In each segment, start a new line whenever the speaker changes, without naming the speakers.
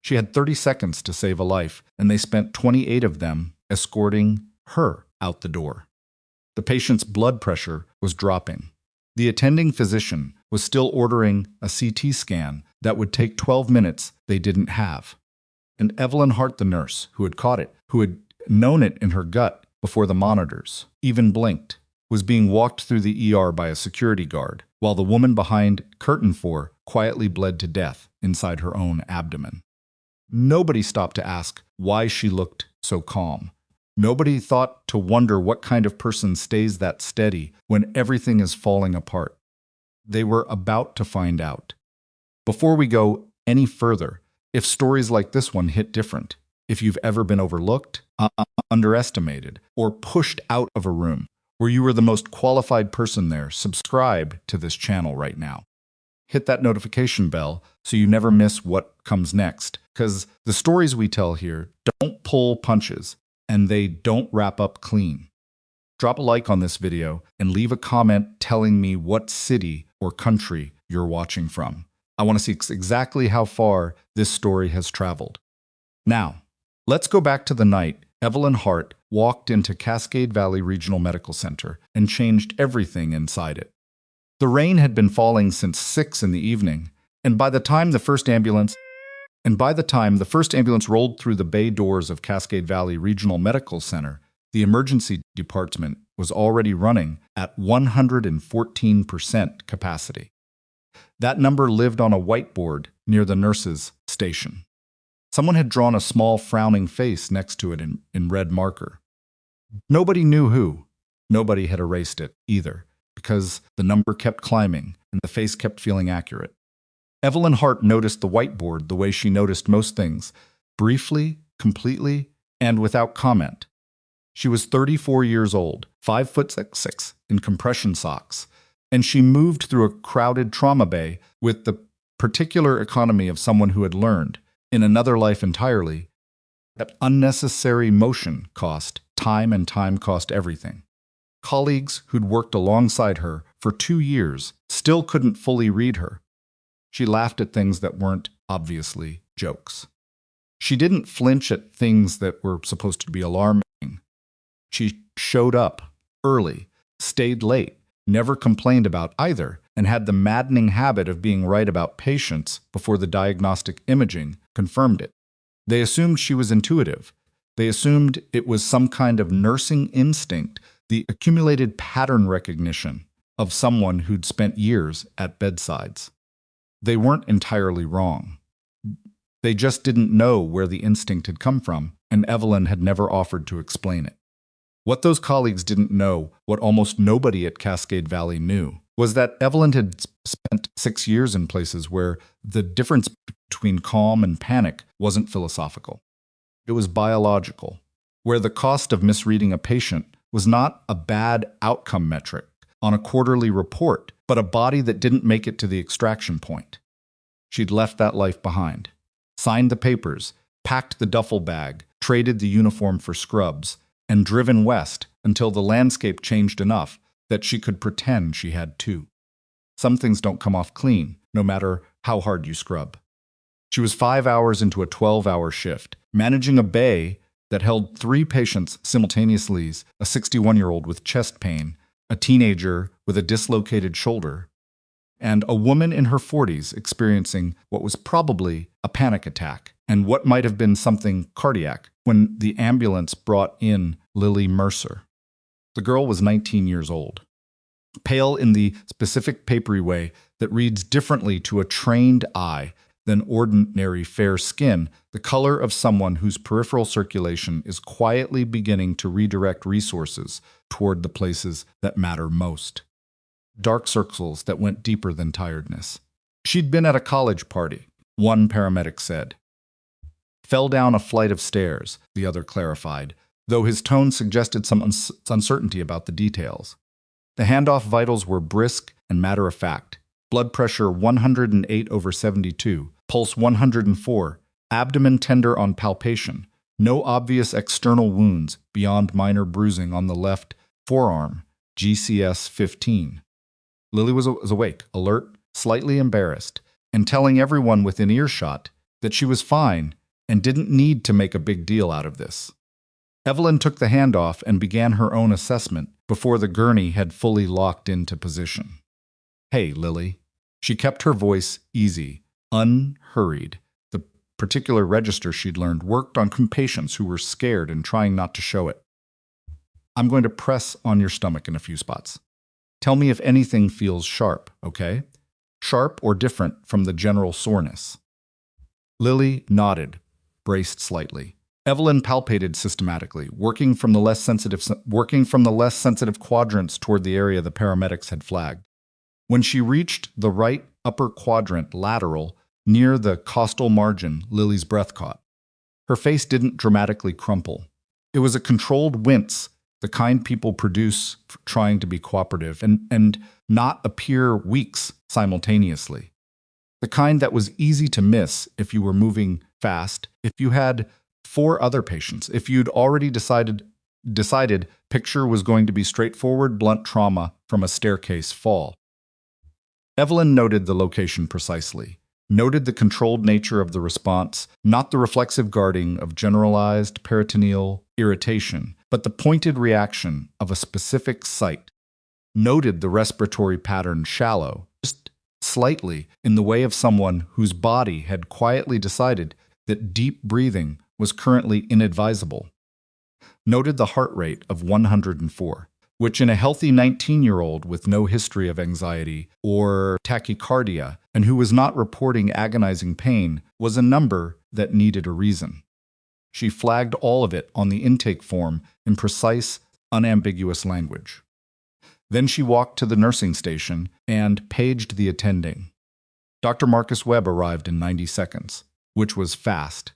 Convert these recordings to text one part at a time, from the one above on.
She had 30 seconds to save a life, and they spent 28 of them escorting her out the door. The patient's blood pressure was dropping. The attending physician was still ordering a CT scan that would take 12 minutes they didn't have. And Evelyn Hart, the nurse who had caught it, who had known it in her gut before the monitors even blinked, was being walked through the ER by a security guard, while the woman behind curtain 4 quietly bled to death inside her own abdomen. Nobody stopped to ask why she looked so calm. Nobody thought to wonder what kind of person stays that steady when everything is falling apart. They were about to find out. Before we go any further, if stories like this one hit different, if you've ever been overlooked, underestimated, or pushed out of a room where you were the most qualified person there, subscribe to this channel right now. Hit that notification bell so you never miss what comes next, because the stories we tell here don't pull punches, and they don't wrap up clean. Drop a like on this video and leave a comment telling me what city or country you're watching from. I want to see exactly how far this story has traveled. Now, let's go back to the night Evelyn Hart walked into Cascade Valley Regional Medical Center and changed everything inside it. The rain had been falling since 6 in the evening, and by the time the first ambulance rolled through the bay doors of Cascade Valley Regional Medical Center, the emergency department was already running at 114% capacity. That number lived on a whiteboard near the nurses' station. Someone had drawn a small frowning face next to it in red marker. Nobody knew who. Nobody had erased it either, because the number kept climbing and the face kept feeling accurate. Evelyn Hart noticed the whiteboard the way she noticed most things, briefly, completely, and without comment. She was 34 years old, 5'6" in compression socks, and she moved through a crowded trauma bay with the particular economy of someone who had learned, in another life entirely, that unnecessary motion cost time, and time cost everything. Colleagues who'd worked alongside her for 2 years still couldn't fully read her. She laughed at things that weren't obviously jokes. She didn't flinch at things that were supposed to be alarming. She showed up early, stayed late, never complained about either, and had the maddening habit of being right about patients before the diagnostic imaging confirmed it. They assumed she was intuitive. They assumed it was some kind of nursing instinct, the accumulated pattern recognition of someone who'd spent years at bedsides. They weren't entirely wrong. They just didn't know where the instinct had come from, and Evelyn had never offered to explain it. What those colleagues didn't know, what almost nobody at Cascade Valley knew, was that Evelyn had spent 6 years in places where the difference between calm and panic wasn't philosophical. It was biological, where the cost of misreading a patient was not a bad outcome metric on a quarterly report, but a body that didn't make it to the extraction point. She'd left that life behind, signed the papers, packed the duffel bag, traded the uniform for scrubs, and driven west until the landscape changed enough that she could pretend she had too. Some things don't come off clean, no matter how hard you scrub. She was 5 hours into a 12-hour shift, managing a bay that held 3 patients simultaneously, a 61-year-old with chest pain, a teenager with a dislocated shoulder, and a woman in her 40s experiencing what was probably a panic attack and what might have been something cardiac when the ambulance brought in Lily Mercer. The girl was 19 years old, pale in the specific papery way that reads differently to a trained eye than ordinary fair skin, the color of someone whose peripheral circulation is quietly beginning to redirect resources toward the places that matter most. Dark circles that went deeper than tiredness. She'd been at a college party, one paramedic said. Fell down a flight of stairs, the other clarified, though his tone suggested some uncertainty about the details. The handoff vitals were brisk and matter-of-fact. Blood pressure 108/72, pulse 104, abdomen tender on palpation, no obvious external wounds beyond minor bruising on the left forearm, GCS 15. Lily was awake, alert, slightly embarrassed, and telling everyone within earshot that she was fine and didn't need to make a big deal out of this. Evelyn took the handoff and began her own assessment before the gurney had fully locked into position. "Hey, Lily." She kept her voice easy, unhurried. The particular register she'd learned worked on patients who were scared and trying not to show it. "I'm going to press on your stomach in a few spots. Tell me if anything feels sharp, okay? Sharp or different from the general soreness." Lily nodded, braced slightly. Evelyn palpated systematically, working from the less sensitive quadrants toward the area the paramedics had flagged. When she reached the right upper quadrant lateral, near the costal margin, Lily's breath caught. Her face didn't dramatically crumple. It was a controlled wince, the kind people produce trying to be cooperative and not appear weeks simultaneously. The kind that was easy to miss if you were moving fast, if you had 4 other patients, if you'd already decided picture was going to be straightforward, blunt trauma from a staircase fall. Evelyn noted the location precisely, noted the controlled nature of the response, not the reflexive guarding of generalized peritoneal irritation, but the pointed reaction of a specific site, noted the respiratory pattern shallow, just slightly, in the way of someone whose body had quietly decided that deep breathing was currently inadvisable, noted the heart rate of 104, which in a healthy 19-year-old with no history of anxiety or tachycardia and who was not reporting agonizing pain was a number that needed a reason. She flagged all of it on the intake form in precise, unambiguous language. Then she walked to the nursing station and paged the attending. Dr. Marcus Webb arrived in 90 seconds, which was fast.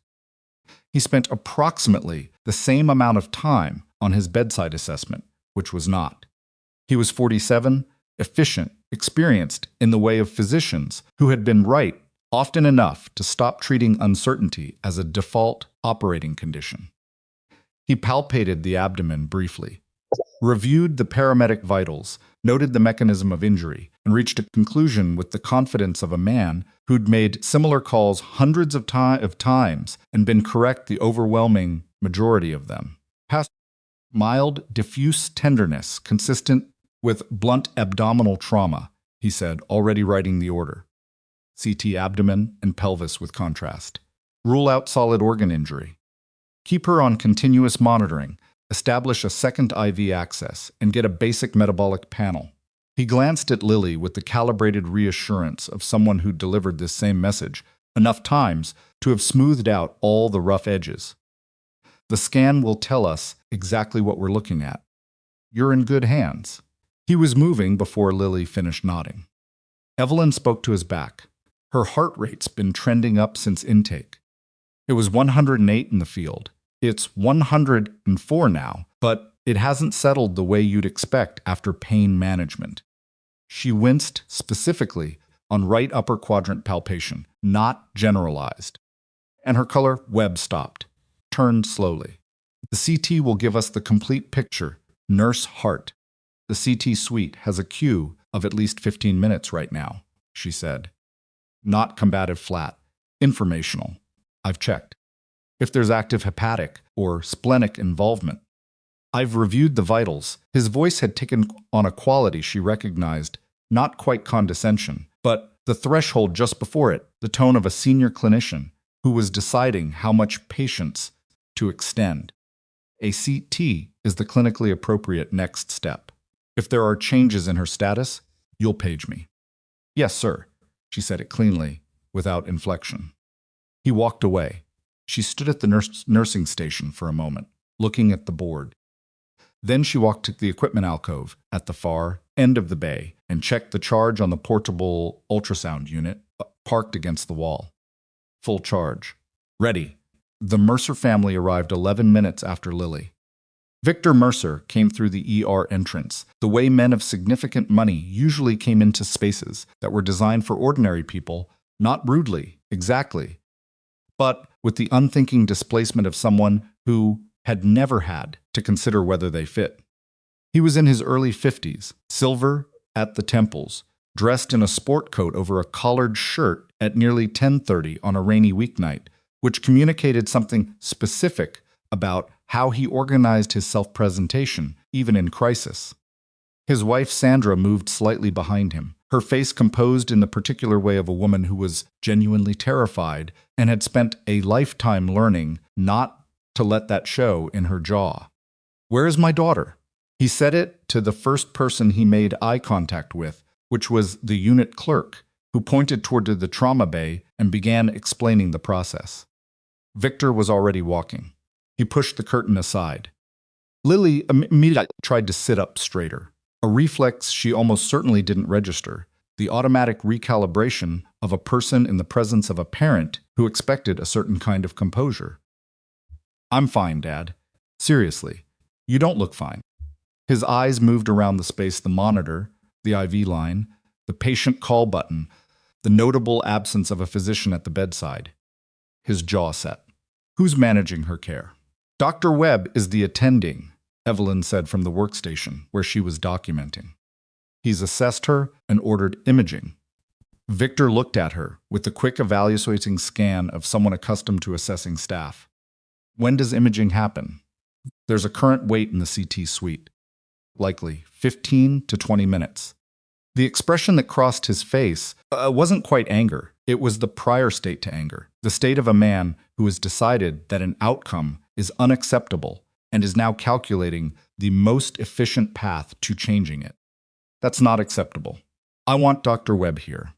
He spent approximately the same amount of time on his bedside assessment, which was not. He was 47, efficient, experienced in the way of physicians who had been right often enough to stop treating uncertainty as a default operating condition. He palpated the abdomen briefly, reviewed the paramedic vitals, noted the mechanism of injury, and reached a conclusion with the confidence of a man who'd made similar calls hundreds of times and been correct the overwhelming majority of them. Past mild, diffuse tenderness consistent with blunt abdominal trauma, he said, already writing the order. CT abdomen and pelvis with contrast. Rule out solid organ injury. Keep her on continuous monitoring, establish a second IV access, and get a basic metabolic panel. He glanced at Lily with the calibrated reassurance of someone who delivered this same message enough times to have smoothed out all the rough edges. The scan will tell us exactly what we're looking at. You're in good hands. He was moving before Lily finished nodding. Evelyn spoke to his back. Her heart rate's been trending up since intake. It was 108 in the field. It's 104 now, but it hasn't settled the way you'd expect after pain management. She winced specifically on right upper quadrant palpation, not generalized. And her color, Webb stopped, turned slowly. The CT will give us the complete picture. Nurse Hart. The CT suite has a queue of at least 15 minutes right now, she said. Not combative flat. Informational. I've checked. If there's active hepatic or splenic involvement. I've reviewed the vitals. His voice had taken on a quality she recognized, not quite condescension, but the threshold just before it, the tone of a senior clinician who was deciding how much patience to extend. A CT is the clinically appropriate next step. If there are changes in her status, you'll page me. Yes, sir, she said it cleanly, without inflection. He walked away. She stood at the nursing station for a moment, looking at the board. Then she walked to the equipment alcove at the far end of the bay and checked the charge on the portable ultrasound unit parked against the wall. Full charge. Ready. The Mercer family arrived 11 minutes after Lily. Victor Mercer came through the ER entrance, the way men of significant money usually came into spaces that were designed for ordinary people, not rudely, exactly, but with the unthinking displacement of someone who had never had to consider whether they fit. He was in his early 50s, silver at the temples, dressed in a sport coat over a collared shirt at nearly 10:30 on a rainy weeknight, which communicated something specific about how he organized his self-presentation, even in crisis. His wife Sandra moved slightly behind him, her face composed in the particular way of a woman who was genuinely terrified and had spent a lifetime learning not to let that show in her jaw. "Where is my daughter?" He said it to the first person he made eye contact with, which was the unit clerk, who pointed toward the trauma bay and began explaining the process. Victor was already walking. He pushed the curtain aside. Lily immediately tried to sit up straighter, a reflex she almost certainly didn't register, the automatic recalibration of a person in the presence of a parent who expected a certain kind of composure. "I'm fine, Dad. Seriously, you don't look fine." His eyes moved around the space: the monitor, the IV line, the patient call button, the notable absence of a physician at the bedside. His jaw set. "Who's managing her care?" "Dr. Webb is the attending," Evelyn said from the workstation where she was documenting. "He's assessed her and ordered imaging." Victor looked at her with the quick evaluating scan of someone accustomed to assessing staff. "When does imaging happen?" "There's a current wait in the CT suite. Likely 15 to 20 minutes. The expression that crossed his face wasn't quite anger. It was the prior state to anger, the state of a man who has decided that an outcome is unacceptable and is now calculating the most efficient path to changing it. "That's not acceptable. I want Dr. Webb here.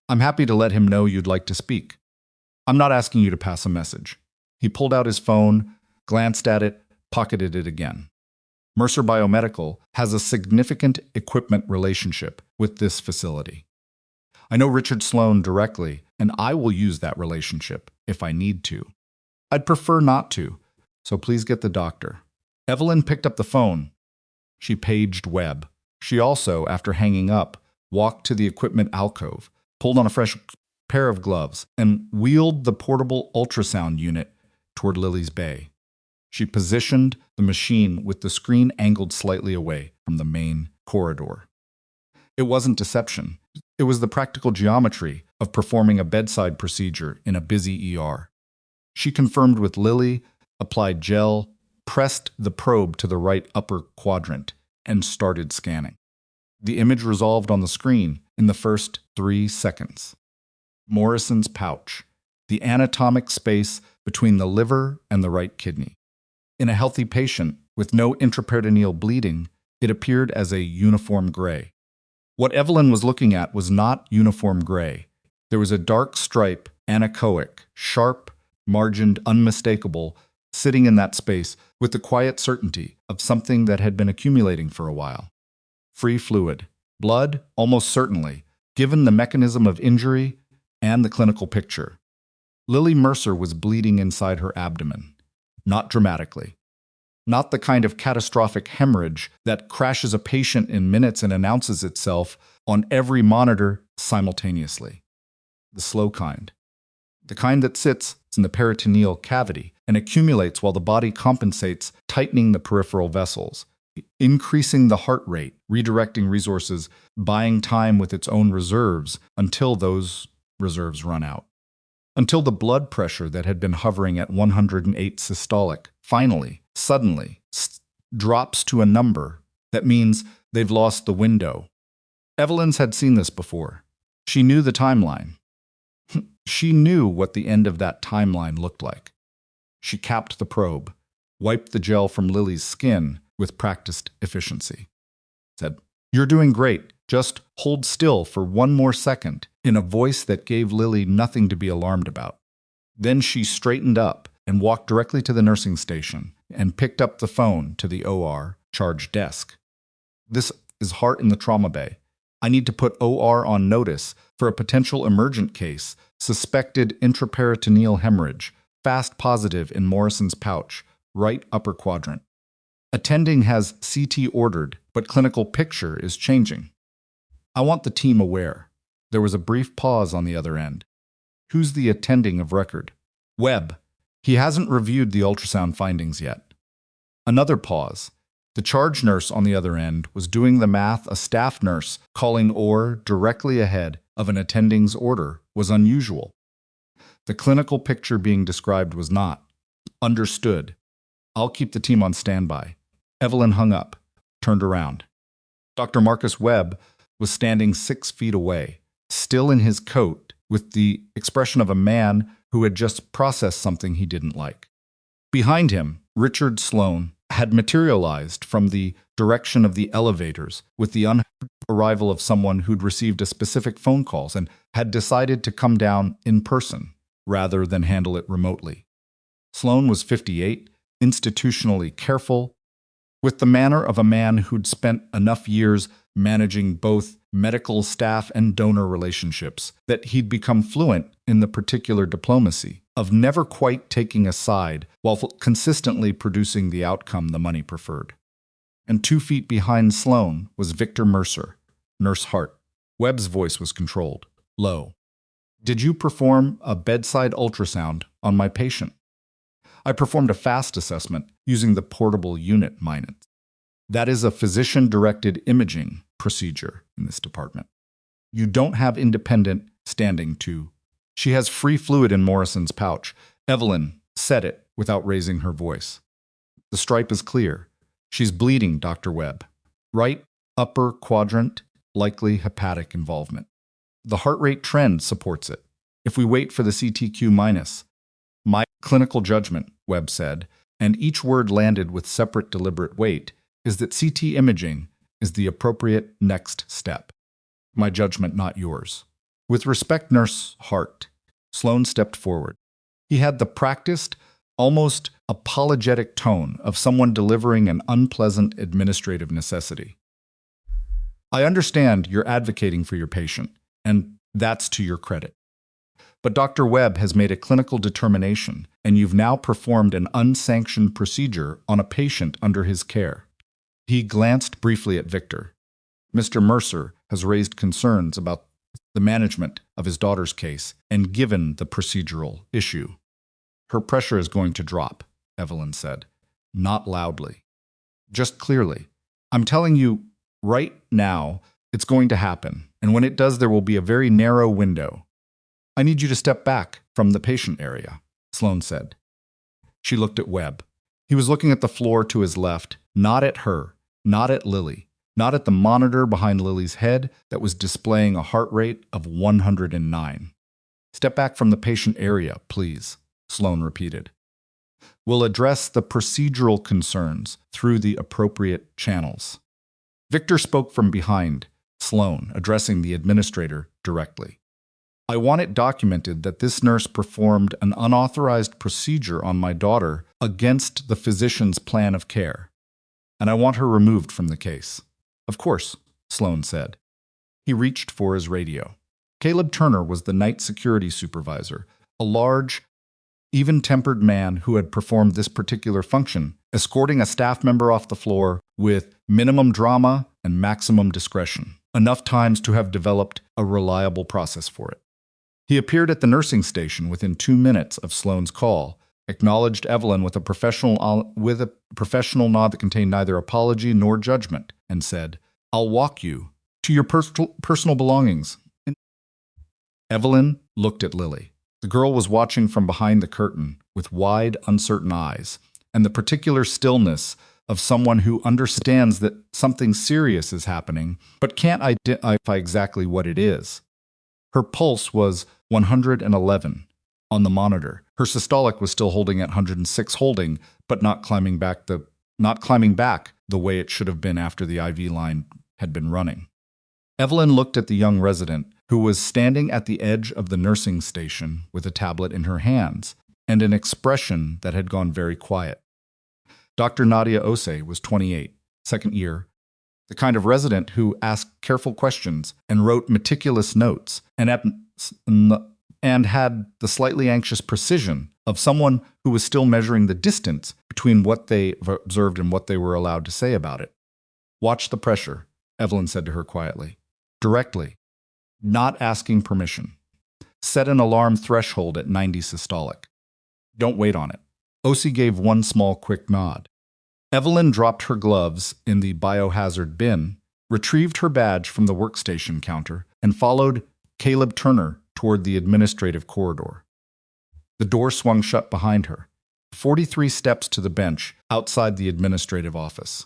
I'm happy to let him know you'd like to speak. I'm not asking you to pass a message." He pulled out his phone, glanced at it, pocketed it again. Mercer Biomedical has a significant equipment relationship with this facility. I know Richard Sloan directly, and I will use that relationship if I need to. I'd prefer not to, so please get the doctor. Evelyn picked up the phone. She paged Webb. She also, after hanging up, walked to the equipment alcove, pulled on a fresh pair of gloves, and wheeled the portable ultrasound unit toward Lily's bay. She positioned the machine with the screen angled slightly away from the main corridor. It wasn't deception. It was the practical geometry of performing a bedside procedure in a busy ER. She confirmed with Lily, applied gel, pressed the probe to the right upper quadrant, and started scanning. The image resolved on the screen in the first 3 seconds. Morrison's pouch, the anatomic space between the liver and the right kidney. In a healthy patient with no intraperitoneal bleeding, it appeared as a uniform gray. What Evelyn was looking at was not uniform gray. There was a dark stripe, anechoic, sharp, margined, unmistakable, sitting in that space with the quiet certainty of something that had been accumulating for a while. Free fluid. Blood, almost certainly, given the mechanism of injury and the clinical picture. Lily Mercer was bleeding inside her abdomen. Not dramatically. Not the kind of catastrophic hemorrhage that crashes a patient in minutes and announces itself on every monitor simultaneously. The slow kind. The kind that sits in the peritoneal cavity and accumulates while the body compensates, tightening the peripheral vessels, increasing the heart rate, redirecting resources, buying time with its own reserves until those reserves run out. Until the blood pressure that had been hovering at 108 systolic finally, suddenly, drops to a number that means they've lost the window. Evelyn's had seen this before. She knew the timeline. She knew what the end of that timeline looked like. She capped the probe, wiped the gel from Lily's skin with practiced efficiency. Said, "You're doing great. Just hold still for 1 more second," in a voice that gave Lily nothing to be alarmed about. Then she straightened up and walked directly to the nursing station and picked up the phone to the OR charge desk. "This is Hart in the trauma bay. I need to put OR on notice for a potential emergent case, suspected intraperitoneal hemorrhage, fast positive in Morrison's pouch, right upper quadrant. Attending has CT ordered, but clinical picture is changing. I want the team aware." There was a brief pause on the other end. "Who's the attending of record?" "Webb. He hasn't reviewed the ultrasound findings yet." Another pause. The charge nurse on the other end was doing the math a staff nurse calling OR directly ahead of an attending's order was unusual. The clinical picture being described was not. Understood. I'll keep the team on standby. Evelyn hung up, turned around. Dr. Marcus Webb was standing 6 feet away, still in his coat, with the expression of a man who had just processed something he didn't like. Behind him, Richard Sloane had materialized from the direction of the elevators with the arrival of someone who'd received a specific phone call and had decided to come down in person rather than handle it remotely. Sloane was 58, institutionally careful, with the manner of a man who'd spent enough years managing both medical staff and donor relationships that he'd become fluent in the particular diplomacy of never quite taking a side while consistently producing the outcome the money preferred. And 2 feet behind Sloane was Victor Mercer, Nurse Hart. Webb's voice was controlled, low. Did you perform a bedside ultrasound on my patient? I performed a fast assessment using the portable unit Minot. That is a physician-directed imaging procedure in this department. You don't have independent standing to. She has free fluid in Morrison's pouch. Evelyn said it without raising her voice. The stripe is clear. She's bleeding, Dr. Webb. Right upper quadrant, likely hepatic involvement. The heart rate trend supports it. If we wait for the CTQ minus, my clinical judgment, Webb said, and each word landed with separate deliberate weight, is that CT imaging is the appropriate next step. My judgment, not yours. With respect, Nurse Hart, Sloane stepped forward. He had the practiced, almost apologetic tone of someone delivering an unpleasant administrative necessity. I understand you're advocating for your patient, and that's to your credit. But Dr. Webb has made a clinical determination, and you've now performed an unsanctioned procedure on a patient under his care. He glanced briefly at Victor. Mr. Mercer has raised concerns about the management of his daughter's case and given the procedural issue. Her pressure is going to drop, Evelyn said, not loudly. Just clearly. I'm telling you right now it's going to happen, and when it does there will be a very narrow window. I need you to step back from the patient area, Sloane said. She looked at Webb. He was looking at the floor to his left, not at her, not at Lily, not at the monitor behind Lily's head that was displaying a heart rate of 109. Step back from the patient area, please, Sloane repeated. We'll address the procedural concerns through the appropriate channels. Victor spoke from behind, Sloane, addressing the administrator directly. I want it documented that this nurse performed an unauthorized procedure on my daughter against the physician's plan of care, and I want her removed from the case. Of course, Sloane said. He reached for his radio. Caleb Turner was the night security supervisor, a large, even-tempered man who had performed this particular function, escorting a staff member off the floor with minimum drama and maximum discretion, enough times to have developed a reliable process for it. He appeared at the nursing station within 2 minutes of Sloane's call, acknowledged Evelyn with a professional nod that contained neither apology nor judgment, and said, I'll walk you to your personal belongings. Evelyn looked at Lily. The girl was watching from behind the curtain with wide, uncertain eyes, and the particular stillness of someone who understands that something serious is happening, but can't identify exactly what it is. Her pulse was 111 on the monitor. Her systolic was still holding at 106 holding, but not climbing back the way it should have been after the IV line had been running. Evelyn looked at the young resident, who was standing at the edge of the nursing station with a tablet in her hands and an expression that had gone very quiet. Dr. Nadia Ose was 28, second year, the kind of resident who asked careful questions and wrote meticulous notes and had the slightly anxious precision of someone who was still measuring the distance between what they observed and what they were allowed to say about it. Watch the pressure, Evelyn said to her quietly. Directly, not asking permission. Set an alarm threshold at 90 systolic. Don't wait on it. Ose gave one small quick nod. Evelyn dropped her gloves in the biohazard bin, retrieved her badge from the workstation counter, and followed Caleb Turner toward the administrative corridor. The door swung shut behind her. 43 steps to the bench outside the administrative office.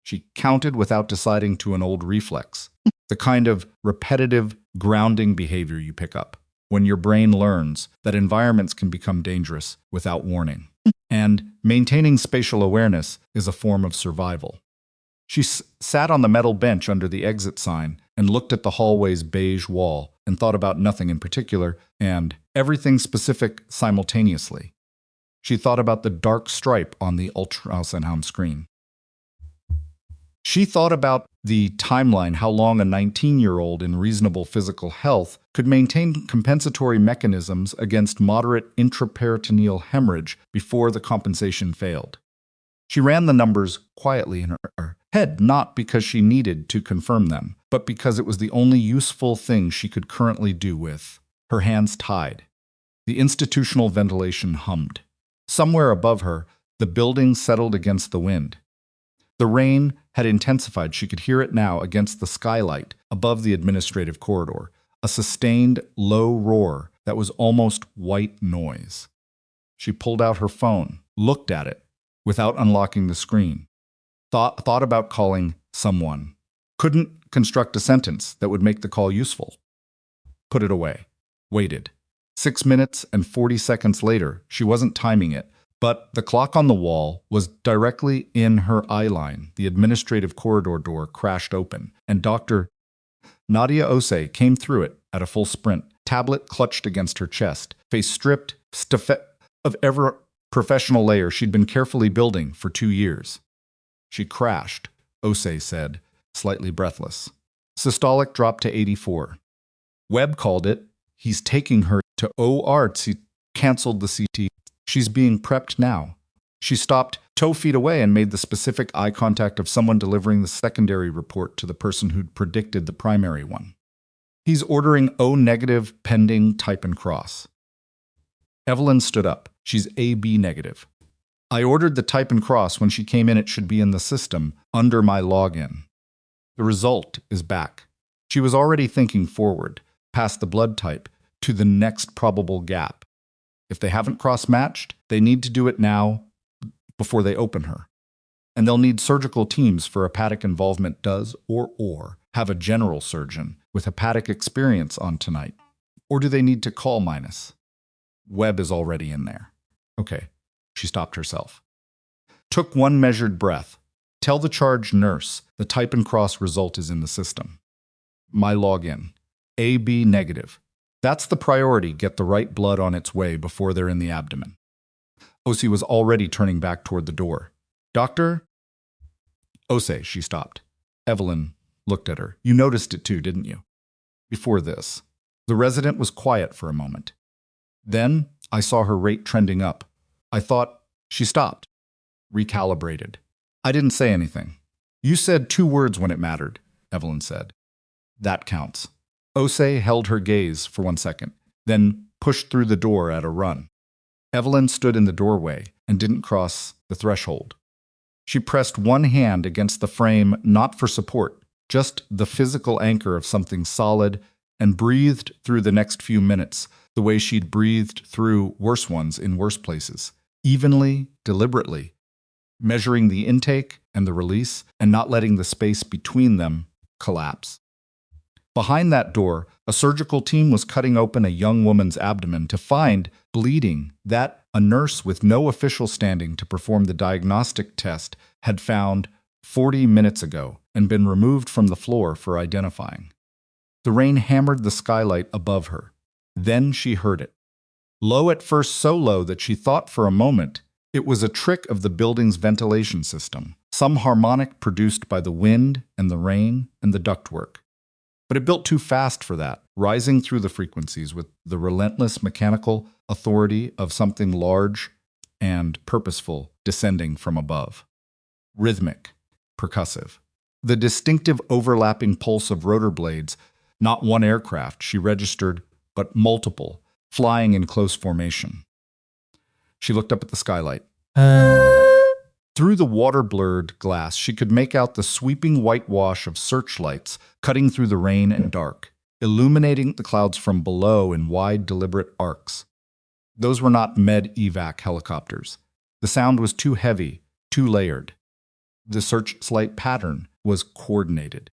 She counted without deciding to an old reflex, the kind of repetitive, grounding behavior you pick up when your brain learns that environments can become dangerous without warning. And maintaining spatial awareness is a form of survival. She sat on the metal bench under the exit sign and looked at the hallway's beige wall and thought about nothing in particular and everything specific simultaneously. She thought about the dark stripe on the ultrasound screen. She thought about the timeline, how long a 19-year-old in reasonable physical health could maintain compensatory mechanisms against moderate intraperitoneal hemorrhage before the compensation failed. She ran the numbers quietly in her head, not because she needed to confirm them, but because it was the only useful thing she could currently do with her hands tied. The institutional ventilation hummed. Somewhere above her, the building settled against the wind. The rain had intensified. She could hear it now against the skylight above the administrative corridor, a sustained, low roar that was almost white noise. She pulled out her phone, looked at it without unlocking the screen, thought about calling someone, couldn't construct a sentence that would make the call useful. Put it away. Waited. 6 minutes and 40 seconds later, she wasn't timing it, but the clock on the wall was directly in her eye line. The administrative corridor door crashed open, and Dr. Nadia Ose came through it at a full sprint, tablet clutched against her chest, face stripped of every professional layer she'd been carefully building for 2 years. She crashed, Ose said, slightly breathless. Systolic dropped to 84. Webb called it. He's taking her to OR. Canceled the CT. She's being prepped now. She stopped 2 feet away and made the specific eye contact of someone delivering the secondary report to the person who'd predicted the primary one. He's ordering O negative pending type and cross. Evelyn stood up. She's AB negative. I ordered the type and cross. When she came in, it should be in the system under my login. The result is back. She was already thinking forward, past the blood type, to the next probable gap. If they haven't cross-matched, they need to do it now before they open her. And they'll need surgical teams for hepatic involvement or have a general surgeon with hepatic experience on tonight. Or do they need to call Minus? Webb is already in there. Okay, she stopped herself. Took one measured breath. Tell the charge nurse the type and cross result is in the system. My login. AB negative. That's the priority, get the right blood on its way before they're in the abdomen. Ose was already turning back toward the door. Doctor? Ose, she stopped. Evelyn looked at her. You noticed it too, didn't you? Before this. The resident was quiet for a moment. Then I saw her rate trending up. I thought she stopped. Recalibrated. I didn't say anything. You said 2 words when it mattered, Evelyn said. That counts. Ose held her gaze for 1 second, then pushed through the door at a run. Evelyn stood in the doorway and didn't cross the threshold. She pressed one hand against the frame, not for support, just the physical anchor of something solid, and breathed through the next few minutes the way she'd breathed through worse ones in worse places, evenly, deliberately, measuring the intake and the release and not letting the space between them collapse. Behind that door, a surgical team was cutting open a young woman's abdomen to find bleeding that a nurse with no official standing to perform the diagnostic test had found 40 minutes ago and been removed from the floor for identifying. The rain hammered the skylight above her. Then she heard it. Low at first, so low that she thought for a moment it was a trick of the building's ventilation system, some harmonic produced by the wind and the rain and the ductwork. But it built too fast for that, rising through the frequencies with the relentless mechanical authority of something large and purposeful descending from above. Rhythmic, percussive. The distinctive overlapping pulse of rotor blades, not one aircraft she registered, but multiple, flying in close formation. She looked up at the skylight. Through the water-blurred glass, she could make out the sweeping whitewash of searchlights cutting through the rain and dark, illuminating the clouds from below in wide, deliberate arcs. Those were not med-evac helicopters. The sound was too heavy, too layered. The searchlight pattern was coordinated.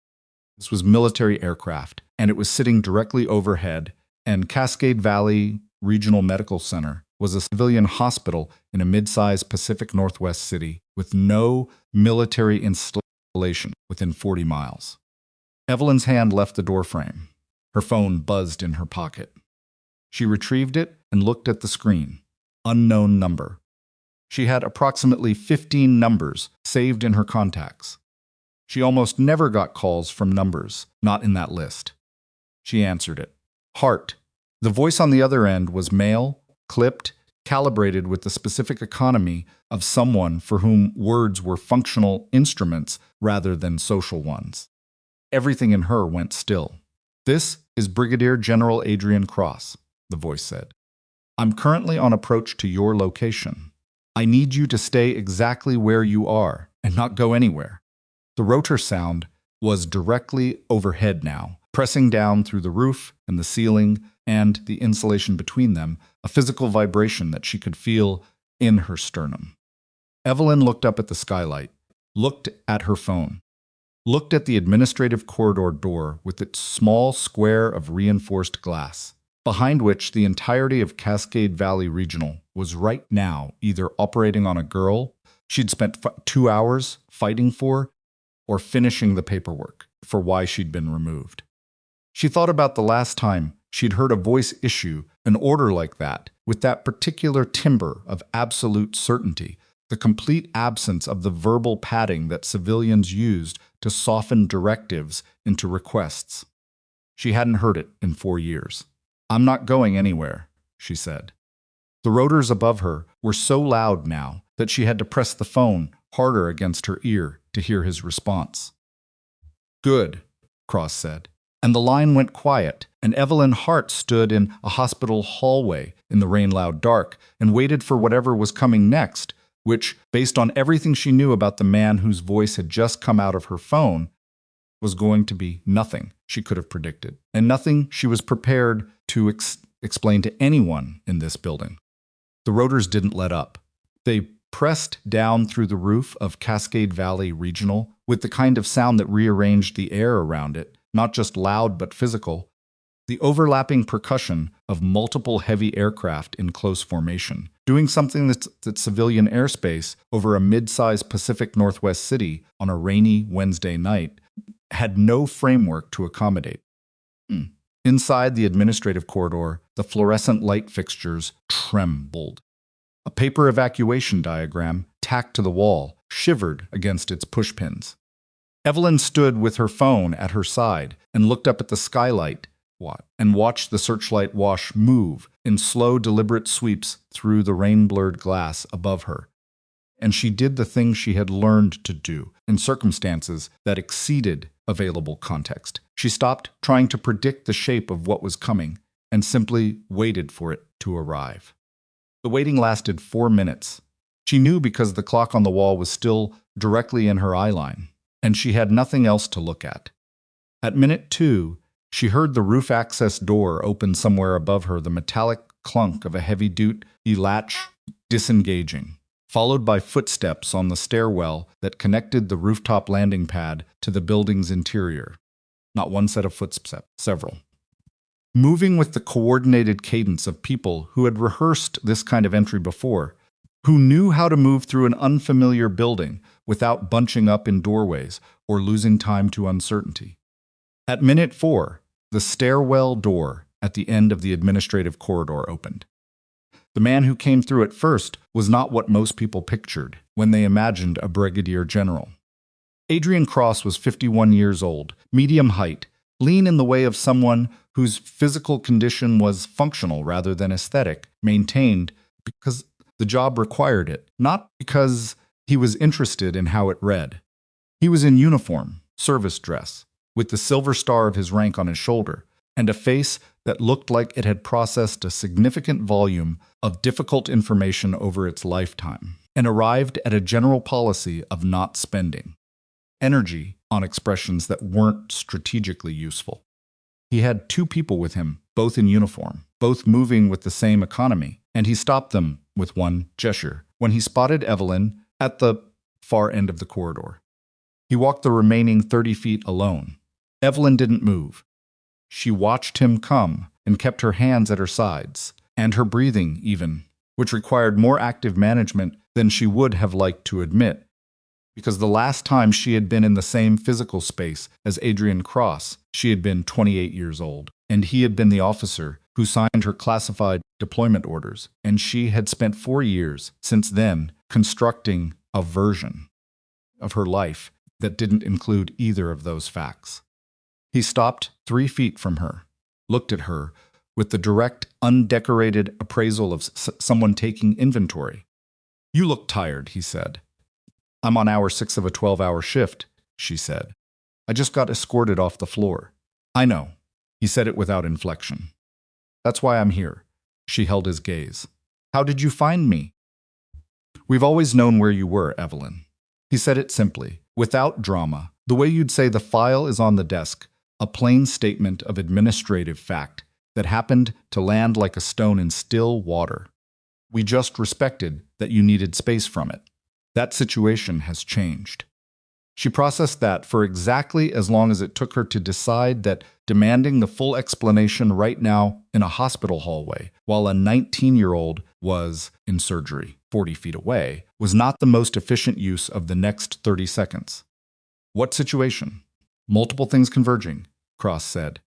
This was military aircraft, and it was sitting directly overhead, and Cascade Valley Regional Medical Center was a civilian hospital in a mid-sized Pacific Northwest city with no military installation within 40 miles. Evelyn's hand left the doorframe. Her phone buzzed in her pocket. She retrieved it and looked at the screen. Unknown number. She had approximately 15 numbers saved in her contacts. She almost never got calls from numbers not in that list. She answered it. Hart. The voice on the other end was male, clipped, calibrated with the specific economy of someone for whom words were functional instruments rather than social ones. Everything in her went still. This is Brigadier General Adrian Cross, the voice said. I'm currently on approach to your location. I need you to stay exactly where you are and not go anywhere. The rotor sound was directly overhead now, pressing down through the roof and the ceiling and the insulation between them, a physical vibration that she could feel in her sternum. Evelyn looked up at the skylight, looked at her phone, looked at the administrative corridor door with its small square of reinforced glass, behind which the entirety of Cascade Valley Regional was right now either operating on a girl she'd spent 2 hours fighting for or finishing the paperwork for why she'd been removed. She thought about the last time she'd heard a voice issue an order like that, with that particular timbre of absolute certainty, the complete absence of the verbal padding that civilians used to soften directives into requests. She hadn't heard it in 4 years. I'm not going anywhere, she said. The rotors above her were so loud now that she had to press the phone harder against her ear to hear his response. Good, Cross said. And the line went quiet, and Evelyn Hart stood in a hospital hallway in the rain-loud dark and waited for whatever was coming next, which, based on everything she knew about the man whose voice had just come out of her phone, was going to be nothing she could have predicted, and nothing she was prepared to explain to anyone in this building. The rotors didn't let up. They pressed down through the roof of Cascade Valley Regional with the kind of sound that rearranged the air around it, not just loud but physical, the overlapping percussion of multiple heavy aircraft in close formation, doing something that's civilian airspace over a mid-sized Pacific Northwest city on a rainy Wednesday night, had no framework to accommodate. Inside the administrative corridor, the fluorescent light fixtures trembled. A paper evacuation diagram, tacked to the wall, shivered against its pushpins. Evelyn stood with her phone at her side and looked up at the skylight and watched the searchlight wash move in slow, deliberate sweeps through the rain-blurred glass above her. And she did the thing she had learned to do in circumstances that exceeded available context. She stopped trying to predict the shape of what was coming and simply waited for it to arrive. The waiting lasted 4 minutes. She knew because the clock on the wall was still directly in her eye line, and she had nothing else to look at. At minute 2, she heard the roof access door open somewhere above her, the metallic clunk of a heavy-duty latch disengaging, followed by footsteps on the stairwell that connected the rooftop landing pad to the building's interior. Not one set of footsteps, several. Moving with the coordinated cadence of people who had rehearsed this kind of entry before, who knew how to move through an unfamiliar building without bunching up in doorways or losing time to uncertainty. At minute 4, the stairwell door at the end of the administrative corridor opened. The man who came through it first was not what most people pictured when they imagined a Brigadier General. Adrian Cross was 51 years old, medium height, lean in the way of someone whose physical condition was functional rather than aesthetic, maintained because the job required it, not because he was interested in how it read. He was in uniform, service dress, with the silver star of his rank on his shoulder, and a face that looked like it had processed a significant volume of difficult information over its lifetime, and arrived at a general policy of not spending energy on expressions that weren't strategically useful. He had 2 people with him, both in uniform, both moving with the same economy, and he stopped them with one gesture when he spotted Evelyn at the far end of the corridor. He walked the remaining 30 feet alone. Evelyn didn't move. She watched him come and kept her hands at her sides, and her breathing even, which required more active management than she would have liked to admit, because the last time she had been in the same physical space as Adrian Cross, she had been 28 years old, and he had been the officer who signed her classified deployment orders, and she had spent 4 years since then constructing a version of her life that didn't include either of those facts. He stopped 3 feet from her, looked at her with the direct, undecorated appraisal of someone taking inventory. "You look tired," he said. "I'm on hour 6 of a 12-hour shift," she said. "I just got escorted off the floor." "I know." He said it without inflection. "That's why I'm here." She held his gaze. "How did you find me?" "We've always known where you were, Evelyn." He said it simply, without drama, the way you'd say the file is on the desk, a plain statement of administrative fact that happened to land like a stone in still water. "We just respected that you needed space from it. That situation has changed." She processed that for exactly as long as it took her to decide that demanding the full explanation right now in a hospital hallway, while a 19-year-old was in surgery 40 feet away, was not the most efficient use of the next 30 seconds. "What situation?" "Multiple things converging," Cross said.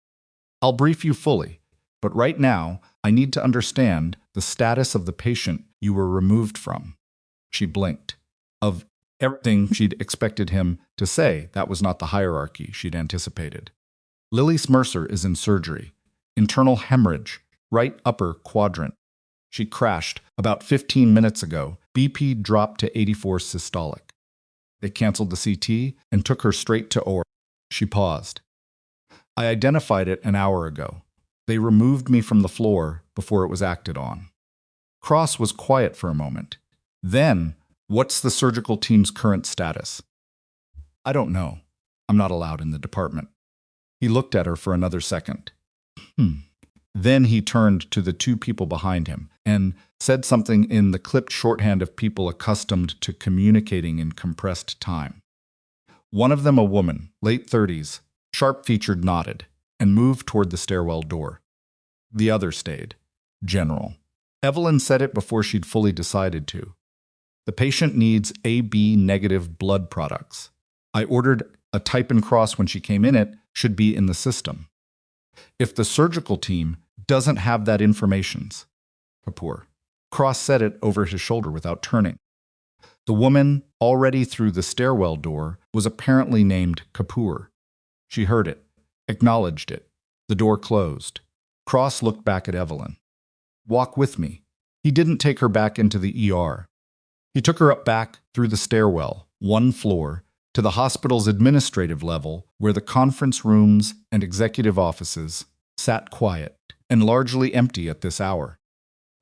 "I'll brief you fully, but right now I need to understand the status of the patient you were removed from." She blinked. Of everything she'd expected him to say, that was not the hierarchy she'd anticipated. "Lily Mercer is in surgery. Internal hemorrhage, right upper quadrant. She crashed about 15 minutes ago. BP dropped to 84 systolic. They canceled the CT and took her straight to OR." She paused. "I identified it an hour ago. They removed me from the floor before it was acted on." Cross was quiet for a moment. Then, "What's the surgical team's current status?" "I don't know. I'm not allowed in the department." He looked at her for another second. Then he turned to the 2 people behind him and said something in the clipped shorthand of people accustomed to communicating in compressed time. One of them, a woman, late 30s, sharp-featured, nodded and moved toward the stairwell door. The other stayed. General. Evelyn said it before she'd fully decided to. "The patient needs AB negative blood products. I ordered a type and cross when she came in. It should be in the system. If the surgical team doesn't have that information." Kapoor. Cross said it over his shoulder without turning. The woman, already through the stairwell door, was apparently named Kapoor. She heard it, acknowledged it. The door closed. Cross looked back at Evelyn. "Walk with me." He didn't take her back into the ER. He took her up back through the stairwell, 1 floor, to the hospital's administrative level, where the conference rooms and executive offices sat quiet and largely empty at this hour.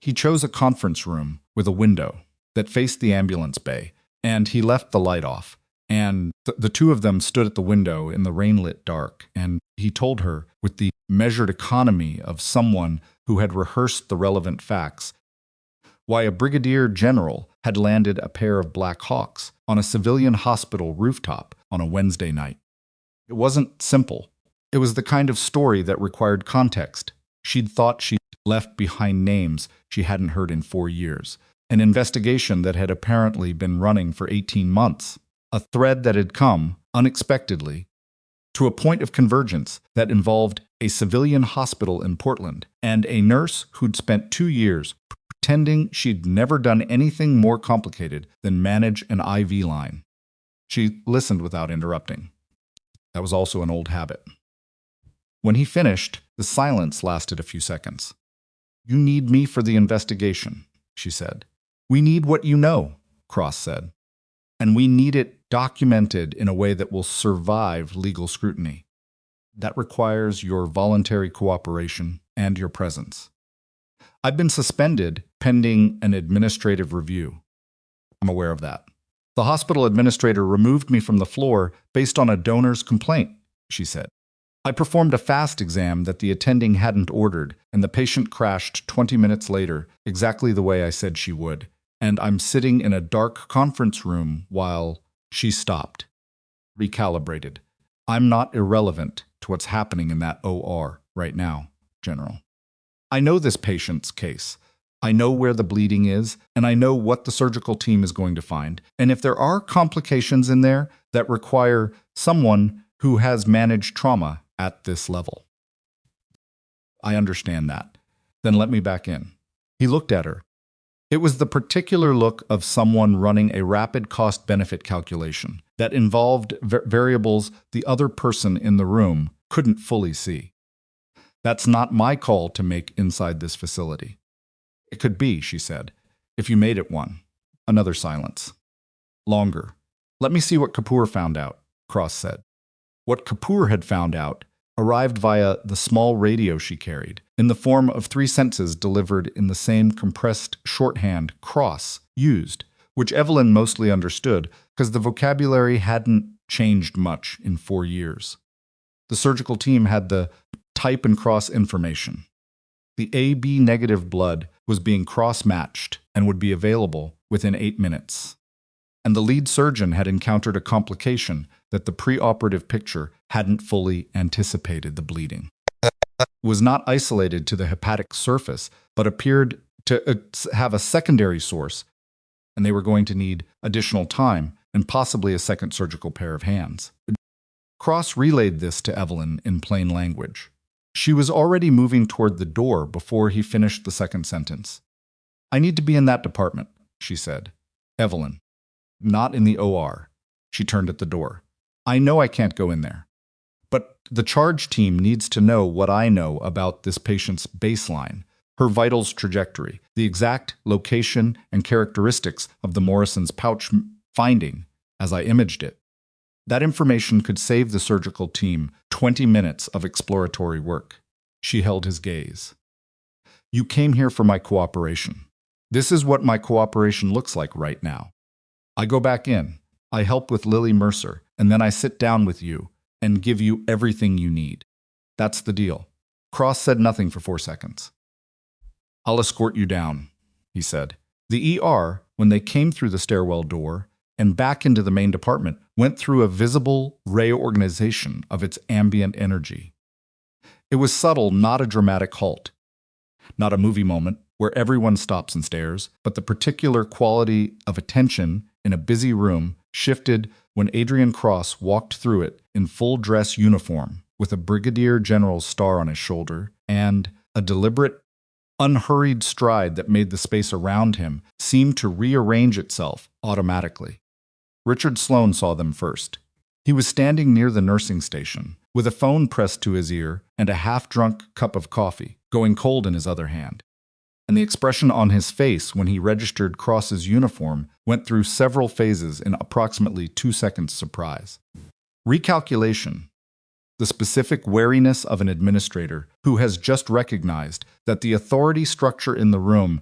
He chose a conference room with a window that faced the ambulance bay, and he left the light off, and the 2 of them stood at the window in the rain-lit dark, and he told her, with the measured economy of someone who had rehearsed the relevant facts, why a Brigadier General had landed a pair of Black Hawks on a civilian hospital rooftop on a Wednesday night. It wasn't simple. It was the kind of story that required context. She'd thought she'd left behind names she hadn't heard in 4 years, an investigation that had apparently been running for 18 months, a thread that had come, unexpectedly, to a point of convergence that involved a civilian hospital in Portland and a nurse who'd spent 2 years pretending she'd never done anything more complicated than manage an IV line. She listened without interrupting. That was also an old habit. When he finished, the silence lasted a few seconds. "You need me for the investigation," she said. "We need what you know," Cross said. "And we need it documented in a way that will survive legal scrutiny. That requires your voluntary cooperation and your presence. I've been suspended pending an administrative review." "I'm aware of that." "The hospital administrator removed me from the floor based on a donor's complaint," she said. I performed a fast exam that the attending hadn't ordered, and the patient crashed 20 minutes later, exactly the way I said she would. And I'm sitting in a dark conference room while she stopped. Recalibrated. I'm not irrelevant to what's happening in that OR right now, General. I know this patient's case. I know where the bleeding is, and I know what the surgical team is going to find. And if there are complications in there that require someone who has managed trauma at this level. I understand that. Then let me back in. He looked at her. It was the particular look of someone running a rapid cost-benefit calculation that involved variables the other person in the room couldn't fully see. That's not my call to make inside this facility. It could be, she said, if you made it one. Another silence. Longer. Let me see what Kapoor found out, Cross said. What Kapoor had found out arrived via the small radio she carried, in the form of 3 sentences delivered in the same compressed shorthand Cross used, which Evelyn mostly understood because the vocabulary hadn't changed much in 4 years. The surgical team had the type and cross information. The AB negative blood was being cross-matched and would be available within 8 minutes. And the lead surgeon had encountered a complication that the preoperative picture hadn't fully anticipated. The bleeding was not isolated to the hepatic surface, but appeared to have a secondary source, and they were going to need additional time and possibly a second surgical pair of hands. Cross relayed this to Evelyn in plain language. She was already moving toward the door before he finished the second sentence. I need to be in that department, she said. Evelyn. Not in the OR. She turned at the door. I know I can't go in there. But the charge team needs to know what I know about this patient's baseline, her vitals trajectory, the exact location and characteristics of the Morrison's pouch finding as I imaged it. That information could save the surgical team 20 minutes of exploratory work. She held his gaze. You came here for my cooperation. This is what my cooperation looks like right now. I go back in, I help with Lily Mercer, and then I sit down with you and give you everything you need. That's the deal. Cross said nothing for 4 seconds. I'll escort you down, he said. The ER, when they came through the stairwell door and back into the main department, went through a visible reorganization of its ambient energy. It was subtle, not a dramatic halt. Not a movie moment where everyone stops and stares, but the particular quality of attention in a busy room shifted when Adrian Cross walked through it in full dress uniform with a Brigadier General's star on his shoulder and a deliberate, unhurried stride that made the space around him seem to rearrange itself automatically. Richard Sloane saw them first. He was standing near the nursing station, with a phone pressed to his ear and a half-drunk cup of coffee, going cold in his other hand. And the expression on his face when he registered Cross's uniform went through several phases in approximately 2 seconds surprise. Recalculation. The specific wariness of an administrator who has just recognized that the authority structure in the room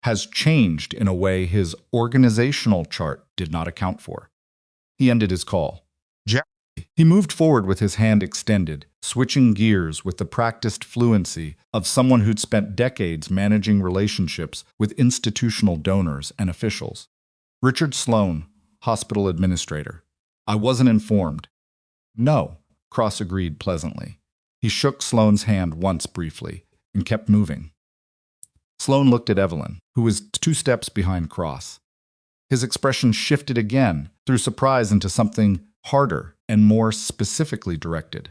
has changed in a way his organizational chart did not account for. He ended his call. He moved forward with his hand extended, switching gears with the practiced fluency of someone who'd spent decades managing relationships with institutional donors and officials. Richard Sloane, hospital administrator. I wasn't informed. No, Cross agreed pleasantly. He shook Sloane's hand once briefly and kept moving. Sloane looked at Evelyn, who was 2 steps behind Cross. His expression shifted again, through surprise into something harder and more specifically directed.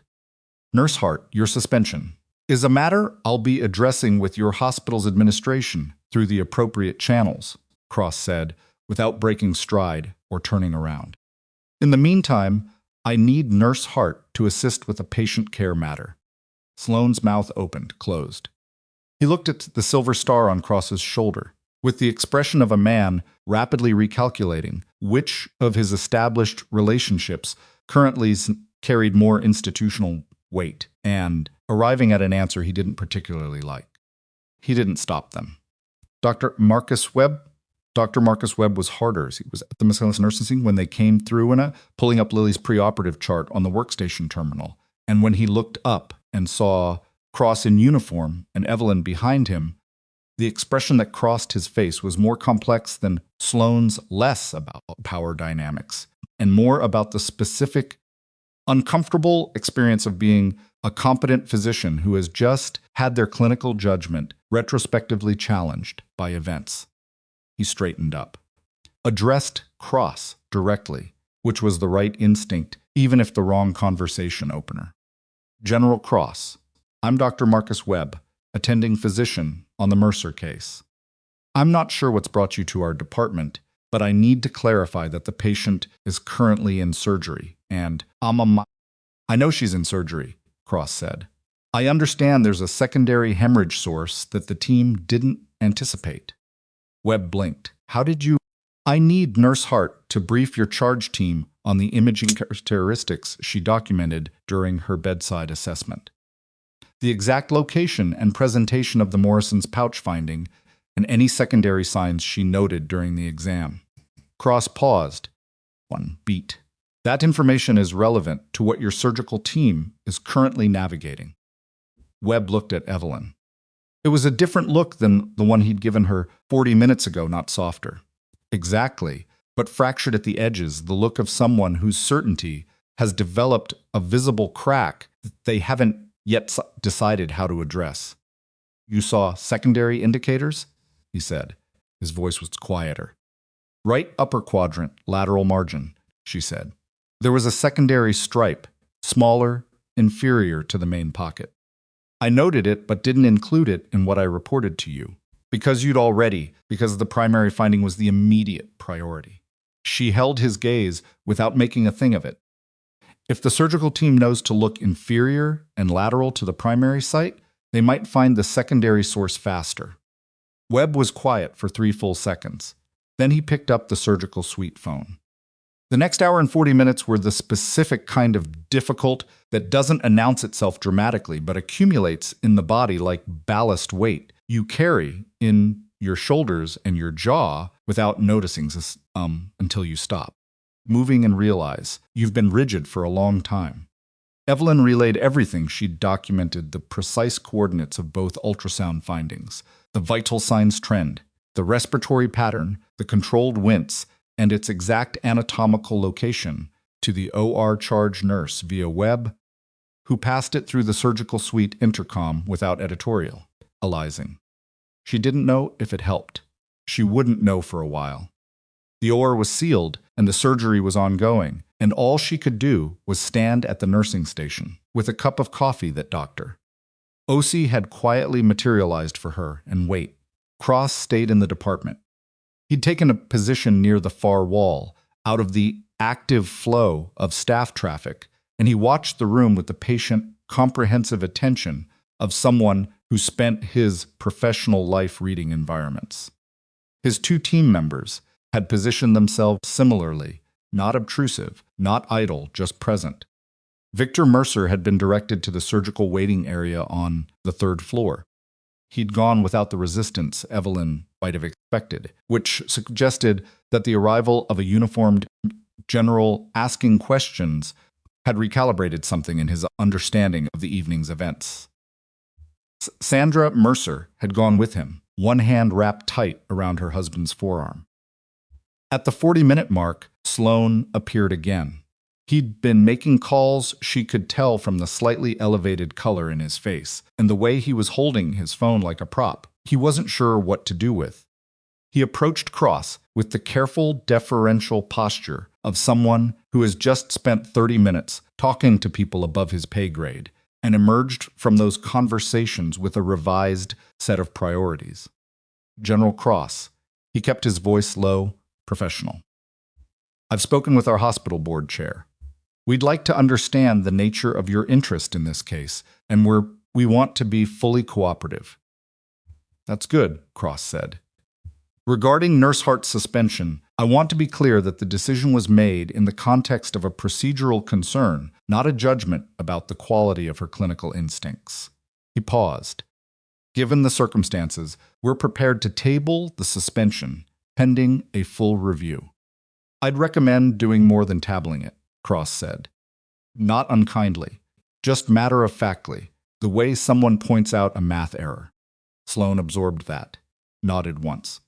Nurse Hart, your suspension is a matter I'll be addressing with your hospital's administration through the appropriate channels, Cross said, without breaking stride or turning around. In the meantime, I need Nurse Hart to assist with a patient care matter. Sloane's mouth opened, closed. He looked at the silver star on Cross's shoulder, with the expression of a man rapidly recalculating which of his established relationships currently carried more institutional weight, and arriving at an answer he didn't particularly like. He didn't stop them. Dr. Marcus Webb was harder. He was at the McClellan nursing when they came through pulling up Lily's preoperative chart on the workstation terminal. And when he looked up and saw Cross in uniform and Evelyn behind him, the expression that crossed his face was more complex than Sloane's, less about power dynamics and more about the specific, uncomfortable experience of being a competent physician who has just had their clinical judgment retrospectively challenged by events. He straightened up, addressed Cross directly, which was the right instinct, even if the wrong conversation opener. General Cross, I'm Dr. Marcus Webb, attending physician on the Mercer case. I'm not sure what's brought you to our department, but I need to clarify that the patient is currently in surgery, and I know she's in surgery, Cross said. I understand there's a secondary hemorrhage source that the team didn't anticipate. Webb blinked. How did you? I need Nurse Hart to brief your charge team on the imaging characteristics she documented during her bedside assessment. The exact location and presentation of the Morrison's pouch finding and any secondary signs she noted during the exam. Cross paused. One beat. That information is relevant to what your surgical team is currently navigating. Webb looked at Evelyn. It was a different look than the one he'd given her 40 minutes ago, not softer. Exactly, but fractured at the edges, the look of someone whose certainty has developed a visible crack that they haven't yet decided how to address. You saw secondary indicators? He said. His voice was quieter. Right upper quadrant, lateral margin, she said. There was a secondary stripe, smaller, inferior to the main pocket. I noted it, but didn't include it in what I reported to you. Because the primary finding was the immediate priority. She held his gaze without making a thing of it. If the surgical team knows to look inferior and lateral to the primary site, they might find the secondary source faster. Webb was quiet for 3 full seconds. Then he picked up the surgical suite phone. The next hour and 40 minutes were the specific kind of difficult that doesn't announce itself dramatically, but accumulates in the body like ballast weight you carry in your shoulders and your jaw without noticing until you stop. Moving and realize you've been rigid for a long time. Evelyn relayed everything she'd documented, the precise coordinates of both ultrasound findings, the vital signs trend, the respiratory pattern, the controlled wince, and its exact anatomical location to the OR charge nurse via Webb, who passed it through the surgical suite intercom without editorializing. She didn't know if it helped. She wouldn't know for a while. The OR was sealed and the surgery was ongoing, and all she could do was stand at the nursing station with a cup of coffee that doctor. OC had quietly materialized for her and wait. Cross stayed in the department. He'd taken a position near the far wall, out of the active flow of staff traffic, and he watched the room with the patient, comprehensive attention of someone who spent his professional life reading environments. His 2 team members had positioned themselves similarly, not obtrusive, not idle, just present. Victor Mercer had been directed to the surgical waiting area on the 3rd floor. He'd gone without the resistance Evelyn might have expected, which suggested that the arrival of a uniformed general asking questions had recalibrated something in his understanding of the evening's events. Sandra Mercer had gone with him, one hand wrapped tight around her husband's forearm. At the 40-minute mark, Sloane appeared again. He'd been making calls she could tell from the slightly elevated color in his face, and the way he was holding his phone like a prop. He wasn't sure what to do with. He approached Cross with the careful, deferential posture of someone who has just spent 30 minutes talking to people above his pay grade and emerged from those conversations with a revised set of priorities. General Cross. He kept his voice low, professional. I've spoken with our hospital board chair. We'd like to understand the nature of your interest in this case, and we want to be fully cooperative. That's good, Cross said. Regarding Nurse Hart's suspension, I want to be clear that the decision was made in the context of a procedural concern, not a judgment about the quality of her clinical instincts. He paused. Given the circumstances, we're prepared to table the suspension, pending a full review. I'd recommend doing more than tabling it, Cross said. Not unkindly. Just matter-of-factly, the way someone points out a math error. Sloan absorbed that, nodded once,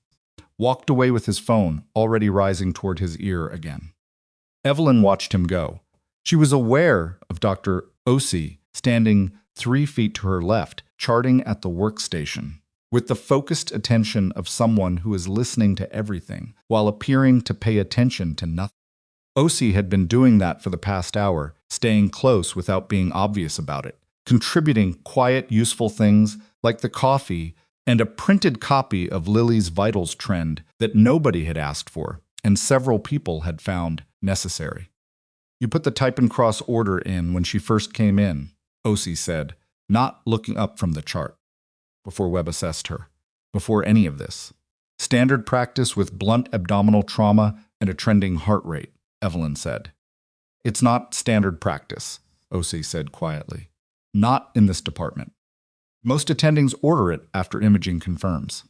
walked away with his phone already rising toward his ear again. Evelyn watched him go. She was aware of Dr. Osi standing 3 feet to her left, charting at the workstation, with the focused attention of someone who is listening to everything while appearing to pay attention to nothing. Osi had been doing that for the past hour, staying close without being obvious about it, contributing quiet, useful things like the coffee and a printed copy of Lily's Vitals trend that nobody had asked for and several people had found necessary. You put the type and cross order in when she first came in, Osi said, not looking up from the chart. Before Webb assessed her, before any of this. Standard practice with blunt abdominal trauma and a trending heart rate, Evelyn said. It's not standard practice, Osi said quietly. Not in this department. Most attendings order it after imaging confirms.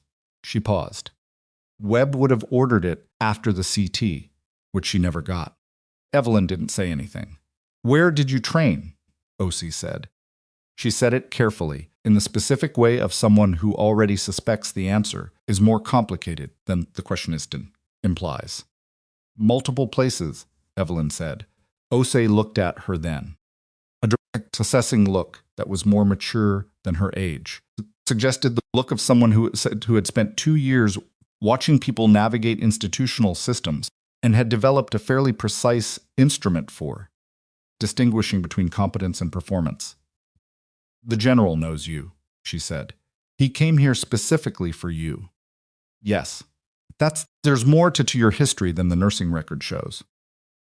She paused. Webb would have ordered it after the CT, which she never got. Evelyn didn't say anything. Where did you train? Osi said. She said it carefully, in the specific way of someone who already suspects the answer is more complicated than the questionist implies. Multiple places, Evelyn said. Osi looked at her then. A direct, assessing look that was more mature than her age. Suggested the look of someone who had spent 2 years watching people navigate institutional systems and had developed a fairly precise instrument for distinguishing between competence and performance. The general knows you, she said. He came here specifically for you. Yes. There's more to your history than the nursing record shows.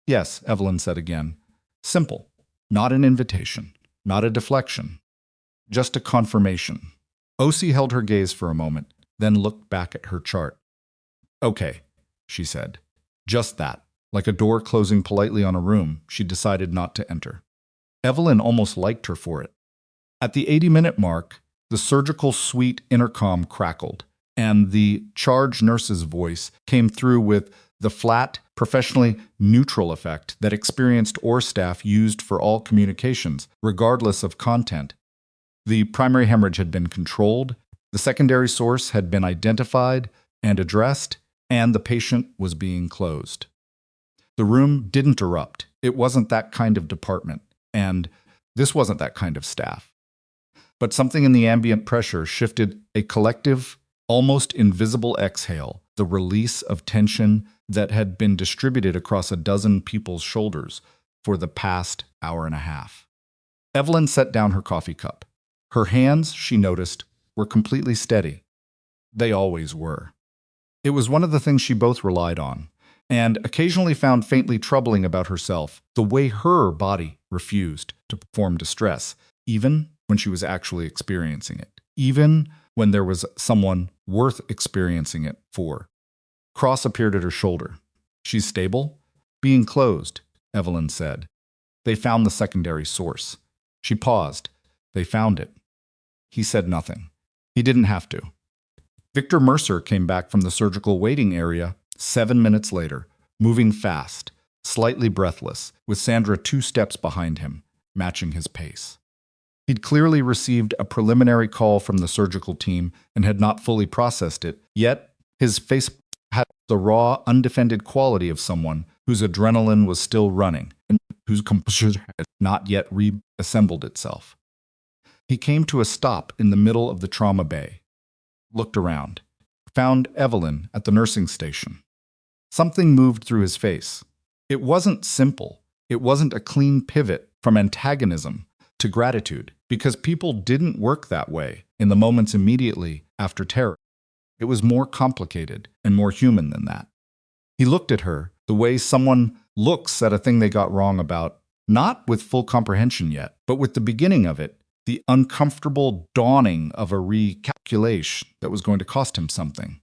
Yes, Evelyn said again. Simple. Not an invitation. Not a deflection. Just a confirmation. Osi held her gaze for a moment, then looked back at her chart. Okay, she said. Just that. Like a door closing politely on a room she decided not to enter. Evelyn almost liked her for it. At the 80-minute mark, the surgical suite intercom crackled, and the charge nurse's voice came through with the flat, professionally neutral effect that experienced OR staff used for all communications, regardless of content. The primary hemorrhage had been controlled, the secondary source had been identified and addressed, and the patient was being closed. The room didn't erupt. It wasn't that kind of department, and this wasn't that kind of staff. But something in the ambient pressure shifted a collective, almost invisible exhale, the release of tension that had been distributed across a dozen people's shoulders for the past hour and a half. Evelyn set down her coffee cup. Her hands, she noticed, were completely steady. They always were. It was one of the things she both relied on, and occasionally found faintly troubling about herself, the way her body refused to perform distress, even when she was actually experiencing it, even when there was someone worth experiencing it for. Cross appeared at her shoulder. She's stable? Being closed, Evelyn said. They found the secondary source. She paused. They found it. He said nothing. He didn't have to. Victor Mercer came back from the surgical waiting area 7 minutes later, moving fast, slightly breathless, with Sandra 2 steps behind him, matching his pace. He'd clearly received a preliminary call from the surgical team and had not fully processed it, yet his face had the raw, undefended quality of someone whose adrenaline was still running and whose composure had not yet reassembled itself. He came to a stop in the middle of the trauma bay, looked around, found Evelyn at the nursing station. Something moved through his face. It wasn't simple. It wasn't a clean pivot from antagonism to gratitude, because people didn't work that way in the moments immediately after terror. It was more complicated and more human than that. He looked at her the way someone looks at a thing they got wrong about, not with full comprehension yet, but with the beginning of it, the uncomfortable dawning of a recalculation that was going to cost him something.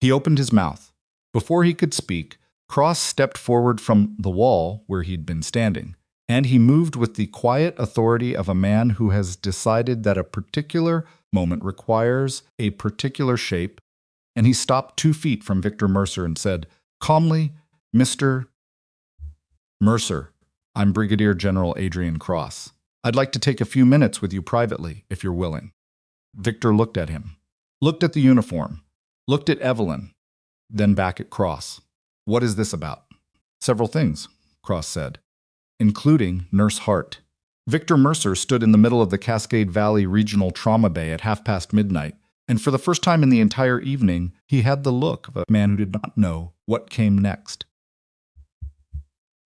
He opened his mouth. Before he could speak, Cross stepped forward from the wall where he'd been standing, and he moved with the quiet authority of a man who has decided that a particular moment requires a particular shape, and he stopped 2 feet from Victor Mercer and said, calmly, Mr. Mercer, I'm Brigadier General Adrian Cross. I'd like to take a few minutes with you privately, if you're willing. Victor looked at him, looked at the uniform, looked at Evelyn, then back at Cross. What is this about? Several things, Cross said, including Nurse Hart. Victor Mercer stood in the middle of the Cascade Valley Regional Trauma Bay at midnight, and for the first time in the entire evening, he had the look of a man who did not know what came next.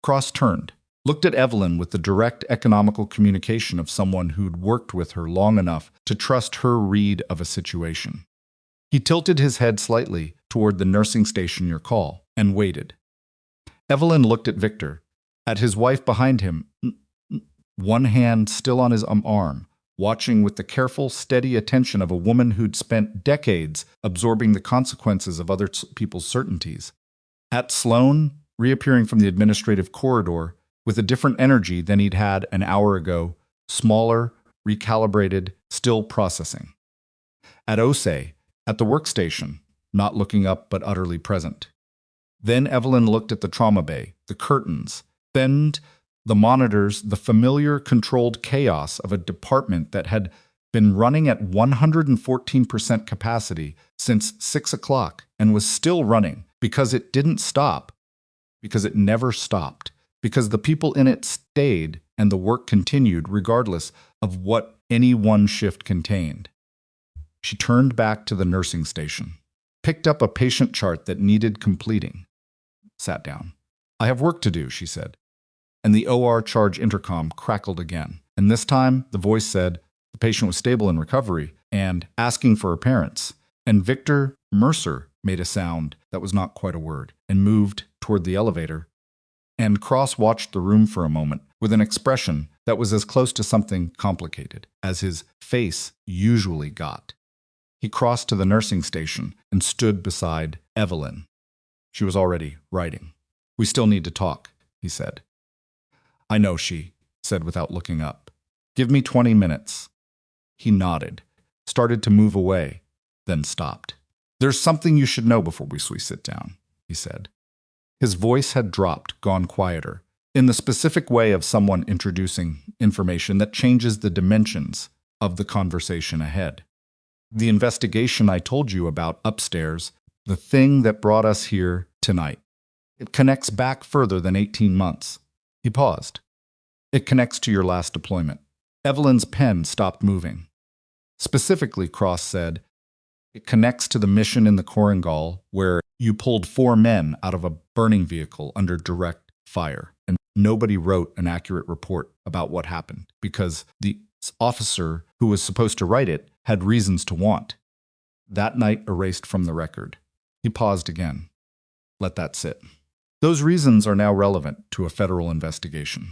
Cross turned, looked at Evelyn with the direct economical communication of someone who'd worked with her long enough to trust her read of a situation. He tilted his head slightly toward the nursing station your call, and waited. Evelyn looked at Victor, at his wife behind him, one hand still on his arm, watching with the careful, steady attention of a woman who'd spent decades absorbing the consequences of other people's certainties. At Sloan, reappearing from the administrative corridor, with a different energy than he'd had an hour ago, smaller, recalibrated, still processing. At Osei, at the workstation, not looking up but utterly present. Then Evelyn looked at the trauma bay, the curtains, then the monitors, the familiar controlled chaos of a department that had been running at 114% capacity since 6 o'clock and was still running because it didn't stop, because it never stopped, because the people in it stayed and the work continued regardless of what any one shift contained. She turned back to the nursing station, picked up a patient chart that needed completing, sat down. I have work to do, she said. And the OR charge intercom crackled again. And this time, the voice said the patient was stable in recovery and asking for her parents. And Victor Mercer made a sound that was not quite a word and moved toward the elevator. And Cross watched the room for a moment with an expression that was as close to something complicated as his face usually got. He crossed to the nursing station and stood beside Evelyn. She was already writing. We still need to talk, he said. I know, she said without looking up. Give me 20 minutes. He nodded, started to move away, then stopped. There's something you should know before we sit down, he said. His voice had dropped, gone quieter, in the specific way of someone introducing information that changes the dimensions of the conversation ahead. The investigation I told you about upstairs, the thing that brought us here tonight. It connects back further than 18 months. He paused. It connects to your last deployment. Evelyn's pen stopped moving. Specifically, Cross said, it connects to the mission in the Korengal where you pulled 4 men out of a burning vehicle under direct fire, and nobody wrote an accurate report about what happened because the officer who was supposed to write it had reasons to want. That night erased from the record. He paused again. Let that sit. Those reasons are now relevant to a federal investigation.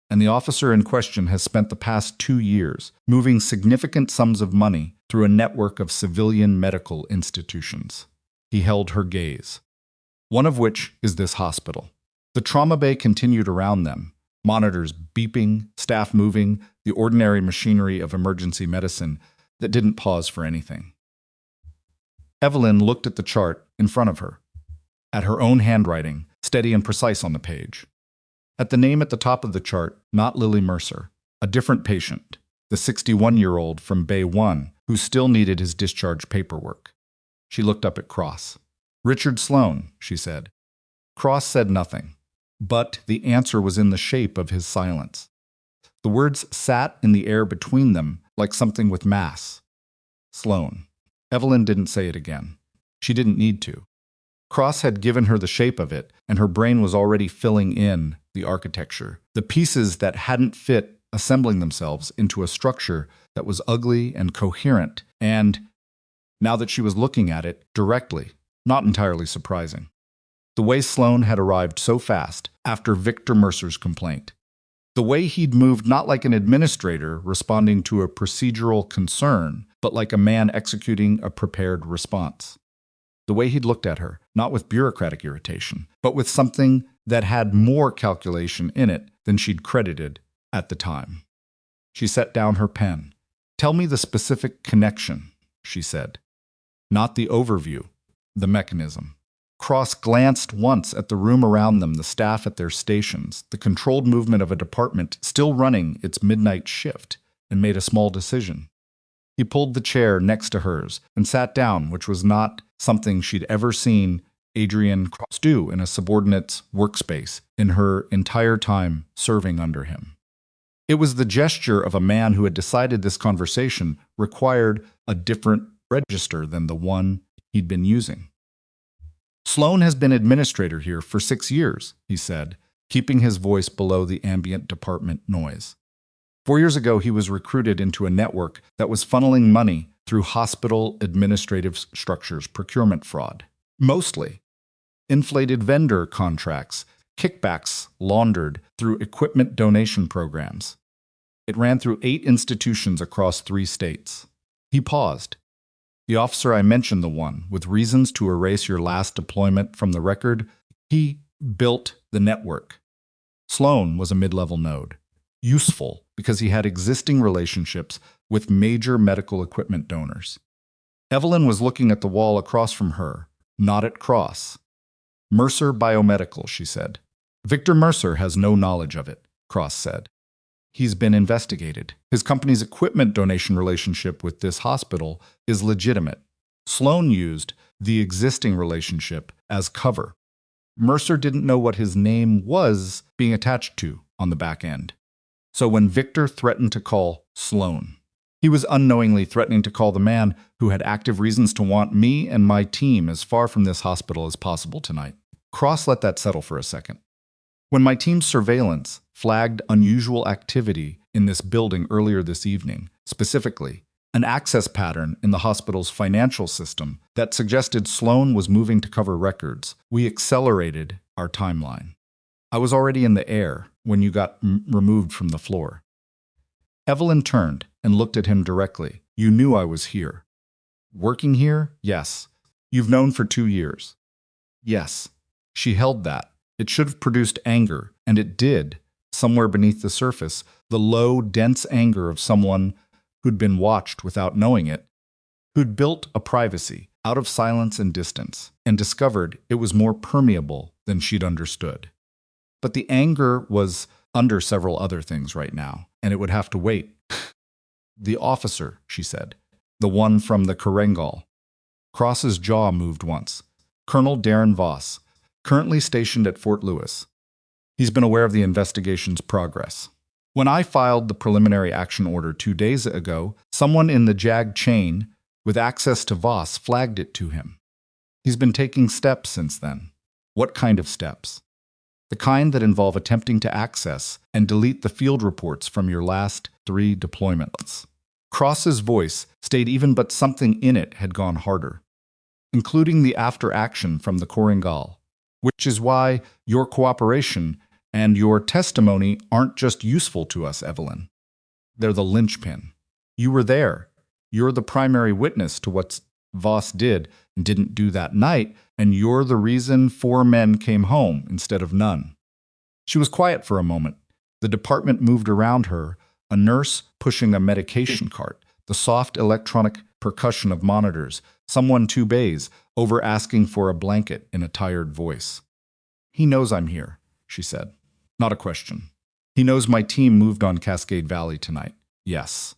And the officer in question has spent the past 2 years moving significant sums of money through a network of civilian medical institutions. He held her gaze. One of which is this hospital. The trauma bay continued around them, monitors beeping, staff moving, the ordinary machinery of emergency medicine that didn't pause for anything. Evelyn looked at the chart in front of her, at her own handwriting, steady and precise on the page. At the name at the top of the chart, not Lily Mercer, a different patient, the 61-year-old from Bay 1 who still needed his discharge paperwork. She looked up at Cross. Richard Sloan, she said. Cross said nothing, but the answer was in the shape of his silence. The words sat in the air between them like something with mass. Sloan. Evelyn didn't say it again. She didn't need to. Cross had given her the shape of it, and her brain was already filling in the architecture, the pieces that hadn't fit assembling themselves into a structure that was ugly and coherent, and, now that she was looking at it directly, not entirely surprising. The way Sloan had arrived so fast after Victor Mercer's complaint. The way he'd moved not like an administrator responding to a procedural concern, but like a man executing a prepared response. The way he'd looked at her, not with bureaucratic irritation, but with something that had more calculation in it than she'd credited at the time. She set down her pen. Tell me the specific connection, she said. Not the overview, the mechanism. Cross glanced once at the room around them, the staff at their stations, the controlled movement of a department still running its midnight shift, and made a small decision. He pulled the chair next to hers and sat down, which was not something she'd ever seen Adrienne Cross do in a subordinate's workspace in her entire time serving under him. It was the gesture of a man who had decided this conversation required a different register than the one he'd been using. Sloan has been administrator here for 6 years, he said, keeping his voice below the ambient department noise. 4 years ago, he was recruited into a network that was funneling money through hospital administrative structures, procurement fraud. Mostly inflated vendor contracts, kickbacks laundered through equipment donation programs. It ran through 8 institutions across 3 states. He paused. The officer I mentioned, the one with reasons to erase your last deployment from the record, he built the network. Sloan was a mid-level node. Useful because he had existing relationships with major medical equipment donors. Evelyn was looking at the wall across from her, not at Cross. Mercer Biomedical, she said. Victor Mercer has no knowledge of it, Cross said. He's been investigated. His company's equipment donation relationship with this hospital is legitimate. Sloan used the existing relationship as cover. Mercer didn't know what his name was being attached to on the back end. So when Victor threatened to call Sloan, he was unknowingly threatening to call the man who had active reasons to want me and my team as far from this hospital as possible tonight. Cross let that settle for a second. When my team's surveillance flagged unusual activity in this building earlier this evening, specifically an access pattern in the hospital's financial system that suggested Sloan was moving to cover records, we accelerated our timeline. I was already in the air when you got removed from the floor. Evelyn turned and looked at him directly. You knew I was here. Working here? Yes. You've known for 2 years. Yes. She held that. It should have produced anger, and it did, somewhere beneath the surface, the low, dense anger of someone who'd been watched without knowing it, who'd built a privacy out of silence and distance, and discovered it was more permeable than she'd understood. But the anger was under several other things right now, and it would have to wait. The officer, she said, the one from the Korengal. Cross's jaw moved once. Colonel Darren Voss, currently stationed at Fort Lewis. He's been aware of the investigation's progress. When I filed the preliminary action order 2 days ago, someone in the JAG chain with access to Voss flagged it to him. He's been taking steps since then. What kind of steps? The kind that involve attempting to access and delete the field reports from your last 3 deployments. Cross's voice stayed even, but something in it had gone harder, including the after-action from the Korengal, which is why your cooperation and your testimony aren't just useful to us, Evelyn. They're the linchpin. You were there. You're the primary witness to what Voss did and didn't do that night, and you're the reason 4 men came home instead of none. She was quiet for a moment. The department moved around her, a nurse pushing a medication cart, the soft electronic percussion of monitors, someone 2 bays over asking for a blanket in a tired voice. He knows I'm here, she said. Not a question. He knows my team moved on Cascade Valley tonight. Yes.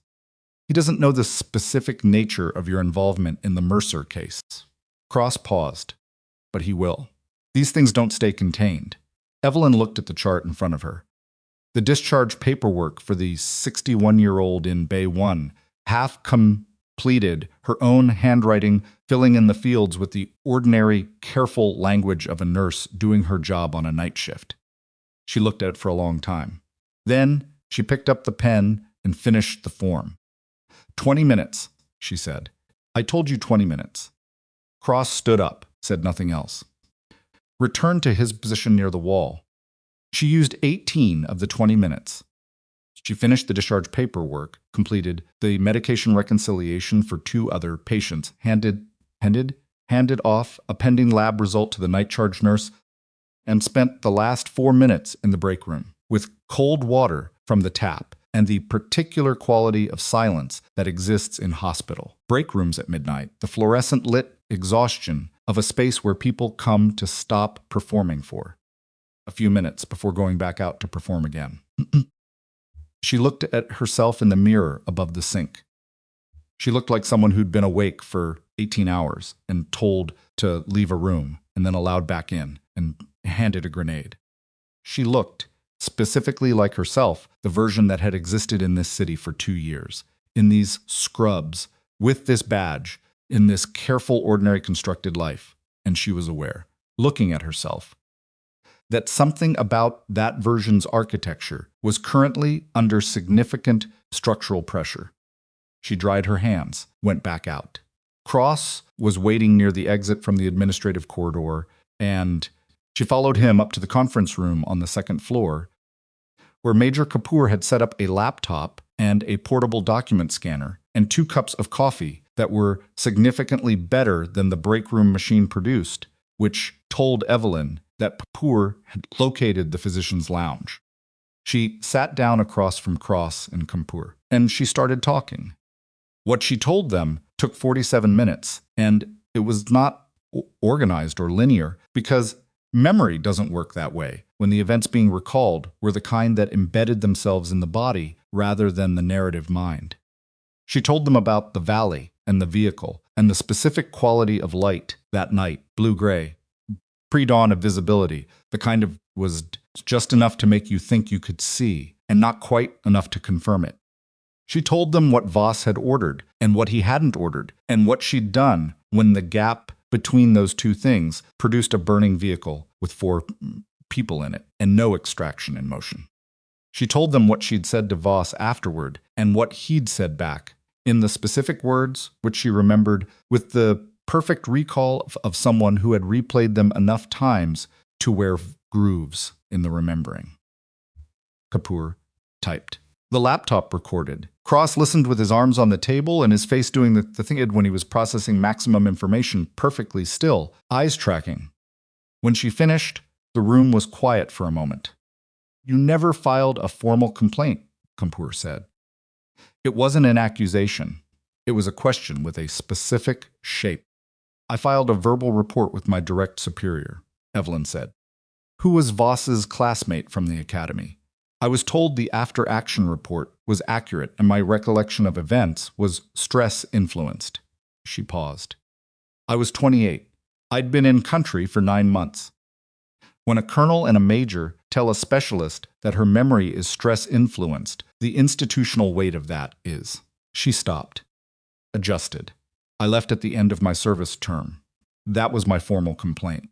He doesn't know the specific nature of your involvement in the Mercer case. Cross paused. But he will. These things don't stay contained. Evelyn looked at the chart in front of her. The discharge paperwork for the 61-year-old in Bay 1, half completed, her own handwriting filling in the fields with the ordinary, careful language of a nurse doing her job on a night shift. She looked at it for a long time. Then she picked up the pen and finished the form. 20 minutes, she said. I told you 20 minutes. Cross stood up, said nothing else. Returned to his position near the wall. She used 18 of the 20 minutes. She finished the discharge paperwork, completed the medication reconciliation for 2 other patients, handed off a pending lab result to the night charge nurse, and spent the last 4 minutes in the break room with cold water from the tap and the particular quality of silence that exists in hospital break rooms at midnight, the fluorescent lit exhaustion of a space where people come to stop performing for a few minutes before going back out to perform again. She looked at herself in the mirror above the sink. She looked like someone who'd been awake for 18 hours and told to leave a room and then allowed back in and handed a grenade. She looked specifically like herself, the version that had existed in this city for 2 years, in these scrubs, with this badge, in this careful, ordinary constructed life. And she was aware, looking at herself, that something about that version's architecture was currently under significant structural pressure. She dried her hands, went back out. Cross was waiting near the exit from the administrative corridor, and she followed him up to the conference room on the second floor, where Major Kapoor had set up a laptop and a portable document scanner and 2 cups of coffee that were significantly better than the break room machine produced, which told Evelyn that Kapoor had located the physician's lounge. She sat down across from Cross and Kapoor, and she started talking. What she told them took 47 minutes, and it was not organized or linear because memory doesn't work that way when the events being recalled were the kind that embedded themselves in the body rather than the narrative mind. She told them about the valley and the vehicle and the specific quality of light that night, blue-gray, pre-dawn of visibility, the kind of was just enough to make you think you could see and not quite enough to confirm it. She told them what Voss had ordered and what he hadn't ordered and what she'd done when the gap between those 2 things produced a burning vehicle with 4 people in it and no extraction in motion. She told them what she'd said to Voss afterward and what he'd said back, in the specific words which she remembered with the perfect recall of someone who had replayed them enough times to wear grooves in the remembering. Kapoor typed. The laptop recorded. Cross listened with his arms on the table and his face doing the thing he did when he was processing maximum information perfectly still, eyes tracking. When she finished, the room was quiet for a moment. You never filed a formal complaint, Kapoor said. It wasn't an accusation. It was a question with a specific shape. I filed a verbal report with my direct superior, Evelyn said. Who was Voss's classmate from the academy? I was told the after-action report was accurate and my recollection of events was stress-influenced. She paused. I was 28. I'd been in country for 9 months. When a colonel and a major tell a specialist that her memory is stress-influenced, the institutional weight of that is. She stopped. Adjusted. I left at the end of my service term. That was my formal complaint.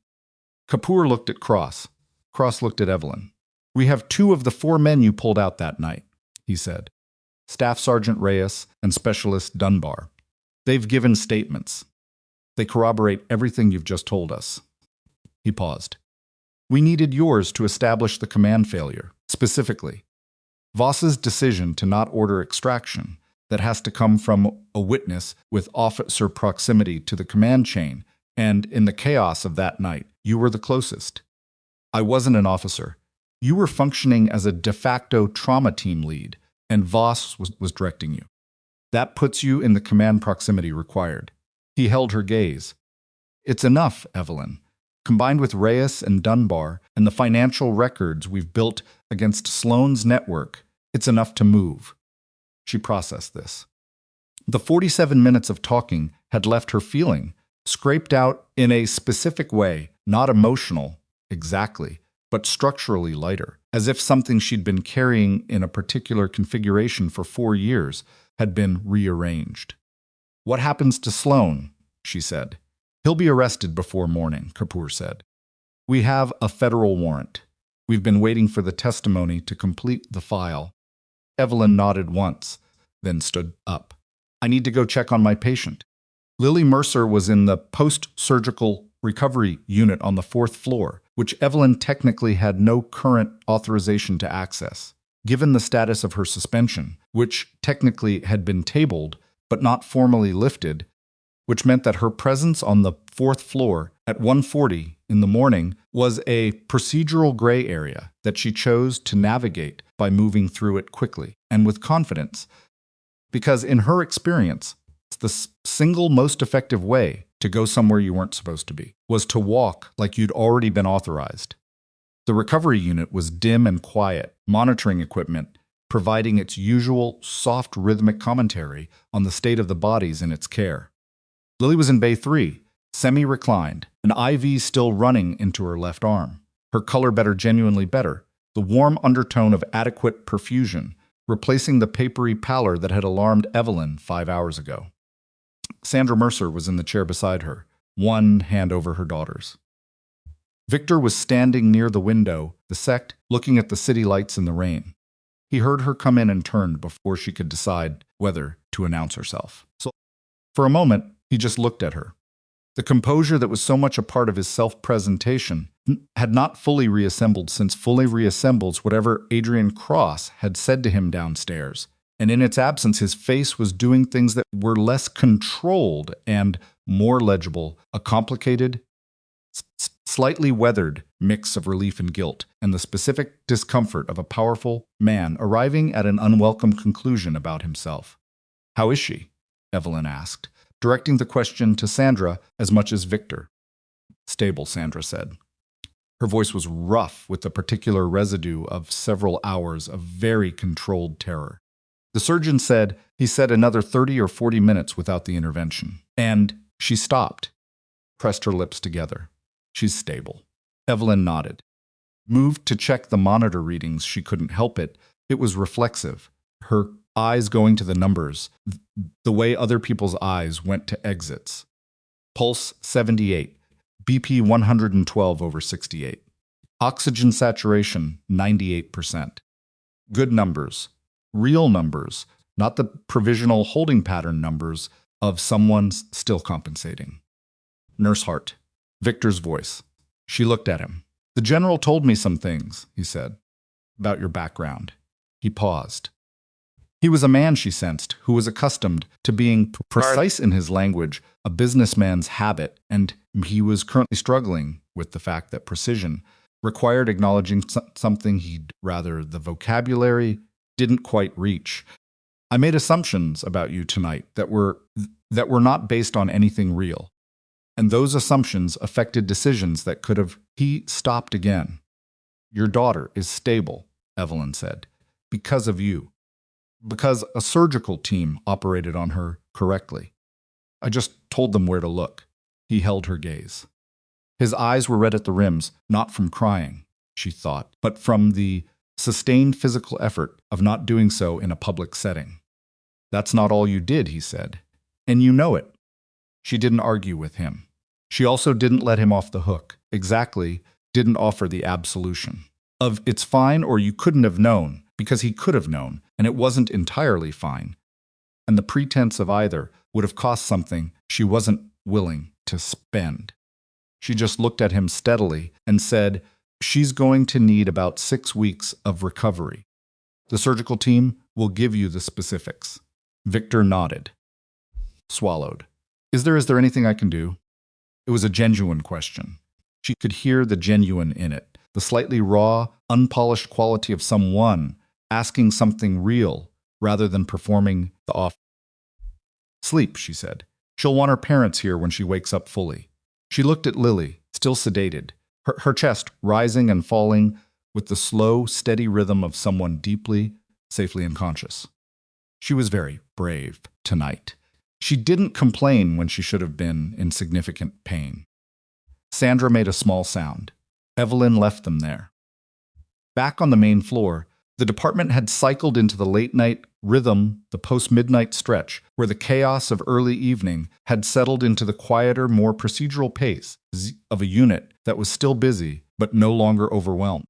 Kapoor looked at Cross. Cross looked at Evelyn. We have 2 of the 4 men you pulled out that night, he said. Staff Sergeant Reyes and Specialist Dunbar. They've given statements. They corroborate everything you've just told us. He paused. We needed yours to establish the command failure, specifically. Voss's decision to not order extraction that has to come from a witness with officer proximity to the command chain, and in the chaos of that night, you were the closest. I wasn't an officer. You were functioning as a de facto trauma team lead, and Voss was directing you. That puts you in the command proximity required. He held her gaze. It's enough, Evelyn. Combined with Reyes and Dunbar and the financial records we've built against Sloan's network, it's enough to move. She processed this. The 47 minutes of talking had left her feeling, scraped out in a specific way, not emotional, exactly, but structurally lighter, as if something she'd been carrying in a particular configuration for 4 years had been rearranged. What happens to Sloan? She said. He'll be arrested before morning, Kapoor said. We have a federal warrant. We've been waiting for the testimony to complete the file. Evelyn nodded once, then stood up. I need to go check on my patient. Lily Mercer was in the post-surgical recovery unit on the 4th floor, which Evelyn technically had no current authorization to access, given the status of her suspension, which technically had been tabled but not formally lifted, which meant that her presence on the 4th floor at 1:40 in the morning was a procedural gray area that she chose to navigate by moving through it quickly and with confidence, because in her experience, it's the single most effective way to go somewhere you weren't supposed to be, was to walk like you'd already been authorized. The recovery unit was dim and quiet, monitoring equipment, providing its usual soft rhythmic commentary on the state of the bodies in its care. Lily was in Bay 3, semi-reclined, an IV still running into her left arm. Her color better, genuinely better, the warm undertone of adequate perfusion, replacing the papery pallor that had alarmed Evelyn 5 hours ago. Sandra Mercer was in the chair beside her, one hand over her daughter's. Victor was standing near the window, the sect, looking at the city lights in the rain. He heard her come in and turned before she could decide whether to announce herself. So, for a moment, he just looked at her. The composure that was so much a part of his self-presentation had not fully reassembled since fully reassembles whatever Adrian Cross had said to him downstairs. And in its absence, his face was doing things that were less controlled and more legible, a complicated, slightly weathered mix of relief and guilt, and the specific discomfort of a powerful man arriving at an unwelcome conclusion about himself. "How is she?" Evelyn asked, directing the question to Sandra as much as Victor. "Stable," Sandra said. Her voice was rough with the particular residue of several hours of very controlled terror. The surgeon said he said another 30 or 40 minutes without the intervention. And she stopped, pressed her lips together. "She's stable." Evelyn nodded. Moved to check the monitor readings, she couldn't help it. It was reflexive, her eyes going to the numbers, the way other people's eyes went to exits. Pulse 78, BP 112/68. Oxygen saturation 98%. Good numbers, real numbers, not the provisional holding pattern numbers of someone's still compensating. Nurse Hart. Victor's voice. She looked at him. "The general told me some things," he said, "about your background." He paused. He was a man, she sensed, who was accustomed to being precise in his language, a businessman's habit, and he was currently struggling with the fact that precision required acknowledging something the vocabulary didn't quite reach. "I made assumptions about you tonight that were not based on anything real. And those assumptions affected decisions that could have..." He stopped again. "Your daughter is stable," Evelyn said, "because of you. Because a surgical team operated on her correctly. I just told them where to look." He held her gaze. His eyes were red at the rims, not from crying, she thought, but from the sustained physical effort of not doing so in a public setting. "That's not all you did," he said, "and you know it." She didn't argue with him. She also didn't let him off the hook. Exactly, didn't offer the absolution of "it's fine" or "you couldn't have known," because he could have known, and it wasn't entirely fine. And the pretense of either would have cost something she wasn't willing to spend. She just looked at him steadily and said, "She's going to need about 6 weeks of recovery. The surgical team will give you the specifics." Victor nodded. Swallowed. Is there anything I can do?" It was a genuine question. She could hear the genuine in it, the slightly raw, unpolished quality of someone asking something real rather than performing the off. "Sleep," she said. "She'll want her parents here when she wakes up fully." She looked at Lily, still sedated, her chest rising and falling with the slow, steady rhythm of someone deeply, safely unconscious. She was very brave tonight. She didn't complain when she should have been in significant pain. Sandra made a small sound. Evelyn left them there. Back on the main floor, the department had cycled into the late-night rhythm, the post-midnight stretch, where the chaos of early evening had settled into the quieter, more procedural pace of a unit that was still busy, but no longer overwhelmed.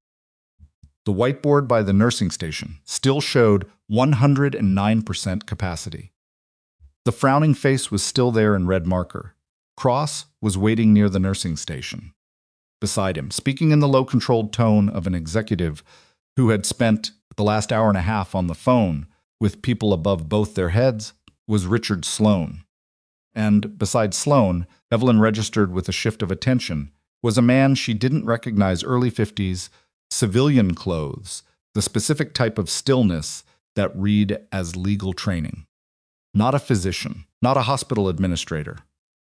The whiteboard by the nursing station still showed 109% capacity. The frowning face was still there in red marker. Cross was waiting near the nursing station. Beside him, speaking in the low-controlled tone of an executive who had spent the last hour and a half on the phone with people above both their heads, was Richard Sloan. And beside Sloan, Evelyn registered with a shift of attention, was a man she didn't recognize, early 50s, civilian clothes, the specific type of stillness that read as legal training. Not a physician, not a hospital administrator,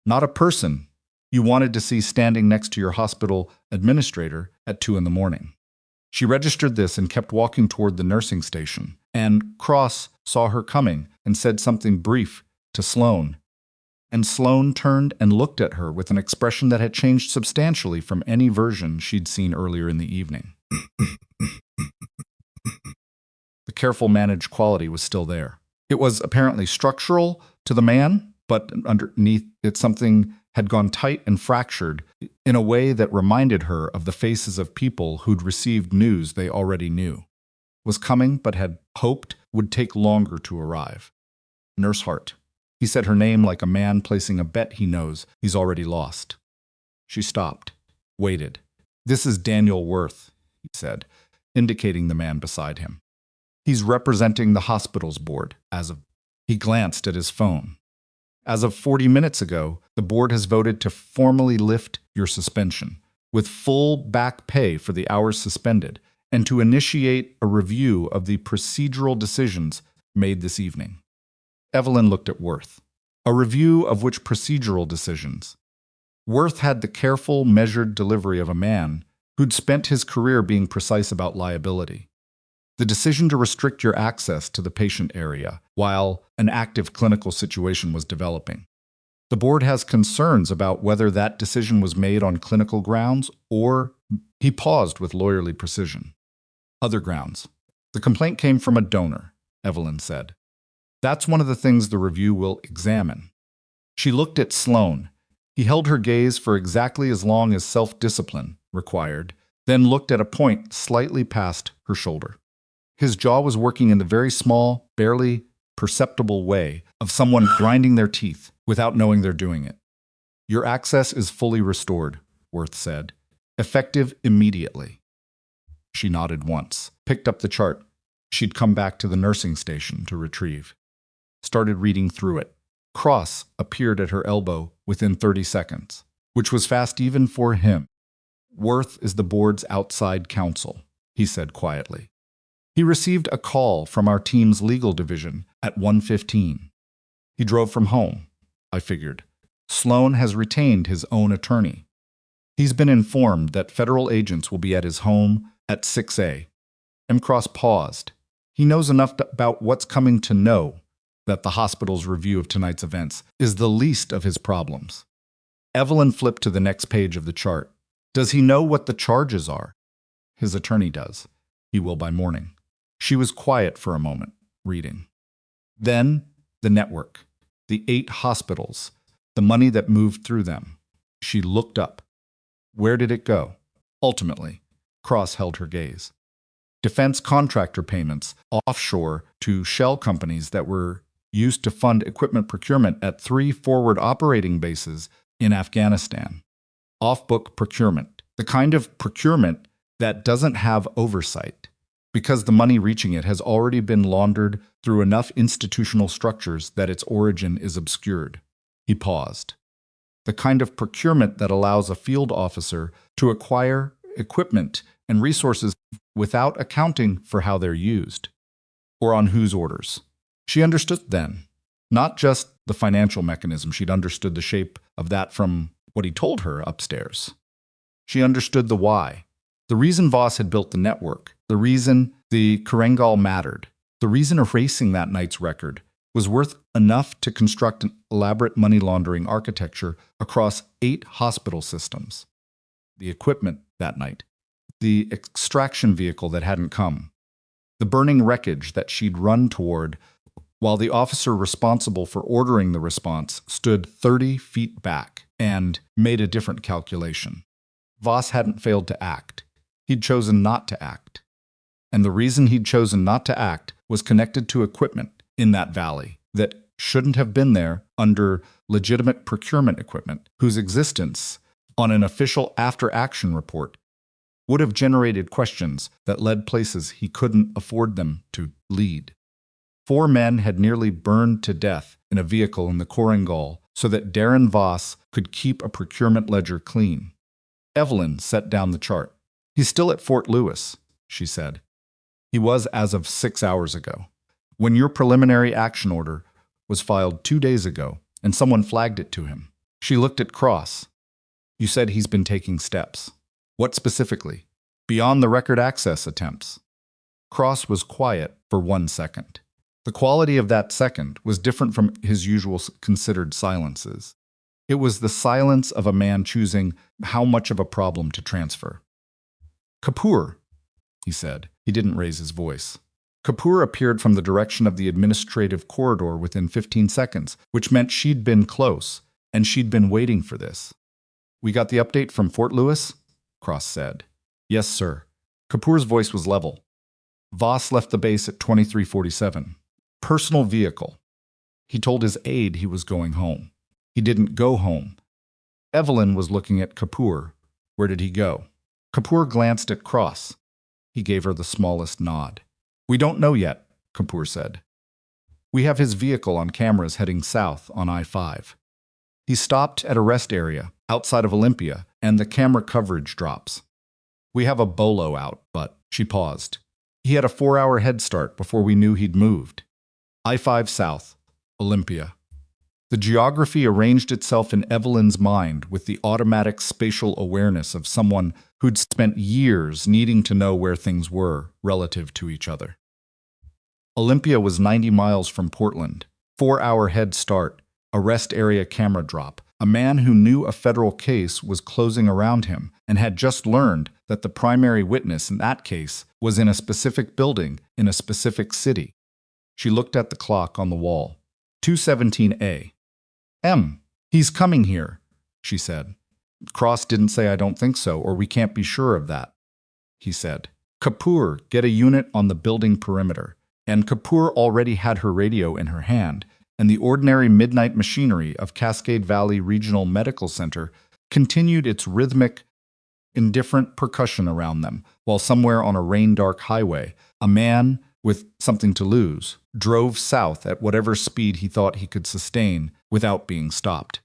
Not a person you wanted to see standing next to your hospital administrator at 2 in the morning. She registered this and kept walking toward the nursing station, and Cross saw her coming and said something brief to Sloane. And Sloane turned and looked at her with an expression that had changed substantially from any version she'd seen earlier in the evening. The careful managed quality was still there. It was apparently structural to the man, but underneath it something had gone tight and fractured in a way that reminded her of the faces of people who'd received news they already knew, was coming but had hoped would take longer to arrive. Nurse Hart. He said her name like a man placing a bet he knows he's already lost. She stopped, waited. "This is Daniel Worth," he said, indicating the man beside him. "He's representing the hospital's board as of..." He glanced at his phone. "As of 40 minutes ago, the board has voted to formally lift your suspension, with full back pay for the hours suspended, and to initiate a review of the procedural decisions made this evening." Evelyn looked at Worth. A review of which procedural decisions? Worth had the careful, measured delivery of a man who'd spent his career being precise about liability. The decision to restrict your access to the patient area while an active clinical situation was developing. The board has concerns about whether that decision was made on clinical grounds or, he paused with lawyerly precision, other grounds. "The complaint came from a donor," Evelyn said. "That's one of the things the review will examine." She looked at Sloane. He held her gaze for exactly as long as self-discipline required, then looked at a point slightly past her shoulder. His jaw was working in the very small, barely perceptible way of someone grinding their teeth without knowing they're doing it. "Your access is fully restored," Worth said, "effective immediately." She nodded once, picked up the chart she'd come back to the nursing station to retrieve, started reading through it. Cross appeared at her elbow within 30 seconds, which was fast even for him. "Worth is the board's outside counsel," he said quietly. "He received a call from our team's legal division at 1:15. He drove from home, I figured. Sloane has retained his own attorney. He's been informed that federal agents will be at his home at 6A. M. Cross paused. He knows enough about what's coming to know that the hospital's review of tonight's events is the least of his problems. Evelyn flipped to the next page of the chart. "Does he know what the charges are?" "His attorney does. He will by morning." She was quiet for a moment, reading. Then, the network, the 8 hospitals, the money that moved through them. She looked up. Where did it go? Ultimately, Cross held her gaze. Defense contractor payments offshore to shell companies that were used to fund equipment procurement at 3 forward operating bases in Afghanistan. Off-book procurement, the kind of procurement that doesn't have oversight, because the money reaching it has already been laundered through enough institutional structures that its origin is obscured. He paused. The kind of procurement that allows a field officer to acquire equipment and resources without accounting for how they're used, or on whose orders. She understood then, not just the financial mechanism, she'd understood the shape of that from what he told her upstairs. She understood the why. The reason Voss had built the network, the reason the Karengal mattered, the reason erasing that night's record was worth enough to construct an elaborate money laundering architecture across 8 hospital systems. The equipment that night, the extraction vehicle that hadn't come, the burning wreckage that she'd run toward while the officer responsible for ordering the response stood 30 feet back and made a different calculation. Voss hadn't failed to act. He'd chosen not to act. And the reason he'd chosen not to act was connected to equipment in that valley that shouldn't have been there under legitimate procurement equipment, whose existence on an official after-action report would have generated questions that led places he couldn't afford them to lead. 4 men had nearly burned to death in a vehicle in the Korengal so that Darren Voss could keep a procurement ledger clean. Evelyn set down the chart. "He's still at Fort Lewis," she said. "He was as of 6 hours ago, when your preliminary action order was filed 2 days ago, and someone flagged it to him." She looked at Cross. You said he's been taking steps. What specifically? Beyond the record access attempts. Cross was quiet for 1 second. The quality of that second was different from his usual considered silences. It was the silence of a man choosing how much of a problem to transfer. Kapoor, he said. He didn't raise his voice. Kapoor appeared from the direction of the administrative corridor within 15 seconds, which meant she'd been close, and she'd been waiting for this. We got the update from Fort Lewis? Cross said. Yes, sir. Kapoor's voice was level. Voss left the base at 2347. Personal vehicle. He told his aide he was going home. He didn't go home. Evelyn was looking at Kapoor. Where did he go? Kapoor glanced at Cross. He gave her the smallest nod. We don't know yet, Kapoor said. We have his vehicle on cameras heading south on I-5. He stopped at a rest area outside of Olympia, and the camera coverage drops. We have a bolo out, but she paused. He had a 4-hour head start before we knew he'd moved. I-5 south, Olympia. The geography arranged itself in Evelyn's mind with the automatic spatial awareness of someone who'd spent years needing to know where things were relative to each other. Olympia was 90 miles from Portland. 4-hour head start, a rest area camera drop. A man who knew a federal case was closing around him and had just learned that the primary witness in that case was in a specific building in a specific city. She looked at the clock on the wall. 2:17 A.M. He's coming here, she said. Cross didn't say I don't think so, or we can't be sure of that, he said. Kapoor, get a unit on the building perimeter. And Kapoor already had her radio in her hand, and the ordinary midnight machinery of Cascade Valley Regional Medical Center continued its rhythmic, indifferent percussion around them, while somewhere on a rain-dark highway, a man, with something to lose, drove south at whatever speed he thought he could sustain without being stopped.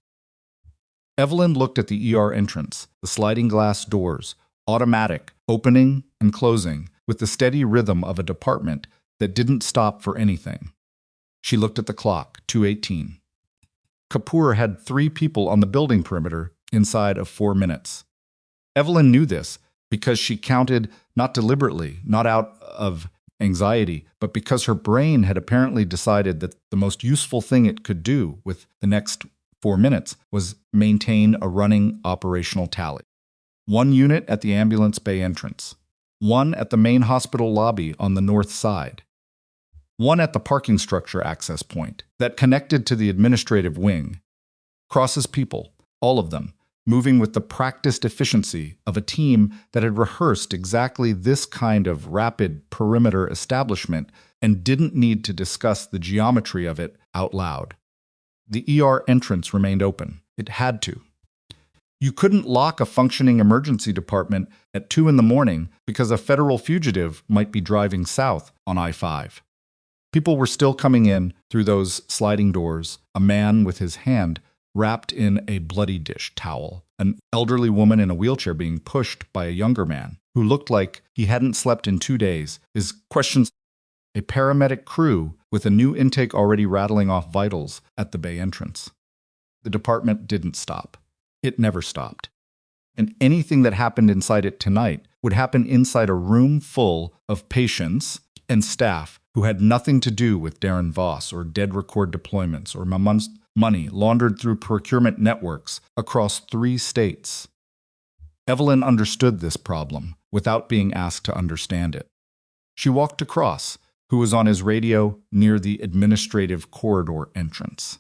Evelyn looked at the ER entrance, the sliding glass doors, automatic, opening and closing, with the steady rhythm of a department that didn't stop for anything. She looked at the clock, 2:18. Kapoor had 3 people on the building perimeter inside of 4 minutes. Evelyn knew this because she counted not deliberately, not out of anxiety, but because her brain had apparently decided that the most useful thing it could do with the next 4 minutes was maintain a running operational tally. 1 unit at the ambulance bay entrance, 1 at the main hospital lobby on the north side, 1 at the parking structure access point that connected to the administrative wing. Cross's people, all of them, moving with the practiced efficiency of a team that had rehearsed exactly this kind of rapid perimeter establishment and didn't need to discuss the geometry of it out loud. The ER entrance remained open. It had to. You couldn't lock a functioning emergency department at 2 in the morning because a federal fugitive might be driving south on I-5. People were still coming in through those sliding doors, a man with his hand wrapped in a bloody dish towel, an elderly woman in a wheelchair being pushed by a younger man who looked like he hadn't slept in 2 days. His questions, a paramedic crew with a new intake already rattling off vitals at the bay entrance. The department didn't stop. It never stopped. And anything that happened inside it tonight would happen inside a room full of patients and staff who had nothing to do with Darren Voss or dead record deployments or Mamun's money laundered through procurement networks across 3 states. Evelyn understood this problem without being asked to understand it. She walked across, who was on his radio near the administrative corridor entrance.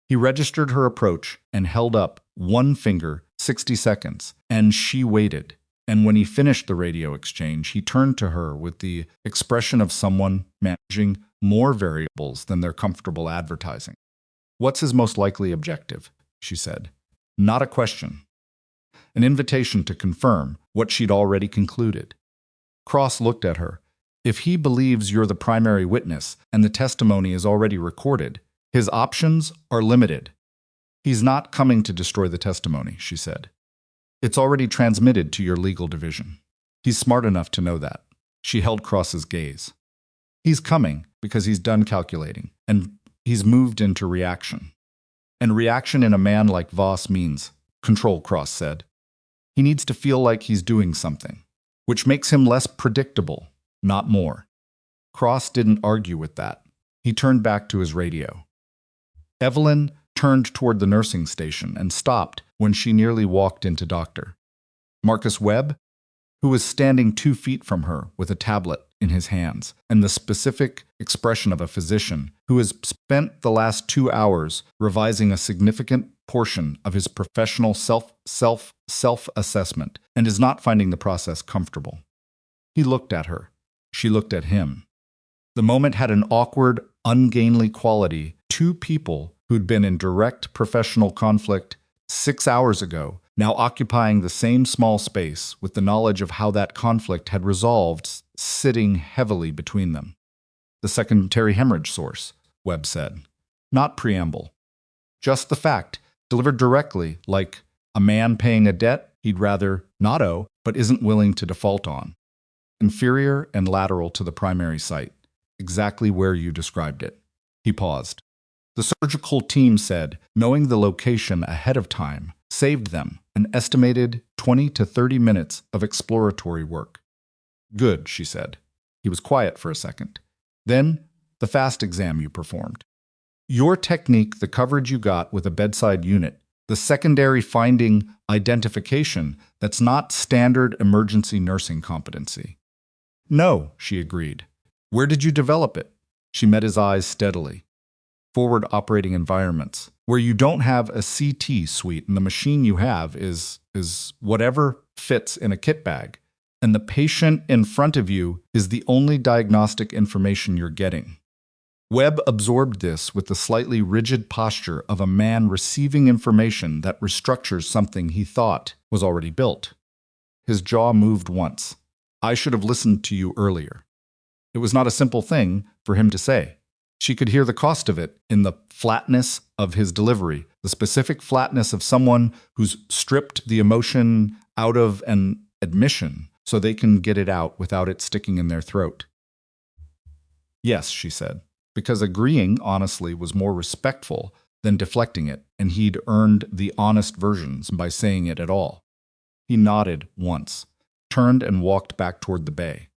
He registered her approach and held up 1 finger 60 seconds, and she waited. And when he finished the radio exchange, he turned to her with the expression of someone managing more variables than they're comfortable advertising. What's his most likely objective? She said. Not a question. An invitation to confirm what she'd already concluded. Cross looked at her. If he believes you're the primary witness and the testimony is already recorded, his options are limited. He's not coming to destroy the testimony, she said. It's already transmitted to your legal division. He's smart enough to know that. She held Cross's gaze. He's coming because he's done calculating, and he's moved into reaction. And reaction in a man like Voss means control, Cross said. He needs to feel like he's doing something, which makes him less predictable, not more. Cross didn't argue with that. He turned back to his radio. Evelyn turned toward the nursing station and stopped when she nearly walked into Dr. Marcus Webb, who was standing 2 feet from her with a tablet in his hands and the specific expression of a physician who has spent the last 2 hours revising a significant portion of his professional self-assessment and is not finding the process comfortable. He looked at her. She looked at him. The moment had an awkward, ungainly quality. 2 people who'd been in direct professional conflict 6 hours ago, now occupying the same small space with the knowledge of how that conflict had resolved, sitting heavily between them. The secondary hemorrhage source, Webb said. Not preamble. Just the fact, delivered directly, like a man paying a debt he'd rather not owe, but isn't willing to default on. Inferior and lateral to the primary site, exactly where you described it. He paused. The surgical team said knowing the location ahead of time saved them an estimated 20 to 30 minutes of exploratory work. Good, she said. He was quiet for a second. Then, the fast exam you performed. Your technique, the coverage you got with a bedside unit, the secondary finding identification, that's not standard emergency nursing competency. No, she agreed. Where did you develop it? She met his eyes steadily. Forward operating environments, where you don't have a CT suite and the machine you have is whatever fits in a kit bag, and the patient in front of you is the only diagnostic information you're getting. Webb absorbed this with the slightly rigid posture of a man receiving information that restructures something he thought was already built. His jaw moved once. I should have listened to you earlier. It was not a simple thing for him to say. She could hear the cost of it in the flatness of his delivery, the specific flatness of someone who's stripped the emotion out of an admission so they can get it out without it sticking in their throat. Yes, she said, because agreeing honestly was more respectful than deflecting it, and he'd earned the honest versions by saying it at all. He nodded once, turned and walked back toward the bay.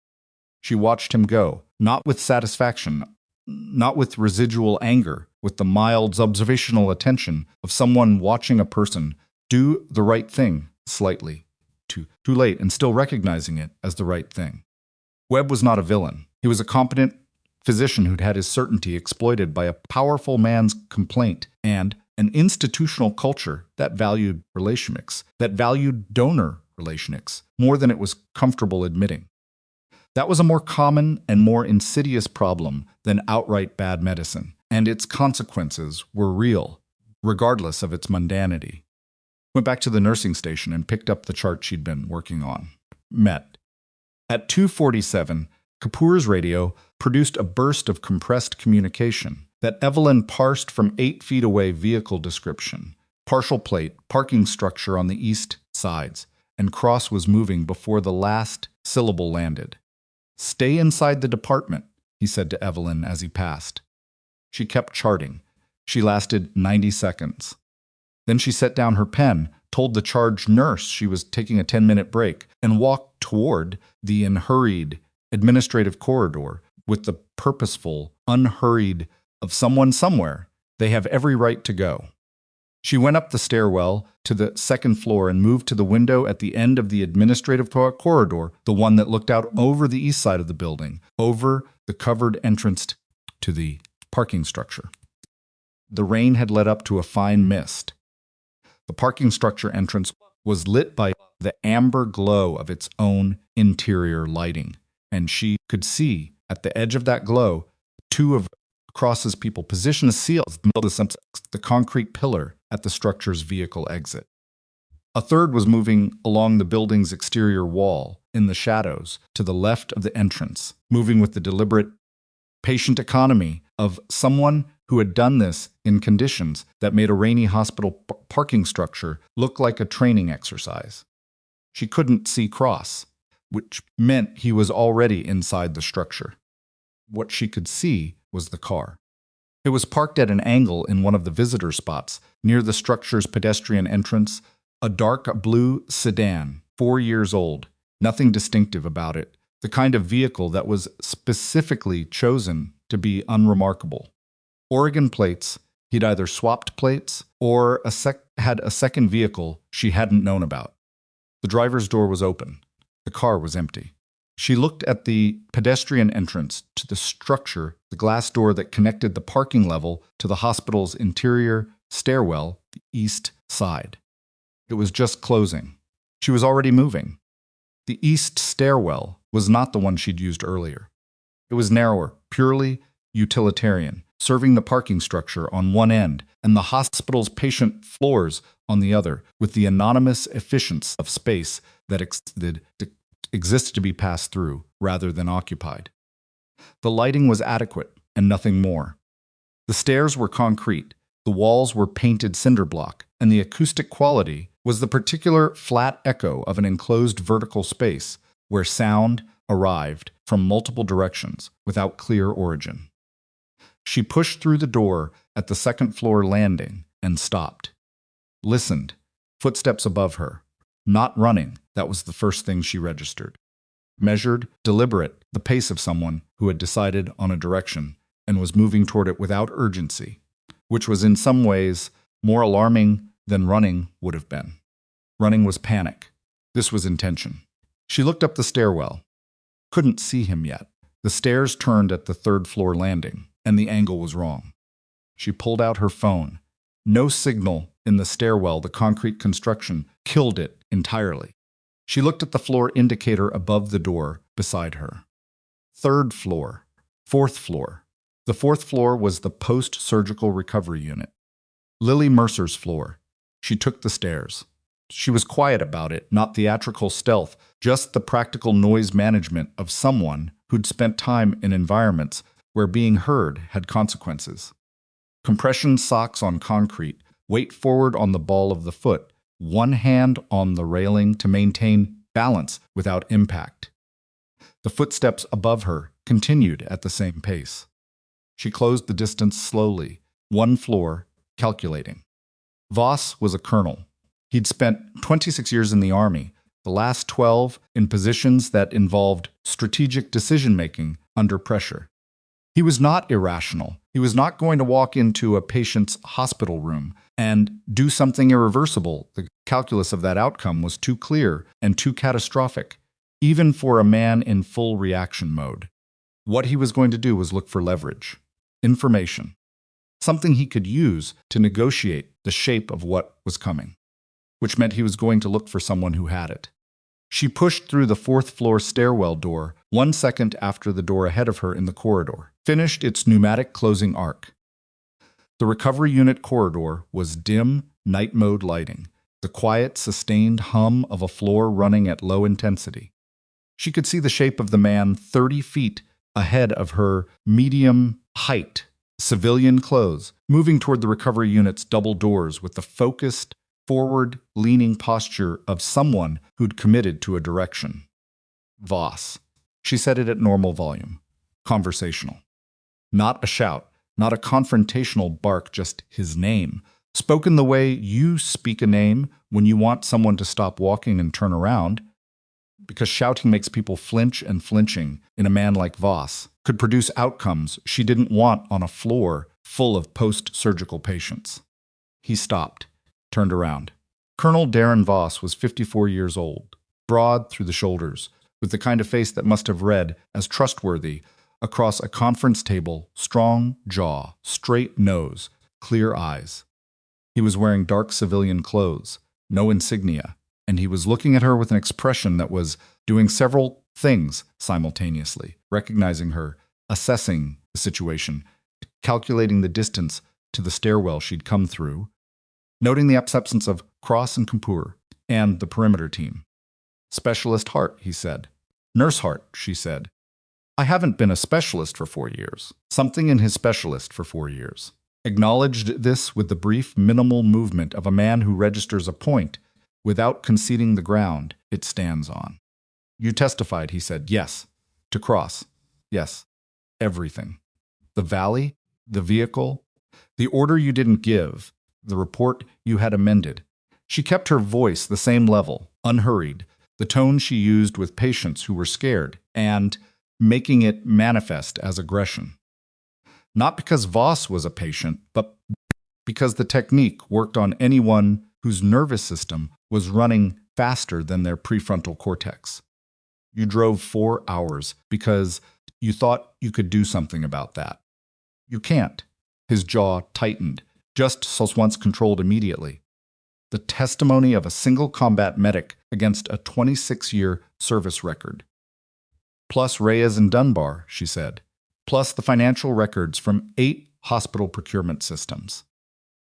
She watched him go, not with satisfaction, not with residual anger, with the mild observational attention of someone watching a person do the right thing slightly, too late, and still recognizing it as the right thing. Webb was not a villain. He was a competent physician who'd had his certainty exploited by a powerful man's complaint and an institutional culture that valued relationics, that valued donor relationics, more than it was comfortable admitting. That was a more common and more insidious problem than outright bad medicine, and its consequences were real, regardless of its mundanity. Went back to the nursing station and picked up the chart she'd been working on. Met. At 2:47, Kapoor's radio produced a burst of compressed communication that Evelyn parsed from 8 feet away: vehicle description, partial plate, parking structure on the east sides, and Cross was moving before the last syllable landed. Stay inside the department, he said to Evelyn as he passed. She kept charting. She lasted 90 seconds. Then she set down her pen, told the charge nurse she was taking a 10-minute break, and walked toward the unhurried administrative corridor with the purposeful, unhurried of someone somewhere. They have every right to go. She went up the stairwell to the second floor and moved to the window at the end of the administrative corridor, the one that looked out over the east side of the building, over the covered entrance to the parking structure. The rain had led up to a fine mist. The parking structure entrance was lit by the amber glow of its own interior lighting, and she could see, at the edge of that glow, 2 of Cross's people positioned as seals, the concrete pillar at the structure's vehicle exit. A third was moving along the building's exterior wall, in the shadows, to the left of the entrance, moving with the deliberate, patient economy of someone who had done this in conditions that made a rainy hospital parking structure look like a training exercise. She couldn't see Cross, which meant he was already inside the structure. What she could see was the car. It was parked at an angle in one of the visitor spots, near the structure's pedestrian entrance, a dark blue sedan, 4 years old. Nothing distinctive about it, the kind of vehicle that was specifically chosen to be unremarkable. Oregon plates, he'd either swapped plates or had a second vehicle she hadn't known about. The driver's door was open. The car was empty. She looked at the pedestrian entrance to the structure, the glass door that connected the parking level to the hospital's interior stairwell, the east side. It was just closing. She was already moving. The east stairwell was not the one she'd used earlier. It was narrower, purely utilitarian, serving the parking structure on one end and the hospital's patient floors on the other, with the anonymous efficiency of space that existed to be passed through rather than occupied. The lighting was adequate and nothing more. The stairs were concrete, the walls were painted cinder block, and the acoustic quality was the particular flat echo of an enclosed vertical space where sound arrived from multiple directions without clear origin. She pushed through the door at the second-floor landing and stopped. Listened. Footsteps above her. Not running, that was the first thing she registered. Measured, deliberate, the pace of someone who had decided on a direction and was moving toward it without urgency, which was in some ways more alarming than running would have been. Running was panic. This was intention. She looked up the stairwell. Couldn't see him yet. The stairs turned at the third-floor landing, and the angle was wrong. She pulled out her phone. No signal in the stairwell, the concrete construction killed it entirely. She looked at the floor indicator above the door beside her. Third floor. Fourth floor. The fourth floor was the post-surgical recovery unit. Lily Mercer's floor. She took the stairs. She was quiet about it, not theatrical stealth, just the practical noise management of someone who'd spent time in environments where being heard had consequences. Compression socks on concrete, weight forward on the ball of the foot, one hand on the railing to maintain balance without impact. The footsteps above her continued at the same pace. She closed the distance slowly, one floor, calculating. Voss was a colonel. He'd spent 26 years in the Army, the last 12 in positions that involved strategic decision-making under pressure. He was not irrational. He was not going to walk into a patient's hospital room and do something irreversible. The calculus of that outcome was too clear and too catastrophic, even for a man in full reaction mode. What he was going to do was look for leverage, information, something he could use to negotiate the shape of what was coming, which meant he was going to look for someone who had it. She pushed through the fourth-floor stairwell door 1 second after the door ahead of her in the corridor finished its pneumatic closing arc. The recovery unit corridor was dim, night mode lighting, the quiet, sustained hum of a floor running at low intensity. She could see the shape of the man 30 feet ahead of her, medium height, civilian clothes, moving toward the recovery unit's double doors with the focused, forward-leaning posture of someone who'd committed to a direction. Voss. She said it at normal volume. Conversational. Not a shout, not a confrontational bark, just his name. Spoken the way you speak a name when you want someone to stop walking and turn around, because shouting makes people flinch, and flinching in a man like Voss could produce outcomes she didn't want on a floor full of post-surgical patients. He stopped, turned around. Colonel Darren Voss was 54 years old, broad through the shoulders, with the kind of face that must have read as trustworthy across a conference table, strong jaw, straight nose, clear eyes. He was wearing dark civilian clothes, no insignia, and he was looking at her with an expression that was doing several things simultaneously, recognizing her, assessing the situation, calculating the distance to the stairwell she'd come through, noting the absence of Cross and Kapoor and the perimeter team. Specialist Hart, he said. Nurse Hart, she said. I haven't been a specialist for 4 years. Something in his specialist for 4 years. Acknowledged this with the brief, minimal movement of a man who registers a point without conceding the ground it stands on. You testified, he said. Yes. To Cross. Yes. Everything. The valley? The vehicle, the order you didn't give, the report you had amended. She kept her voice the same level, unhurried, the tone she used with patients who were scared, and making it manifest as aggression. Not because Voss was a patient, but because the technique worked on anyone whose nervous system was running faster than their prefrontal cortex. You drove 4 hours because you thought you could do something about that. You can't. His jaw tightened, just once controlled immediately. The testimony of a single combat medic against a 26-year service record. Plus Reyes and Dunbar, she said. Plus the financial records from 8 hospital procurement systems.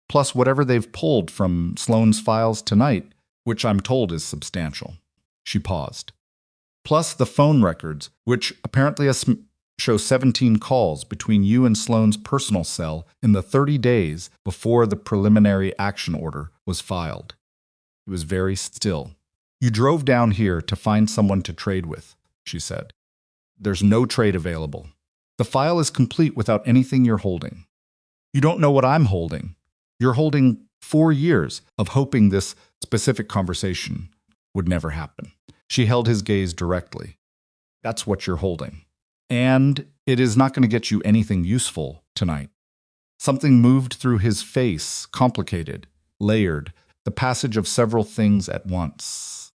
Plus whatever they've pulled from Sloan's files tonight, which I'm told is substantial. She paused. Plus the phone records, which apparently show 17 calls between you and Sloan's personal cell in the 30 days before the preliminary action order was filed. It was very still. You drove down here to find someone to trade with, she said. There's no trade available. The file is complete without anything you're holding. You don't know what I'm holding. You're holding 4 years of hoping this specific conversation would never happen. She held his gaze directly. That's what you're holding. And it is not going to get you anything useful tonight. Something moved through his face, complicated, layered, the passage of several things at once.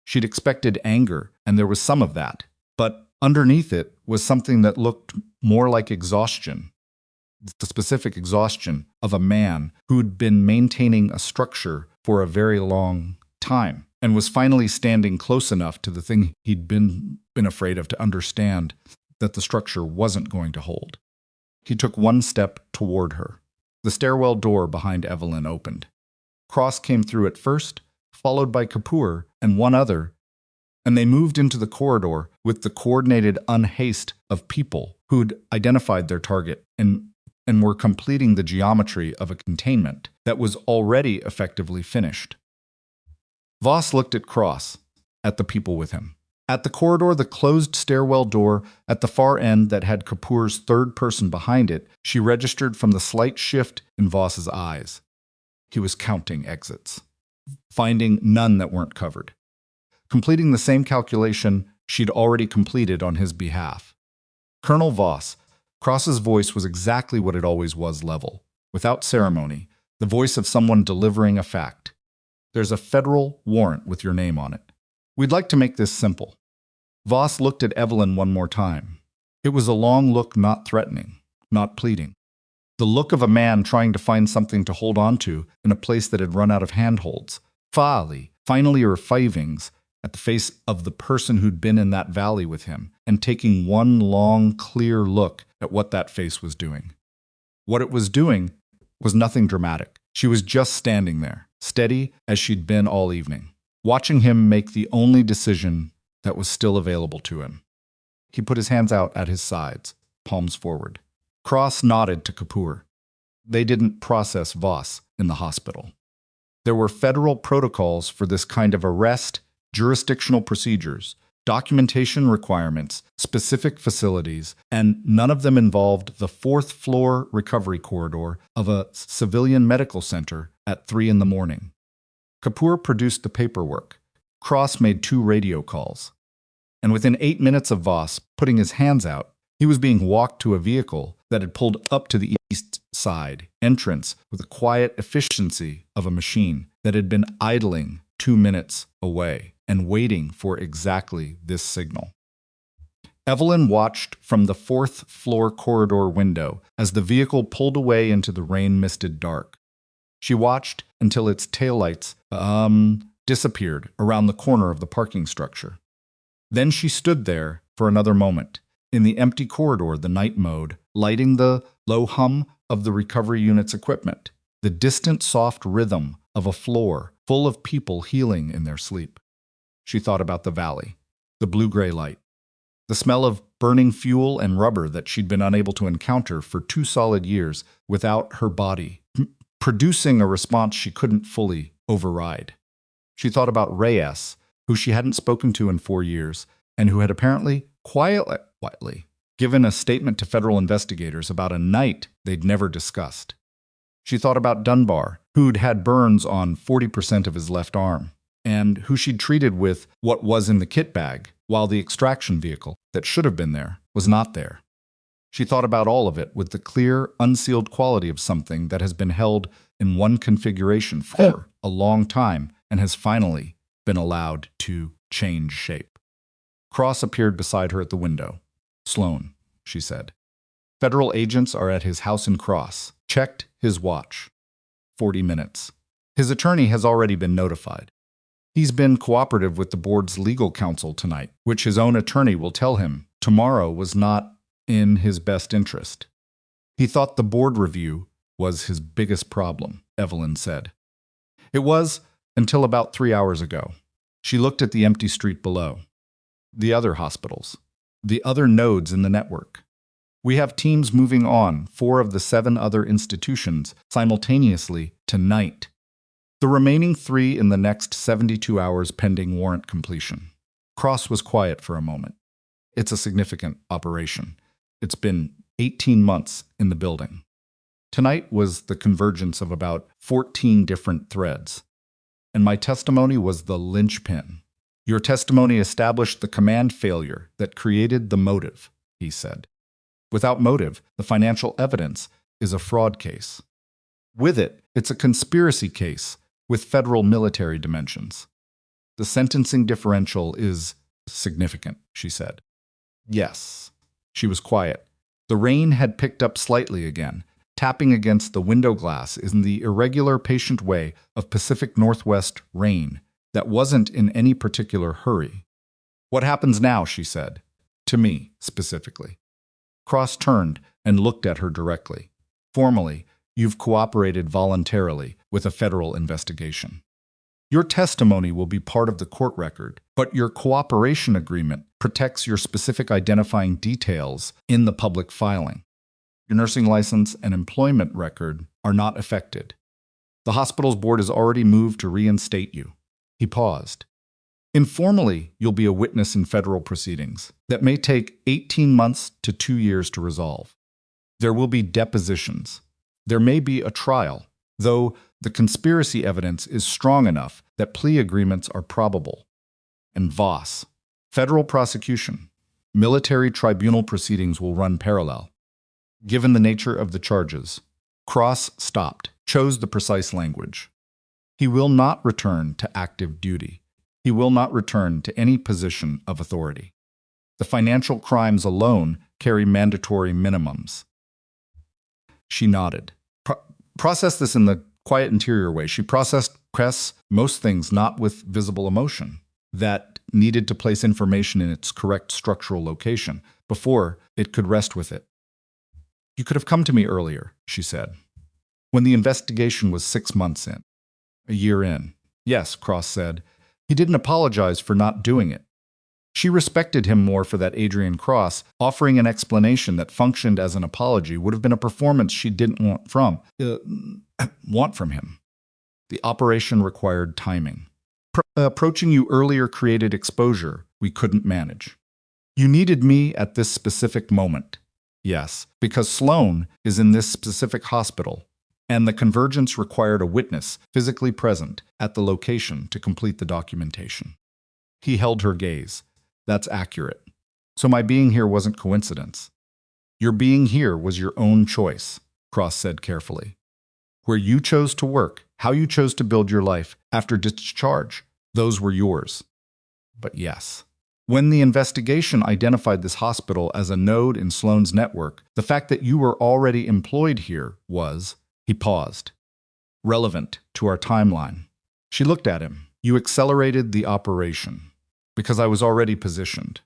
She'd expected anger, and there was some of that, but underneath it was something that looked more like exhaustion. The specific exhaustion of a man who'd been maintaining a structure for a very long time and was finally standing close enough to the thing he'd been afraid of to understand that the structure wasn't going to hold. He took one step toward her. The stairwell door behind Evelyn opened. Cross came through it first, followed by Kapoor and one other, and they moved into the corridor with the coordinated unhaste of people who'd identified their target and were completing the geometry of a containment that was already effectively finished. Voss looked at Cross, at the people with him. At the corridor, the closed stairwell door at the far end that had Kapoor's third person behind it, she registered from the slight shift in Voss's eyes. He was counting exits, finding none that weren't covered, completing the same calculation she'd already completed on his behalf. Colonel Voss, Cross's voice was exactly what it always was, level, without ceremony, the voice of someone delivering a fact. There's a federal warrant with your name on it. We'd like to make this simple. Voss looked at Evelyn one more time. It was a long look, not threatening, not pleading. The look of a man trying to find something to hold on to in a place that had run out of handholds. Finally or fivings, at the face of the person who'd been in that valley with him, and taking one long, clear look at what that face was doing. What it was doing was nothing dramatic. She was just standing there, steady as she'd been all evening, watching him make the only decision that was still available to him. He put his hands out at his sides, palms forward. Cross nodded to Kapoor. They didn't process Voss in the hospital. There were federal protocols for this kind of arrest, jurisdictional procedures, documentation requirements, specific facilities, and none of them involved the 4th-floor recovery corridor of a civilian medical center at 3 in the morning. Kapoor produced the paperwork. Cross made 2 radio calls. And within 8 minutes of Voss putting his hands out, he was being walked to a vehicle that had pulled up to the east side entrance with the quiet efficiency of a machine that had been idling 2 minutes away and waiting for exactly this signal. Evelyn watched from the 4th-floor corridor window as the vehicle pulled away into the rain-misted dark. She watched until its taillights disappeared around the corner of the parking structure. Then she stood there for another moment, in the empty corridor, the night mode, lighting the low hum of the recovery unit's equipment, the distant soft rhythm of a floor full of people healing in their sleep. She thought about the valley, the blue-gray light, the smell of burning fuel and rubber that she'd been unable to encounter for 2 solid years without her body, producing a response she couldn't fully override. She thought about Reyes, who she hadn't spoken to in 4 years, and who had apparently quietly given a statement to federal investigators about a night they'd never discussed. She thought about Dunbar, who'd had burns on 40% of his left arm, and who she'd treated with what was in the kit bag, while the extraction vehicle that should have been there was not there. She thought about all of it with the clear, unsealed quality of something that has been held in one configuration for a long time and has finally been allowed to change shape. Cross appeared beside her at the window. "Sloan," she said. "Federal agents are at his house in Cross. Checked his watch. 40 minutes. His attorney has already been notified. He's been cooperative with the board's legal counsel tonight, which his own attorney will tell him tomorrow was not in his best interest. He thought the board review was his biggest problem," Evelyn said. "It was until about 3 hours ago." She looked at the empty street below. "The other hospitals. The other nodes in the network. We have teams moving on 4 of the 7 other institutions simultaneously tonight. The remaining 3 in the next 72 hours pending warrant completion." Cross was quiet for a moment. "It's a significant operation. It's been 18 months in the building. Tonight was the convergence of about 14 different threads. And my testimony was the linchpin. Your testimony established the command failure that created the motive," he said. "Without motive, the financial evidence is a fraud case. With it, it's a conspiracy case with federal military dimensions. The sentencing differential is significant," she said. "Yes." She was quiet. The rain had picked up slightly again, tapping against the window glass in the irregular, patient way of Pacific Northwest rain that wasn't in any particular hurry. "What happens now?" she said. "To me, specifically." Cross turned and looked at her directly. "Formally, you've cooperated voluntarily with a federal investigation. Your testimony will be part of the court record, but your cooperation agreement protects your specific identifying details in the public filing. Your nursing license and employment record are not affected. The hospital's board has already moved to reinstate you." He paused. "Informally, you'll be a witness in federal proceedings that may take 18 months to 2 years to resolve. There will be depositions. There may be a trial, though the conspiracy evidence is strong enough that plea agreements are probable. And Voss, federal prosecution, military tribunal proceedings will run parallel. Given the nature of the charges," Cross stopped, chose the precise language. "He will not return to active duty. He will not return to any position of authority. The financial crimes alone carry mandatory minimums." She nodded. Process this in the quiet interior way. She processed most things not with visible emotion, that needed to place information in its correct structural location before it could rest with it. "You could have come to me earlier," she said, "when the investigation was 6 months in. A year in." "Yes," Cross said. He didn't apologize for not doing it. She respected him more for that. Adrian Cross, offering an explanation that functioned as an apology, would have been a performance she didn't want from him. "The operation required timing. Approaching you earlier created exposure we couldn't manage. You needed me at this specific moment." "Yes, because Sloan is in this specific hospital, and the convergence required a witness physically present at the location to complete the documentation." He held her gaze. "That's accurate. So my being here wasn't coincidence. Your being here was your own choice," Cross said carefully. "Where you chose to work, how you chose to build your life after discharge, those were yours. But yes, when the investigation identified this hospital as a node in Sloan's network, the fact that you were already employed here was," he paused, "relevant to our timeline." She looked at him. "You accelerated the operation, because I was already positioned.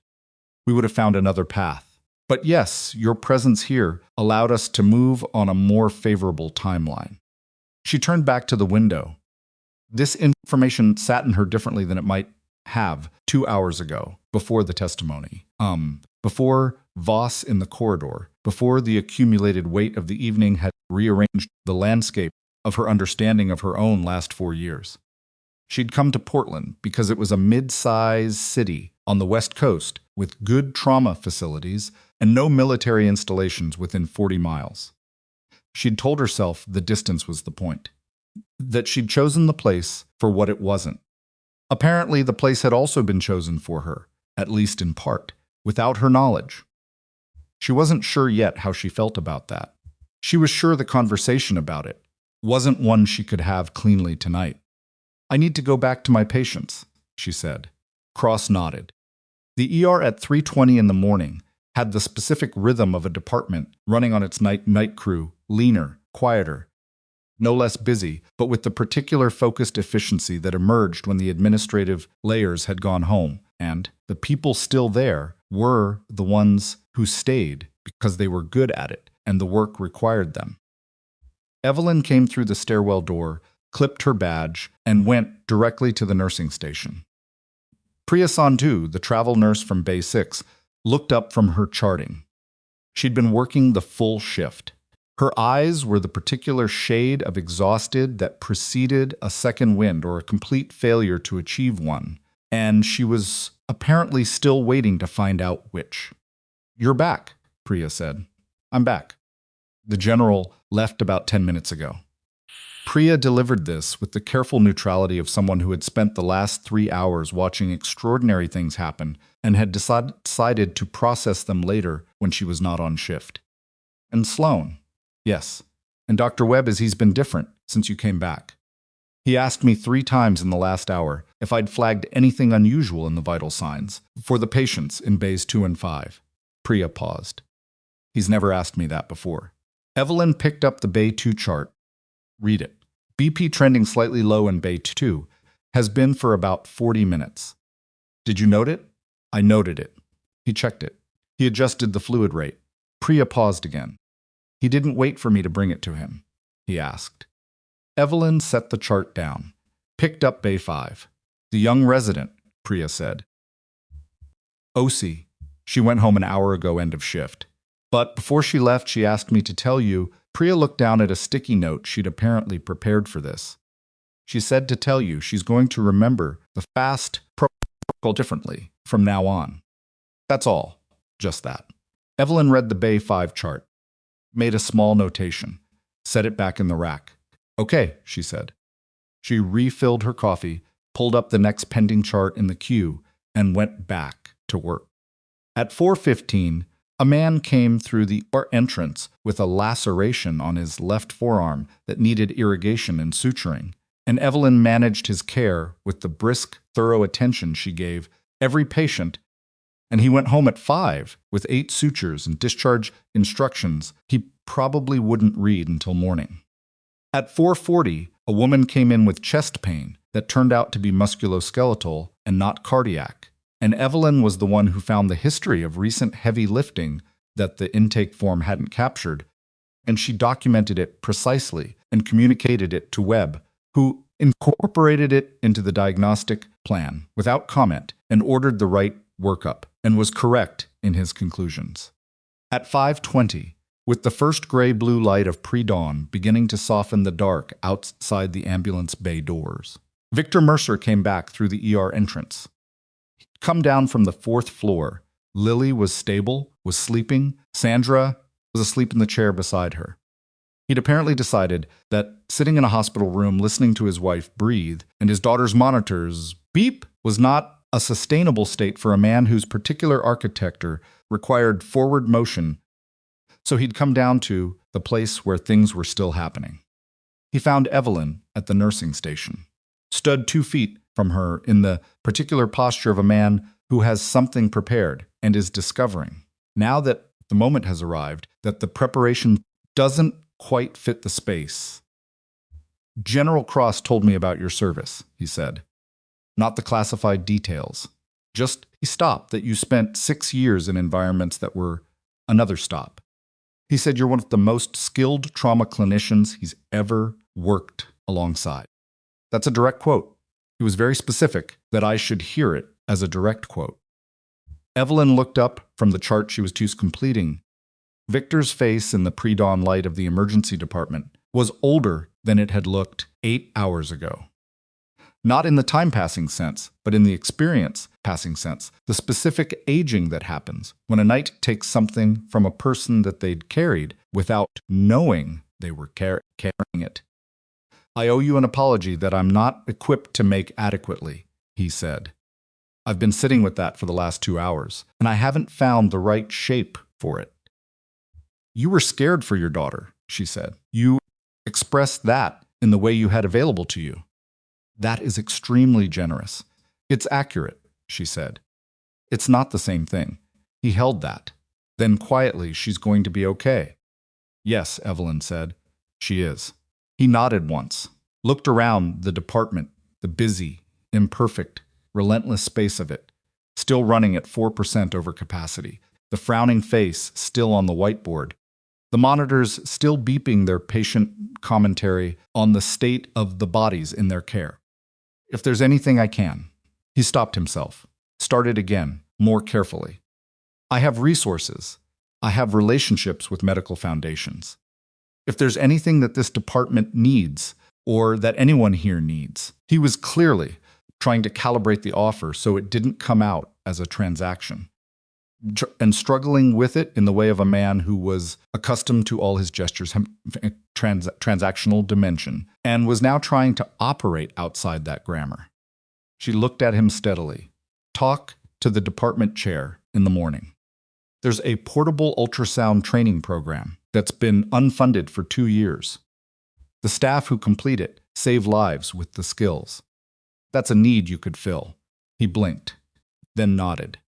We would have found another path. But yes, your presence here allowed us to move on a more favorable timeline." She turned back to the window. This information sat in her differently than it might have 2 hours ago, before the testimony. Before Voss in the corridor, before the accumulated weight of the evening had rearranged the landscape of her understanding of her own last 4 years. She'd come to Portland because it was a mid-sized city on the West Coast with good trauma facilities and no military installations within 40 miles. She'd told herself the distance was the point, that she'd chosen the place for what it wasn't. Apparently, the place had also been chosen for her, at least in part, without her knowledge. She wasn't sure yet how she felt about that. She was sure the conversation about it wasn't one she could have cleanly tonight. "I need to go back to my patients," she said. Cross nodded. The ER at 3:20 in the morning had the specific rhythm of a department running on its night crew, leaner, quieter, no less busy, but with the particular focused efficiency that emerged when the administrative layers had gone home, and the people still there were the ones who stayed because they were good at it and the work required them. Evelyn came through the stairwell door, clipped her badge, and went directly to the nursing station. Priya Sandhu, the travel nurse from Bay 6, looked up from her charting. She'd been working the full shift. Her eyes were the particular shade of exhausted that preceded a second wind or a complete failure to achieve one, and she was apparently still waiting to find out which. "You're back," Priya said. "I'm back. The general left about 10 minutes ago." Priya delivered this with the careful neutrality of someone who had spent the last 3 hours watching extraordinary things happen and had decided to process them later when she was not on shift. "And Sloan?" "Yes. And Dr. Webb, he's been different since you came back. He asked me 3 times in the last hour if I'd flagged anything unusual in the vital signs for the patients in bays 2 and 5. Priya paused. "He's never asked me that before." Evelyn picked up the Bay 2 chart. "Read it. BP trending slightly low in Bay 2. Has been for about 40 minutes. Did you note it?" "I noted it." He checked it. He adjusted the fluid rate. Priya paused again. "He didn't wait for me to bring it to him?" he asked. Evelyn set the chart down, picked up Bay 5. "The young resident," Priya said. "OC. She went home an hour ago, end of shift. But before she left, she asked me to tell you." Priya looked down at a sticky note she'd apparently prepared for this. "She said to tell you she's going to remember the fast protocol differently from now on. That's all. Just that." Evelyn read the Bay 5 chart, made a small notation, set it back in the rack. "Okay," she said. She refilled her coffee, pulled up the next pending chart in the queue, and went back to work. At 4:15, a man came through the entrance with a laceration on his left forearm that needed irrigation and suturing, and Evelyn managed his care with the brisk, thorough attention she gave every patient, and he went home at 5 with 8 sutures and discharge instructions he probably wouldn't read until morning. At 4:40, a woman came in with chest pain that turned out to be musculoskeletal and not cardiac, and Evelyn was the one who found the history of recent heavy lifting that the intake form hadn't captured, and she documented it precisely and communicated it to Webb, who incorporated it into the diagnostic plan without comment and ordered the right workup, and was correct in his conclusions. At 5:20, with the first gray-blue light of pre-dawn beginning to soften the dark outside the ambulance bay doors, Victor Mercer came back through the ER entrance. Come down from the 4th floor. Lily was stable, was sleeping. Sandra was asleep in the chair beside her. He'd apparently decided that sitting in a hospital room listening to his wife breathe and his daughter's monitors beep was not a sustainable state for a man whose particular architecture required forward motion, so he'd come down to the place where things were still happening. He found Evelyn at the nursing station, stood 2 feet from her in the particular posture of a man who has something prepared and is discovering, now that the moment has arrived, that the preparation doesn't quite fit the space. "General Cross told me about your service," he said. "Not the classified details. Just," he stopped, "that you spent 6 years in environments that were another stop. He said you're one of the most skilled trauma clinicians he's ever worked alongside." That's a direct quote. He was very specific that I should hear it as a direct quote. Evelyn looked up from the chart she was just completing. Victor's face in the pre-dawn light of the emergency department was older than it had looked 8 hours ago. Not in the time-passing sense, but in the experience-passing sense, the specific aging that happens when a knight takes something from a person that they'd carried without knowing they were carrying it. "I owe you an apology that I'm not equipped to make adequately," he said. "I've been sitting with that for the last 2 hours, and I haven't found the right shape for it." "You were scared for your daughter," she said. "You expressed that in the way you had available to you." "That is extremely generous. It's accurate," she said. "It's not the same thing." He held that. Then quietly, "She's going to be okay." "Yes," Evelyn said. "She is." He nodded once, looked around the department, the busy, imperfect, relentless space of it, still running at 4% over capacity, the frowning face still on the whiteboard, the monitors still beeping their patient commentary on the state of the bodies in their care. "If there's anything I can." He stopped himself, started again, more carefully. "I have resources. I have relationships with medical foundations. If there's anything that this department needs, or that anyone here needs." He was clearly trying to calibrate the offer so it didn't come out as a transaction, and struggling with it in the way of a man who was accustomed to all his gestures' transactional dimension, and was now trying to operate outside that grammar. She looked at him steadily. "Talk to the department chair in the morning. There's a portable ultrasound training program that's been unfunded for 2 years. The staff who complete it save lives with the skills. That's a need you could fill." He blinked, then nodded,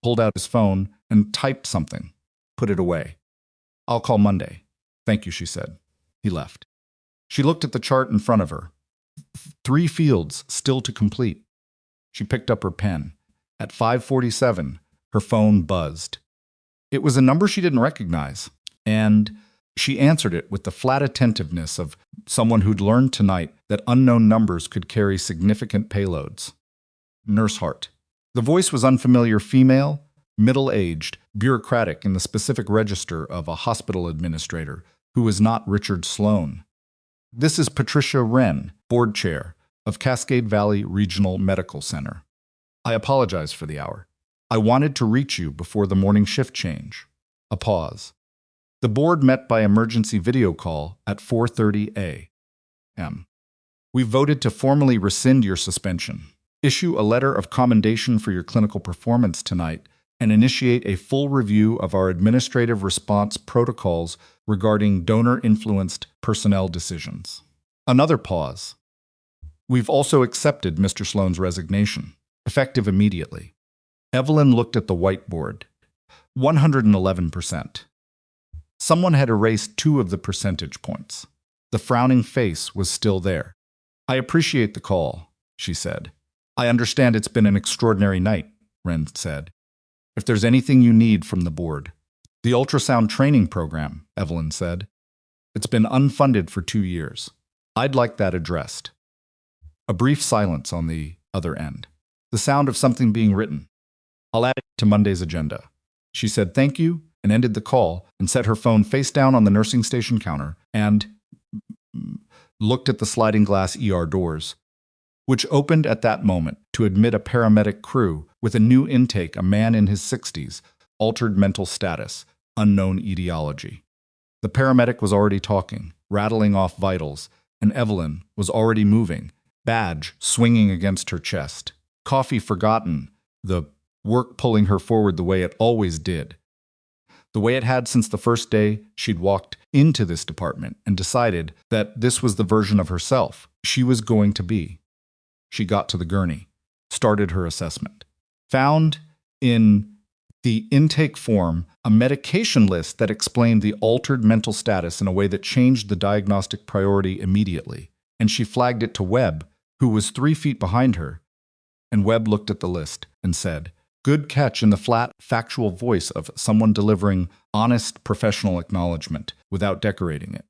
pulled out his phone, and typed something, put it away. "I'll call Monday." "Thank you," she said. He left. She looked at the chart in front of her. 3 fields still to complete. She picked up her pen. At 5:47, her phone buzzed. It was a number she didn't recognize, and she answered it with the flat attentiveness of someone who'd learned tonight that unknown numbers could carry significant payloads. Nurse Hart. The voice was unfamiliar, female, middle-aged, bureaucratic in the specific register of a hospital administrator who was not Richard Sloan. "This is Patricia Wren, board chair of Cascade Valley Regional Medical Center. I apologize for the hour. I wanted to reach you before the morning shift change." A pause. "The board met by emergency video call at 4:30 a.m. We voted to formally rescind your suspension, issue a letter of commendation for your clinical performance tonight, and initiate a full review of our administrative response protocols regarding donor-influenced personnel decisions." Another pause. "We've also accepted Mr. Sloan's resignation, effective immediately." Evelyn looked at the whiteboard. 111%. Someone had erased 2 of the percentage points. The frowning face was still there. "I appreciate the call," she said. "I understand it's been an extraordinary night," Wren said. "If there's anything you need from the board." "The ultrasound training program," Evelyn said. "It's been unfunded for 2 years. I'd like that addressed." A brief silence on the other end. The sound of something being written. "I'll add it to Monday's agenda." She said thank you and ended the call and set her phone face down on the nursing station counter and looked at the sliding glass ER doors, which opened at that moment to admit a paramedic crew with a new intake, a man in his 60s, altered mental status, unknown etiology. The paramedic was already talking, rattling off vitals, and Evelyn was already moving, badge swinging against her chest, coffee forgotten, the work pulling her forward the way it always did. The way it had since the first day she'd walked into this department and decided that this was the version of herself she was going to be. She got to the gurney, started her assessment, found in the intake form a medication list that explained the altered mental status in a way that changed the diagnostic priority immediately, and she flagged it to Webb, who was 3 feet behind her, and Webb looked at the list and said, "Good catch," in the flat, factual voice of someone delivering honest, professional acknowledgement without decorating it.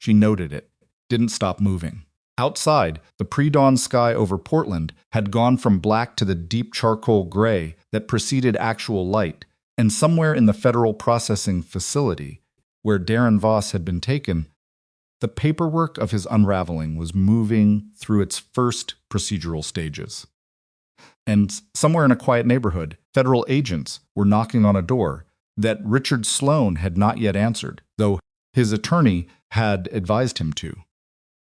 She noted it, didn't stop moving. Outside, the pre-dawn sky over Portland had gone from black to the deep charcoal gray that preceded actual light, and somewhere in the federal processing facility, where Darren Voss had been taken, The paperwork of his unraveling was moving through its first procedural stages. And somewhere in a quiet neighborhood, federal agents were knocking on a door that Richard Sloan had not yet answered, though his attorney had advised him to.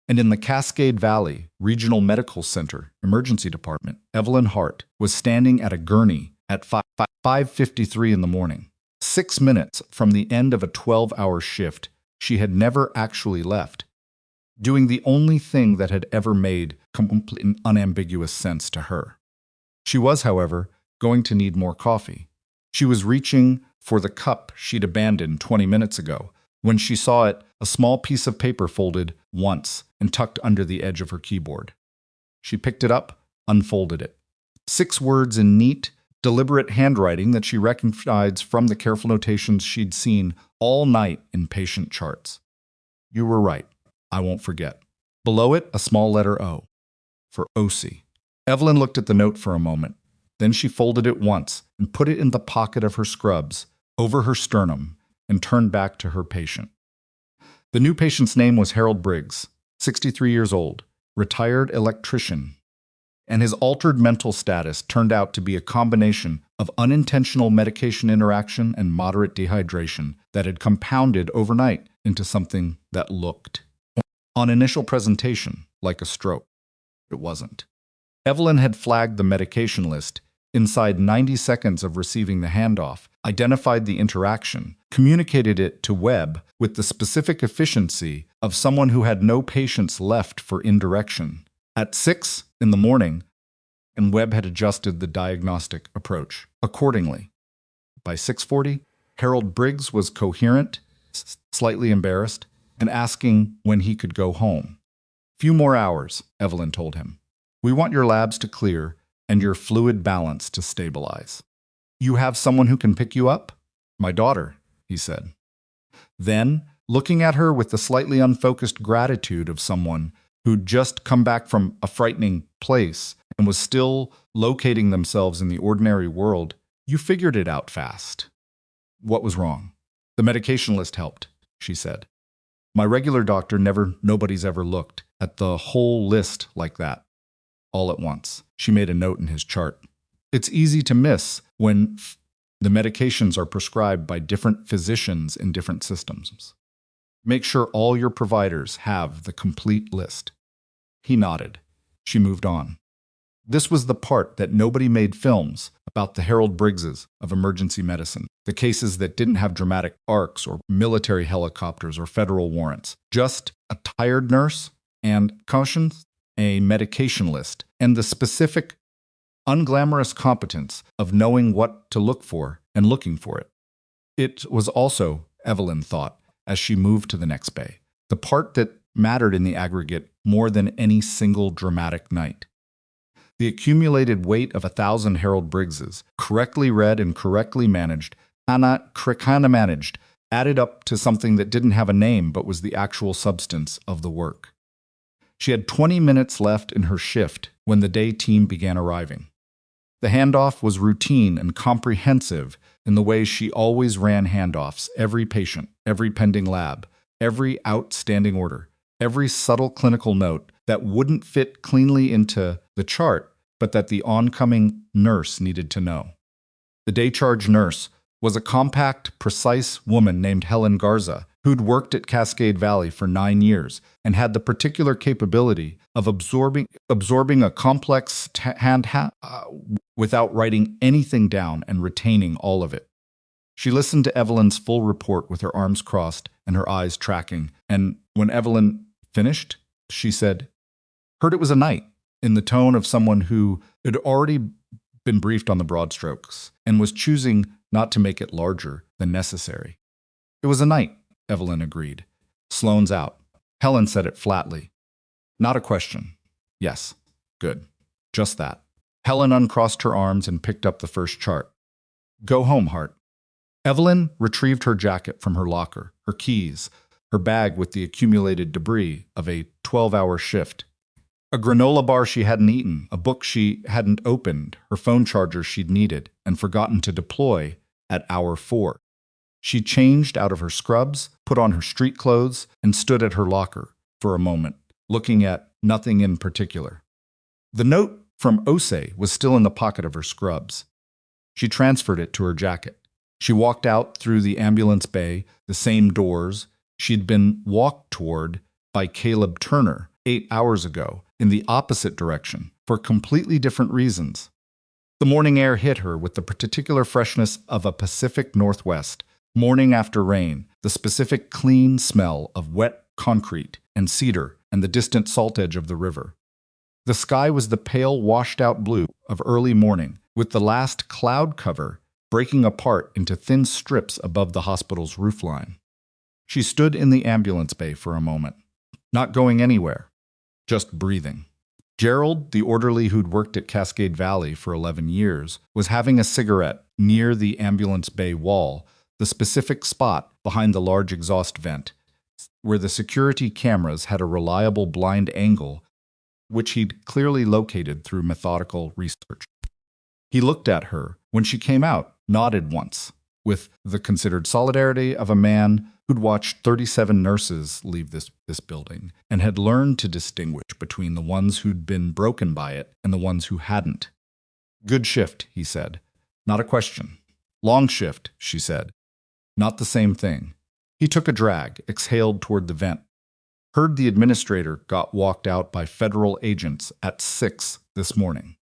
And in the Cascade Valley Regional Medical Center Emergency Department, Evelyn Hart was standing at a gurney at 5:53 in the morning. 6 minutes from the end of a 12-hour shift she had never actually left, doing the only thing that had ever made complete and unambiguous sense to her. She was, however, going to need more coffee. She was reaching for the cup she'd abandoned 20 minutes ago when she saw it, a small piece of paper folded once and tucked under the edge of her keyboard. She picked it up, unfolded it. 6 words in neat, deliberate handwriting that she recognized from the careful notations she'd seen all night in patient charts. You were right. I won't forget. Below it, a small letter O, for OC. Evelyn looked at the note for a moment. Then she folded it once and put it in the pocket of her scrubs, over her sternum, and turned back to her patient. The new patient's name was Harold Briggs, 63 years old, retired electrician, and his altered mental status turned out to be a combination of unintentional medication interaction and moderate dehydration that had compounded overnight into something that looked, on initial presentation, like a stroke. It wasn't. Evelyn had flagged the medication list inside 90 seconds of receiving the handoff, identified the interaction, communicated it to Webb with the specific efficiency of someone who had no patience left for indirection. At 6 in the morning, and Webb had adjusted the diagnostic approach accordingly. By 6:40, Harold Briggs was coherent, slightly embarrassed, and asking when he could go home. Few more hours, Evelyn told him. We want your labs to clear and your fluid balance to stabilize. You have someone who can pick you up? My daughter, he said. Then, looking at her with the slightly unfocused gratitude of someone who'd just come back from a frightening place and was still locating themselves in the ordinary world, you figured it out fast. What was wrong? The medication list helped, she said. My regular doctor nobody's ever looked at the whole list like that. All at once. She made a note in his chart. It's easy to miss when the medications are prescribed by different physicians in different systems. Make sure all your providers have the complete list. He nodded. She moved on. This was the part that nobody made films about, the Harold Briggses of emergency medicine, the cases that didn't have dramatic arcs or military helicopters or federal warrants, just a tired nurse and cautions, a medication list, and the specific, unglamorous competence of knowing what to look for and looking for it. It was also, Evelyn thought, as she moved to the next bay, the part that mattered in the aggregate more than any single dramatic night. The accumulated weight of 1,000 Harold Briggses, correctly read and correctly managed, added up to something that didn't have a name but was the actual substance of the work. She had 20 minutes left in her shift when the day team began arriving. The handoff was routine and comprehensive in the way she always ran handoffs, every patient, every pending lab, every outstanding order, every subtle clinical note that wouldn't fit cleanly into the chart, but that the oncoming nurse needed to know. The day charge nurse was a compact, precise woman named Helen Garza, who'd worked at Cascade Valley for 9 years and had the particular capability of absorbing a complex without writing anything down and retaining all of it. She listened to Evelyn's full report with her arms crossed and her eyes tracking, and when Evelyn finished, she said, "Heard it was a night," in the tone of someone who had already been briefed on the broad strokes and was choosing not to make it larger than necessary. "It was a night," Evelyn agreed. "Sloan's out." Helen said it flatly. Not a question. Yes. Good. Just that. Helen uncrossed her arms and picked up the first chart. "Go home, Hart." Evelyn retrieved her jacket from her locker, her keys, her bag with the accumulated debris of a 12-hour shift. A granola bar she hadn't eaten, a book she hadn't opened, her phone charger she'd needed and forgotten to deploy at hour 4. She changed out of her scrubs, put on her street clothes, and stood at her locker for a moment, looking at nothing in particular. The note from Ose was still in the pocket of her scrubs. She transferred it to her jacket. She walked out through the ambulance bay, the same doors she'd been walked toward by Caleb Turner 8 hours ago, in the opposite direction, for completely different reasons. The morning air hit her with the particular freshness of a Pacific Northwest, morning after rain, the specific clean smell of wet concrete and cedar and the distant salt edge of the river. The sky was the pale, washed-out blue of early morning, with the last cloud cover breaking apart into thin strips above the hospital's roofline. She stood in the ambulance bay for a moment, not going anywhere, just breathing. Gerald, the orderly who'd worked at Cascade Valley for 11 years, was having a cigarette near the ambulance bay wall, the specific spot behind the large exhaust vent, where the security cameras had a reliable blind angle, which he'd clearly located through methodical research. He looked at her when she came out, nodded once, with the considered solidarity of a man who'd watched 37 nurses leave this building and had learned to distinguish between the ones who'd been broken by it and the ones who hadn't. "Good shift," he said. "Not a question." "Long shift," she said. "Not the same thing." He took a drag, exhaled toward the vent. "Heard the administrator got walked out by federal agents at 6 this morning.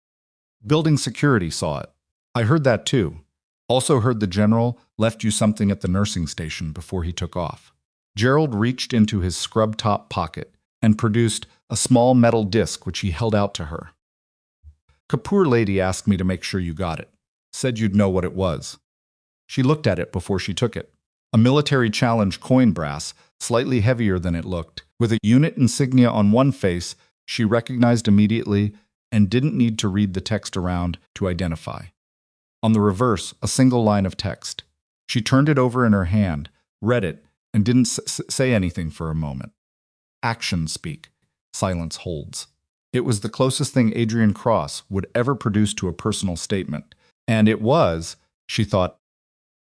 Building security saw it. I heard that too. Also heard the general left you something at the nursing station before he took off." Gerald reached into his scrub-top pocket and produced a small metal disc which he held out to her. "Kapoor lady asked me to make sure you got it. Said you'd know what it was." She looked at it before she took it. A military challenge coin brass, slightly heavier than it looked, with a unit insignia on one face she recognized immediately and didn't need to read the text around to identify. On the reverse, a single line of text. She turned it over in her hand, read it, and didn't say anything for a moment. Actions speak. Silence holds. It was the closest thing Adrian Cross would ever produce to a personal statement, and it was, she thought,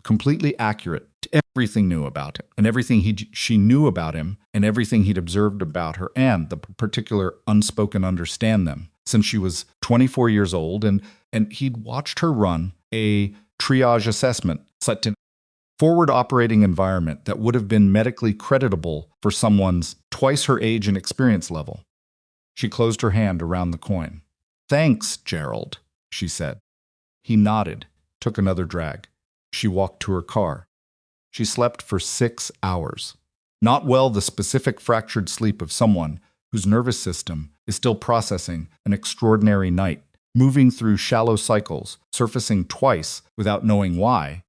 completely accurate to everything new about him, and everything she knew about him, and everything he'd observed about her, and the particular unspoken understand them, since she was 24 years old, and he'd watched her run a triage assessment set to forward operating environment that would have been medically creditable for someone's twice her age and experience level. She closed her hand around the coin. "Thanks, Gerald," she said. He nodded, took another drag. She walked to her car. She slept for 6 hours. Not well the specific fractured sleep of someone whose nervous system is still processing an extraordinary night, moving through shallow cycles, surfacing twice without knowing why,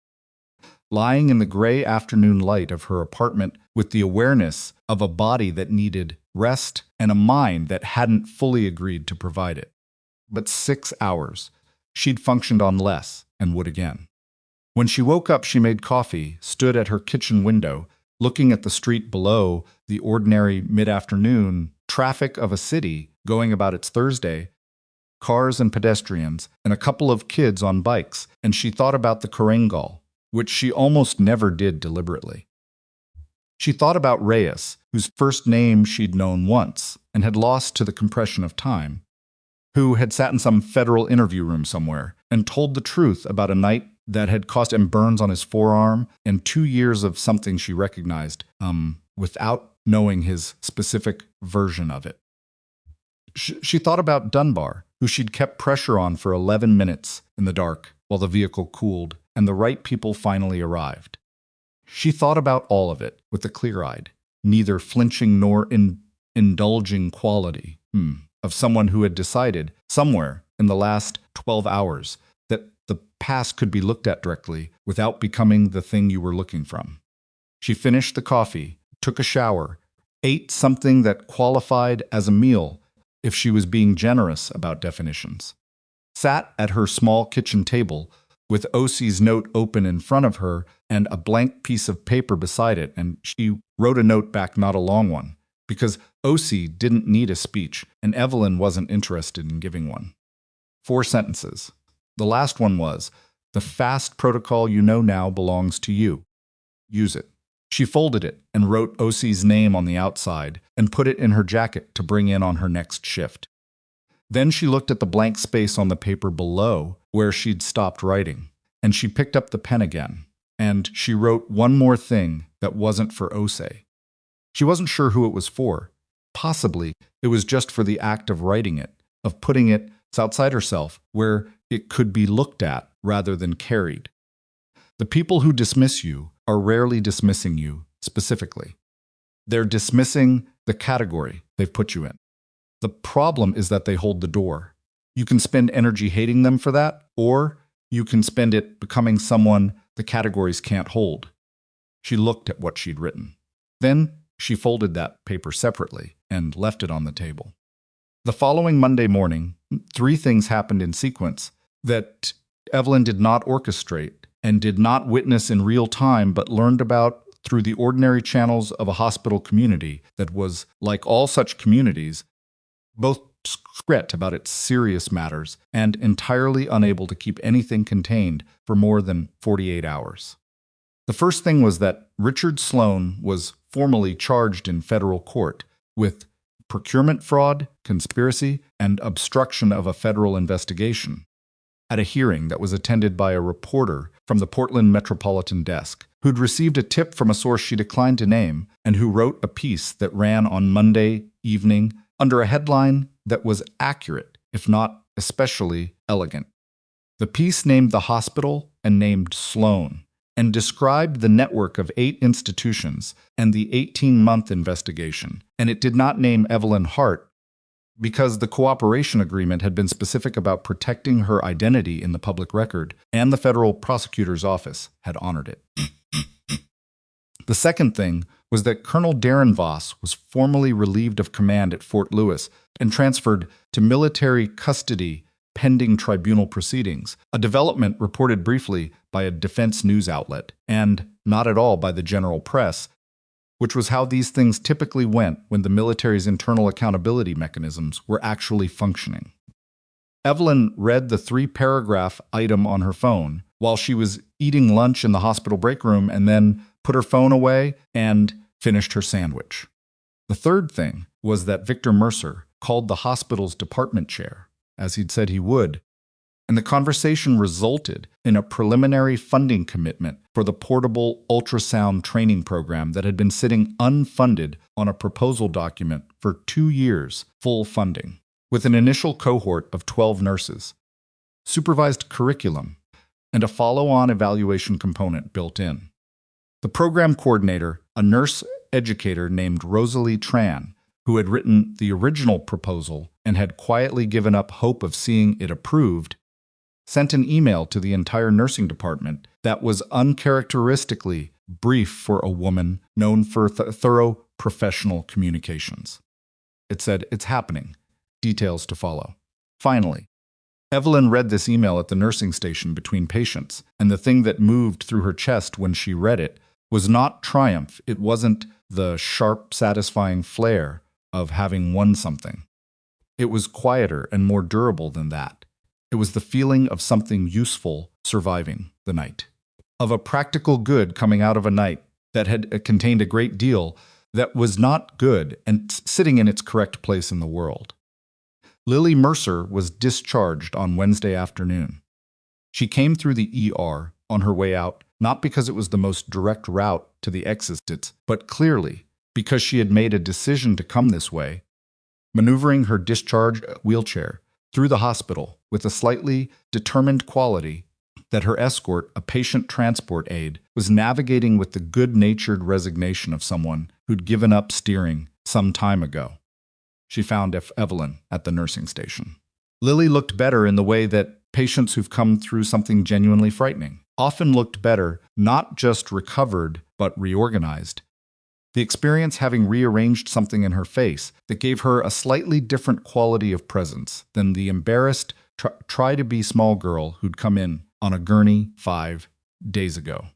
lying in the gray afternoon light of her apartment with the awareness of a body that needed rest and a mind that hadn't fully agreed to provide it. But 6 hours. She'd functioned on less and would again. When she woke up, she made coffee, stood at her kitchen window, looking at the street below, the ordinary mid-afternoon traffic of a city going about its Thursday, cars and pedestrians, and a couple of kids on bikes, and she thought about the Korengal, which she almost never did deliberately. She thought about Reyes, whose first name she'd known once and had lost to the compression of time, who had sat in some federal interview room somewhere and told the truth about a night that had cost him burns on his forearm and 2 years of something she recognized, without knowing his specific version of it. She thought about Dunbar, who she'd kept pressure on for 11 minutes in the dark while the vehicle cooled and the right people finally arrived. She thought about all of it with a clear-eyed, neither flinching nor indulging quality of someone who had decided somewhere in the last 12 hours that the past could be looked at directly without becoming the thing you were looking from. She finished the coffee, took a shower, ate something that qualified as a meal if she was being generous about definitions, sat at her small kitchen table with Osie's note open in front of her and a blank piece of paper beside it, and she wrote a note back, not a long one, because Osie didn't need a speech and Evelyn wasn't interested in giving one. 4 sentences. The last one was, "The fast protocol you know now belongs to you." use it. She folded it and wrote OC's name on the outside and put it in her jacket to bring in on her next shift. Then she looked at the blank space on the paper below where she'd stopped writing, and she picked up the pen again, and she wrote one more thing that wasn't for OC. She wasn't sure who it was for. Possibly it was just for the act of writing it, of putting it outside herself where it could be looked at rather than carried. The people who dismiss you are rarely dismissing you specifically. They're dismissing the category they've put you in. The problem is that they hold the door. You can spend energy hating them for that, or you can spend it becoming someone the categories can't hold. She looked at what she'd written. Then she folded that paper separately and left it on the table. The following Monday morning, 3 things happened in sequence that Evelyn did not orchestrate and did not witness in real time, but learned about through the ordinary channels of a hospital community that was, like all such communities, both discreet about its serious matters and entirely unable to keep anything contained for more than 48 hours. The first thing was that Richard Sloan was formally charged in federal court with procurement fraud, conspiracy, and obstruction of a federal investigation at a hearing that was attended by a reporter from the Portland Metropolitan Desk, who'd received a tip from a source she declined to name and who wrote a piece that ran on Monday evening under a headline that was accurate, if not especially elegant. The piece named the hospital and named Sloan, and described the network of 8 institutions and the 18-month investigation, and it did not name Evelyn Hart because the cooperation agreement had been specific about protecting her identity in the public record, and the federal prosecutor's office had honored it. The second thing was that Colonel Darren Voss was formally relieved of command at Fort Lewis and transferred to military custody pending tribunal proceedings, a development reported briefly by a defense news outlet, and not at all by the general press, which was how these things typically went when the military's internal accountability mechanisms were actually functioning. Evelyn read the 3-paragraph item on her phone while she was eating lunch in the hospital break room, and then put her phone away and finished her sandwich. The third thing was that Victor Mercer called the hospital's department chair, as he'd said he would, and the conversation resulted in a preliminary funding commitment for the portable ultrasound training program that had been sitting unfunded on a proposal document for 2 years, full funding, with an initial cohort of 12 nurses, supervised curriculum, and a follow-on evaluation component built in. The program coordinator, a nurse educator named Rosalie Tran, who had written the original proposal and had quietly given up hope of seeing it approved, sent an email to the entire nursing department that was uncharacteristically brief for a woman known for thorough professional communications. It said, "It's happening. Details to follow." Finally, Evelyn read this email at the nursing station between patients, and the thing that moved through her chest when she read it was not triumph. It wasn't the sharp, satisfying flare of having won something. It was quieter and more durable than that. It was the feeling of something useful surviving the night, of a practical good coming out of a night that had contained a great deal that was not good and sitting in its correct place in the world. Lily Mercer was discharged on Wednesday afternoon. She came through the ER on her way out, not because it was the most direct route to the exits, but clearly because she had made a decision to come this way, maneuvering her discharge wheelchair through the hospital with a slightly determined quality that her escort, a patient transport aide, was navigating with the good-natured resignation of someone who'd given up steering some time ago. She found Evelyn at the nursing station. Lily looked better in the way that patients who've come through something genuinely frightening often looked better, not just recovered, but reorganized. The experience having rearranged something in her face that gave her a slightly different quality of presence than the embarrassed, try-to-be-small girl who'd come in on a gurney 5 days ago.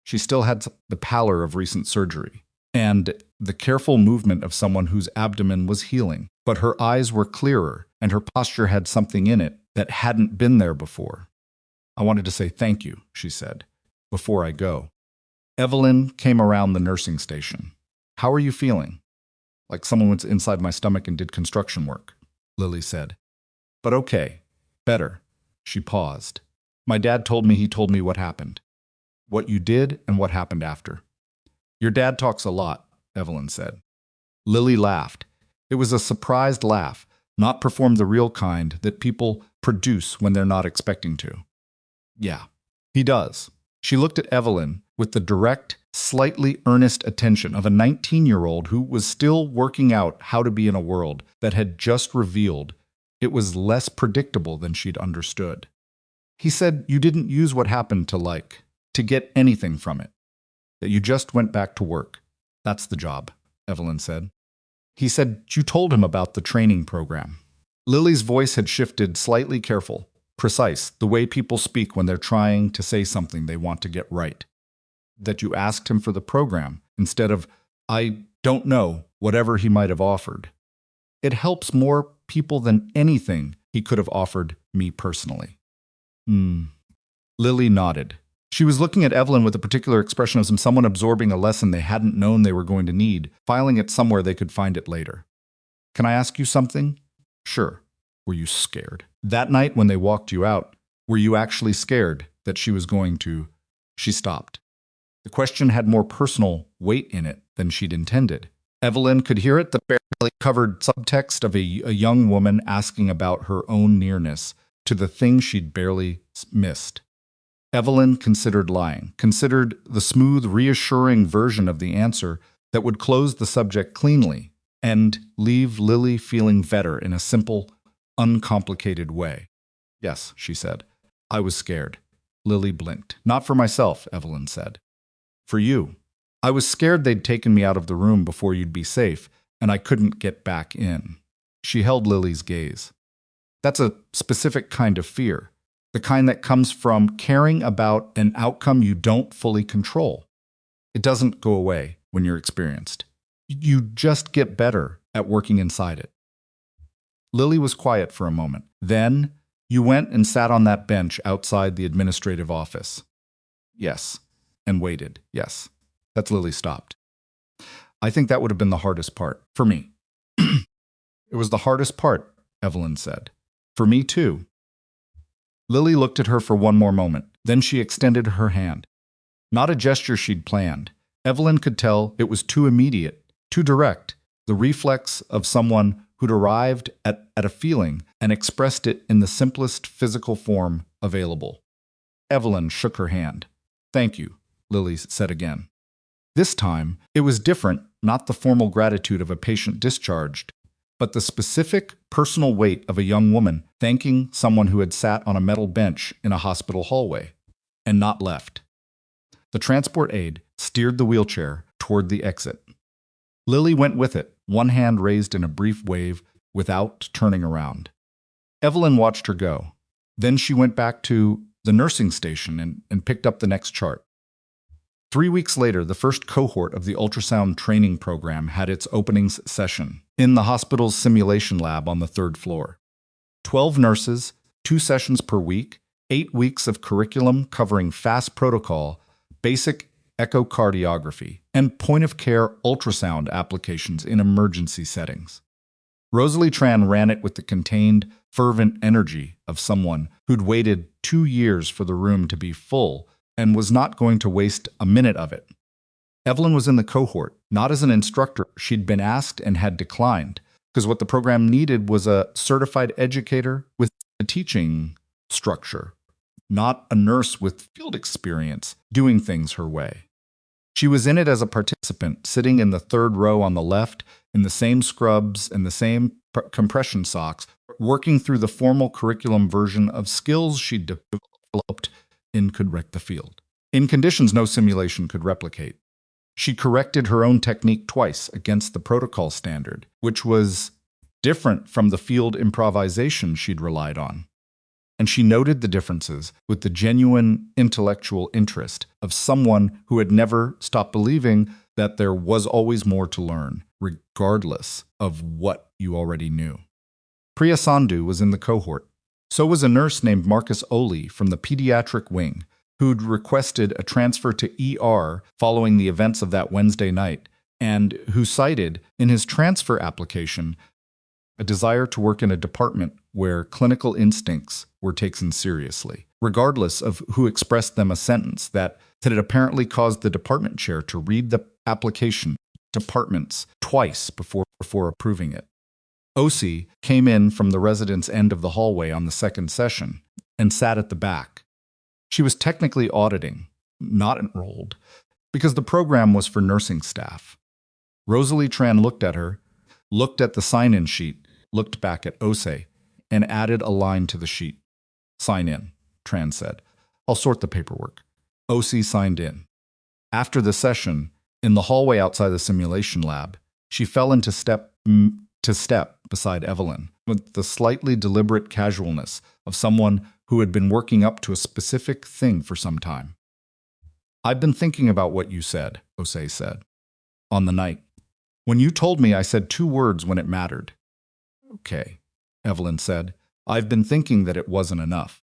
She still had the pallor of recent surgery and the careful movement of someone whose abdomen was healing, but her eyes were clearer and her posture had something in it that hadn't been there before. "I wanted to say thank you," she said, "before I go." Evelyn came around the nursing station. How are you feeling? Like someone went inside my stomach and did construction work, Lily said. But okay, better. She paused. My dad told me what happened. What you did and what happened after. Your dad talks a lot, Evelyn said. Lily laughed. It was a surprised laugh, not performed the real kind that people produce when they're not expecting to. Yeah, he does. She looked at Evelyn with the direct, slightly earnest attention of a 19-year-old who was still working out how to be in a world that had just revealed it was less predictable than she'd understood. He said you didn't use what happened to get anything from it, that you just went back to work. That's the job, Evelyn said. He said you told him about the training program. Lily's voice had shifted, slightly careful, precise, the way people speak when they're trying to say something they want to get right. That you asked him for the program instead of, I don't know, whatever he might have offered. It helps more people than anything he could have offered me personally. Lily nodded. She was looking at Evelyn with a particular expression of someone absorbing a lesson they hadn't known they were going to need, filing it somewhere they could find it later. Can I ask you something? Sure. Were you scared? That night when they walked you out, were you actually scared that she was going to... She stopped. The question had more personal weight in it than she'd intended. Evelyn could hear it, the barely covered subtext of a young woman asking about her own nearness to the thing she'd barely missed. Evelyn considered lying, considered the smooth, reassuring version of the answer that would close the subject cleanly and leave Lily feeling better in a simple, uncomplicated way. Yes, she said. I was scared. Lily blinked. Not for myself, Evelyn said. For you. I was scared they'd taken me out of the room before you'd be safe, and I couldn't get back in. She held Lily's gaze. That's a specific kind of fear. The kind that comes from caring about an outcome you don't fully control. It doesn't go away when you're experienced. You just get better at working inside it. Lily was quiet for a moment. Then, you went and sat on that bench outside the administrative office. Yes. And waited. Yes. That's Lily stopped. I think that would have been the hardest part. For me. It was the hardest part, Evelyn said. For me too. Lily looked at her for one more moment. Then she extended her hand. Not a gesture she'd planned. Evelyn could tell it was too immediate, too direct, the reflex of someone who'd arrived at a feeling and expressed it in the simplest physical form available. Evelyn shook her hand. Thank you, Lily said again. This time, it was different, not the formal gratitude of a patient discharged, but the specific personal weight of a young woman thanking someone who had sat on a metal bench in a hospital hallway and not left. The transport aide steered the wheelchair toward the exit. Lily went with it, one hand raised in a brief wave without turning around. Evelyn watched her go. Then she went back to the nursing station and picked up the next chart. 3 weeks later, the first cohort of the ultrasound training program had its openings session in the hospital's simulation lab on the 3rd floor. 12 nurses, 2 sessions per week, 8 weeks of curriculum covering fast protocol, basic echocardiography, and point-of-care ultrasound applications in emergency settings. Rosalie Tran ran it with the contained, fervent energy of someone who'd waited 2 years for the room to be full and was not going to waste a minute of it. Evelyn was in the cohort, not as an instructor. She'd been asked and had declined, because what the program needed was a certified educator with a teaching structure, not a nurse with field experience doing things her way. She was in it as a participant, sitting in the 3rd row on the left, in the same scrubs and the same compression socks, working through the formal curriculum version of skills she'd developed and could wreck the field. In conditions no simulation could replicate. She corrected her own technique twice against the protocol standard, which was different from the field improvisation she'd relied on. And she noted the differences with the genuine intellectual interest of someone who had never stopped believing that there was always more to learn, regardless of what you already knew. Priya Sandhu was in the cohort. So was a nurse named Marcus Oli from the pediatric wing, who'd requested a transfer to ER following the events of that Wednesday night, and who cited in his transfer application a desire to work in a department where clinical instincts were taken seriously, regardless of who expressed them a sentence that had apparently caused the department chair to read the application departments twice before approving it. OC came in from the residence end of the hallway on the second session and sat at the back. She was technically auditing, not enrolled, because the program was for nursing staff. Rosalie Tran looked at her, looked at the sign-in sheet, looked back at Ose, and added a line to the sheet. "Sign in," Tran said. "I'll sort the paperwork." OC signed in. After the session, in the hallway outside the simulation lab, she fell into step beside Evelyn, with the slightly deliberate casualness of someone who had been working up to a specific thing for some time. "I've been thinking about what you said," Ose said. "On the night. When you told me, I said 2 words when it mattered." "Okay," Evelyn said. "I've been thinking that it wasn't enough.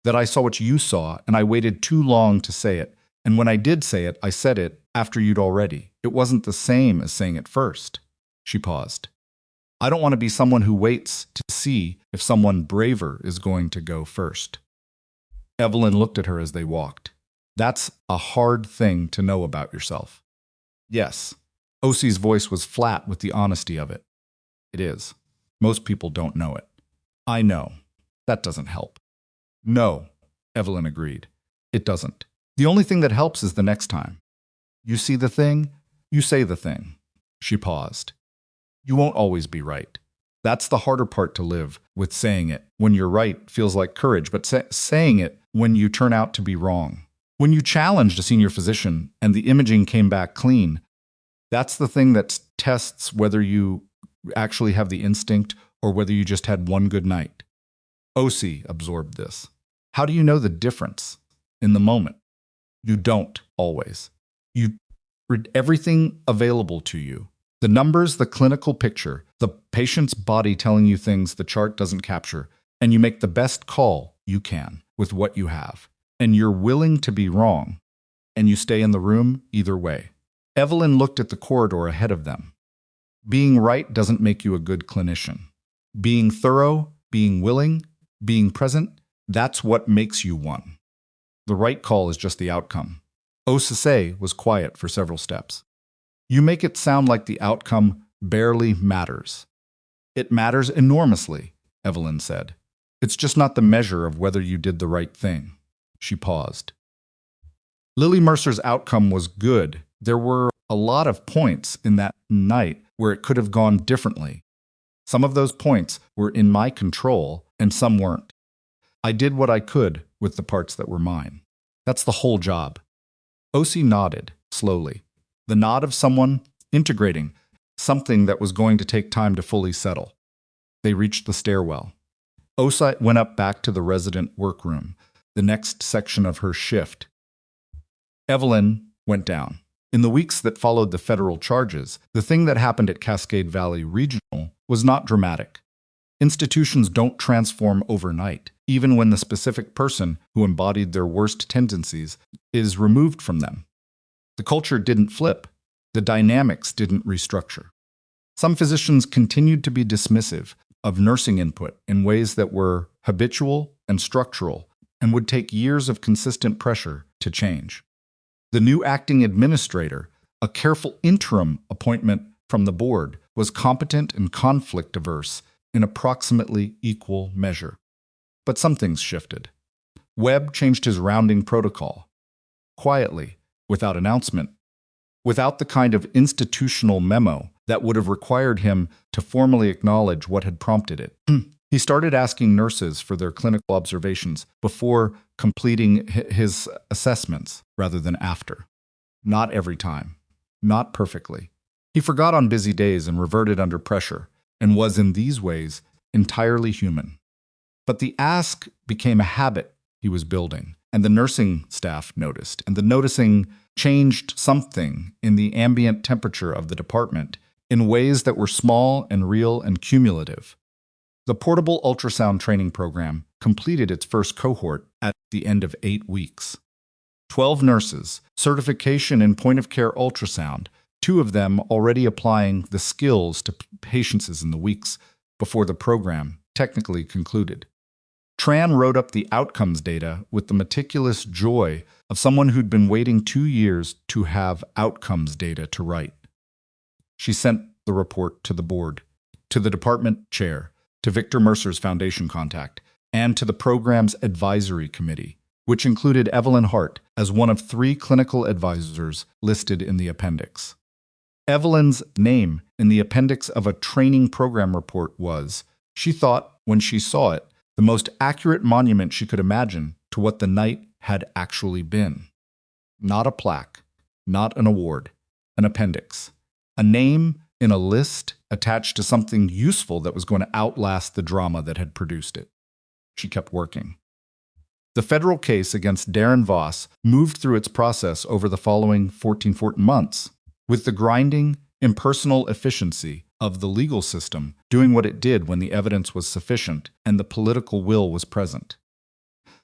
That I saw what you saw, and I waited too long to say it. And when I did say it, I said it after you'd already. It wasn't the same as saying it first." She paused. "I don't want to be someone who waits to see if someone braver is going to go first." Evelyn looked at her as they walked. "That's a hard thing to know about yourself." "Yes." OC's voice was flat with the honesty of it. "It is. Most people don't know it." "I know. That doesn't help." "No," Evelyn agreed. "It doesn't. The only thing that helps is the next time. You see the thing, you say the thing." She paused. "You won't always be right. That's the harder part to live with. Saying it when you're right feels like courage, but saying it when you turn out to be wrong. When you challenged a senior physician and the imaging came back clean, that's the thing that tests whether you actually have the instinct or whether you just had one good night." OC absorbed this. "How do you know the difference in the moment?" "You don't always. You read everything available to you. The numbers, the clinical picture, the patient's body telling you things the chart doesn't capture, and you make the best call you can with what you have. And you're willing to be wrong, and you stay in the room either way." Evelyn looked at the corridor ahead of them. Being right doesn't make you a good clinician. Being thorough, being willing, being present, that's what makes you one. The right call is just the outcome. Osase was quiet for several steps. "You make it sound like the outcome barely matters." "It matters enormously," Evelyn said. "It's just not the measure of whether you did the right thing." She paused. Lily Mercer's outcome was good. There were a lot of points in that night where it could have gone differently. Some of those points were in my control, and some weren't. I did what I could with the parts that were mine. That's the whole job. OC nodded, slowly. The nod of someone integrating something that was going to take time to fully settle. They reached the stairwell. OC went up back to the resident workroom, the next section of her shift. Evelyn went down. In the weeks that followed the federal charges, the thing that happened at Cascade Valley Regional was not dramatic. Institutions don't transform overnight, even when the specific person who embodied their worst tendencies is removed from them. The culture didn't flip. The dynamics didn't restructure. Some physicians continued to be dismissive of nursing input in ways that were habitual and structural and would take years of consistent pressure to change. The new acting administrator, a careful interim appointment from the board, was competent and conflict-averse in approximately equal measure. But some things shifted. Webb changed his rounding protocol. Quietly, without announcement, without the kind of institutional memo that would have required him to formally acknowledge what had prompted it. He started asking nurses for their clinical observations before completing his assessments rather than after. Not every time. Not perfectly. He forgot on busy days and reverted under pressure, and was in these ways entirely human. But the ask became a habit he was building, and the nursing staff noticed, and the noticing changed something in the ambient temperature of the department in ways that were small and real and cumulative. The portable ultrasound training program completed its first cohort at the end of 8 weeks. 12 nurses, certification in point-of-care ultrasound, 2 of them already applying the skills to patients in the weeks before the program technically concluded. Tran wrote up the outcomes data with the meticulous joy of someone who'd been waiting 2 years to have outcomes data to write. She sent the report to the board, to the department chair, to Victor Mercer's foundation contact, and to the program's advisory committee, which included Evelyn Hart as one of 3 clinical advisors listed in the appendix. Evelyn's name in the appendix of a training program report was, she thought when she saw it, the most accurate monument she could imagine to what the night had actually been. Not a plaque, not an award, an appendix. A name in a list attached to something useful that was going to outlast the drama that had produced it. She kept working. The federal case against Darren Voss moved through its process over the following 14 months, with the grinding, impersonal efficiency of the legal system doing what it did when the evidence was sufficient and the political will was present.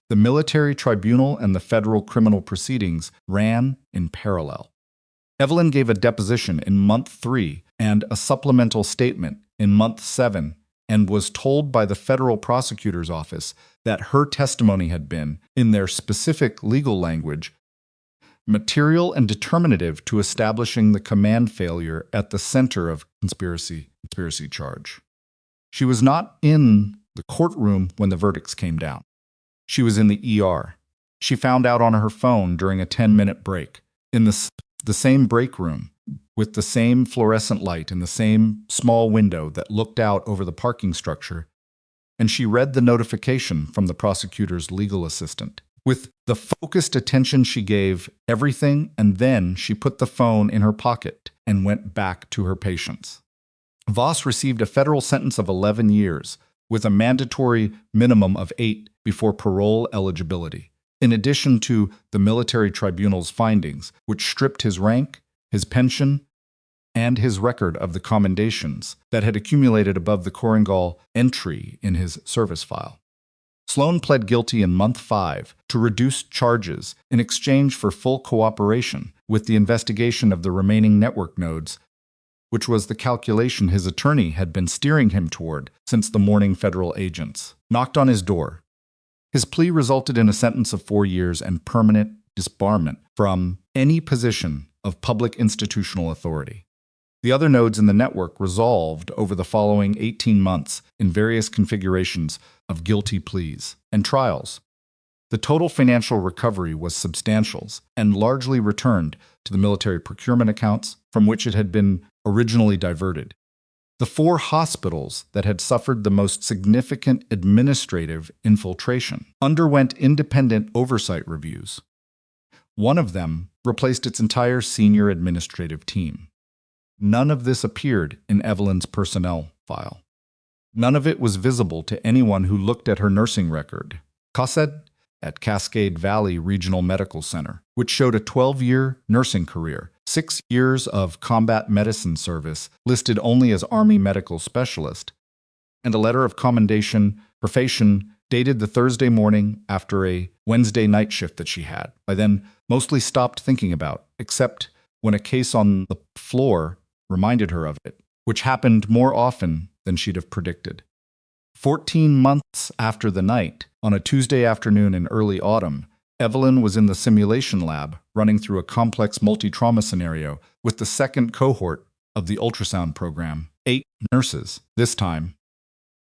The military tribunal and the federal criminal proceedings ran in parallel. Evelyn gave a deposition in month 3 and a supplemental statement in month 7 and was told by the federal prosecutor's office that her testimony had been, in their specific legal language, material and determinative to establishing the command failure at the center of conspiracy charge. She was not in the courtroom when the verdicts came down. She was in the ER. She found out on her phone during a 10-minute break, in the same break room, with the same fluorescent light in the same small window that looked out over the parking structure, and she read the notification from the prosecutor's legal assistant. With the focused attention she gave everything, and then she put the phone in her pocket and went back to her patients. Voss received a federal sentence of 11 years, with a mandatory minimum of 8 before parole eligibility, in addition to the military tribunal's findings, which stripped his rank, his pension, and his record of the commendations that had accumulated above the Korengal entry in his service file. Sloan pled guilty in month 5 to reduced charges in exchange for full cooperation with the investigation of the remaining network nodes, which was the calculation his attorney had been steering him toward since the morning federal agents knocked on his door. His plea resulted in a sentence of 4 years and permanent disbarment from any position of public institutional authority. The other nodes in the network resolved over the following 18 months in various configurations of guilty pleas and trials. The total financial recovery was substantial and largely returned to the military procurement accounts from which it had been originally diverted. The 4 hospitals that had suffered the most significant administrative infiltration underwent independent oversight reviews. One of them replaced its entire senior administrative team. None of this appeared in Evelyn's personnel file. None of it was visible to anyone who looked at her nursing record, CASED, at Cascade Valley Regional Medical Center, which showed a 12-year nursing career, 6 years of combat medicine service listed only as Army Medical Specialist, and a letter of commendation, profession, dated the Thursday morning after a Wednesday night shift that she had. I then mostly stopped thinking about, except when a case on the floor reminded her of it, which happened more often than she'd have predicted. 14 months after the night, on a Tuesday afternoon in early autumn, Evelyn was in the simulation lab running through a complex multi-trauma scenario with the second cohort of the ultrasound program, 8 nurses this time,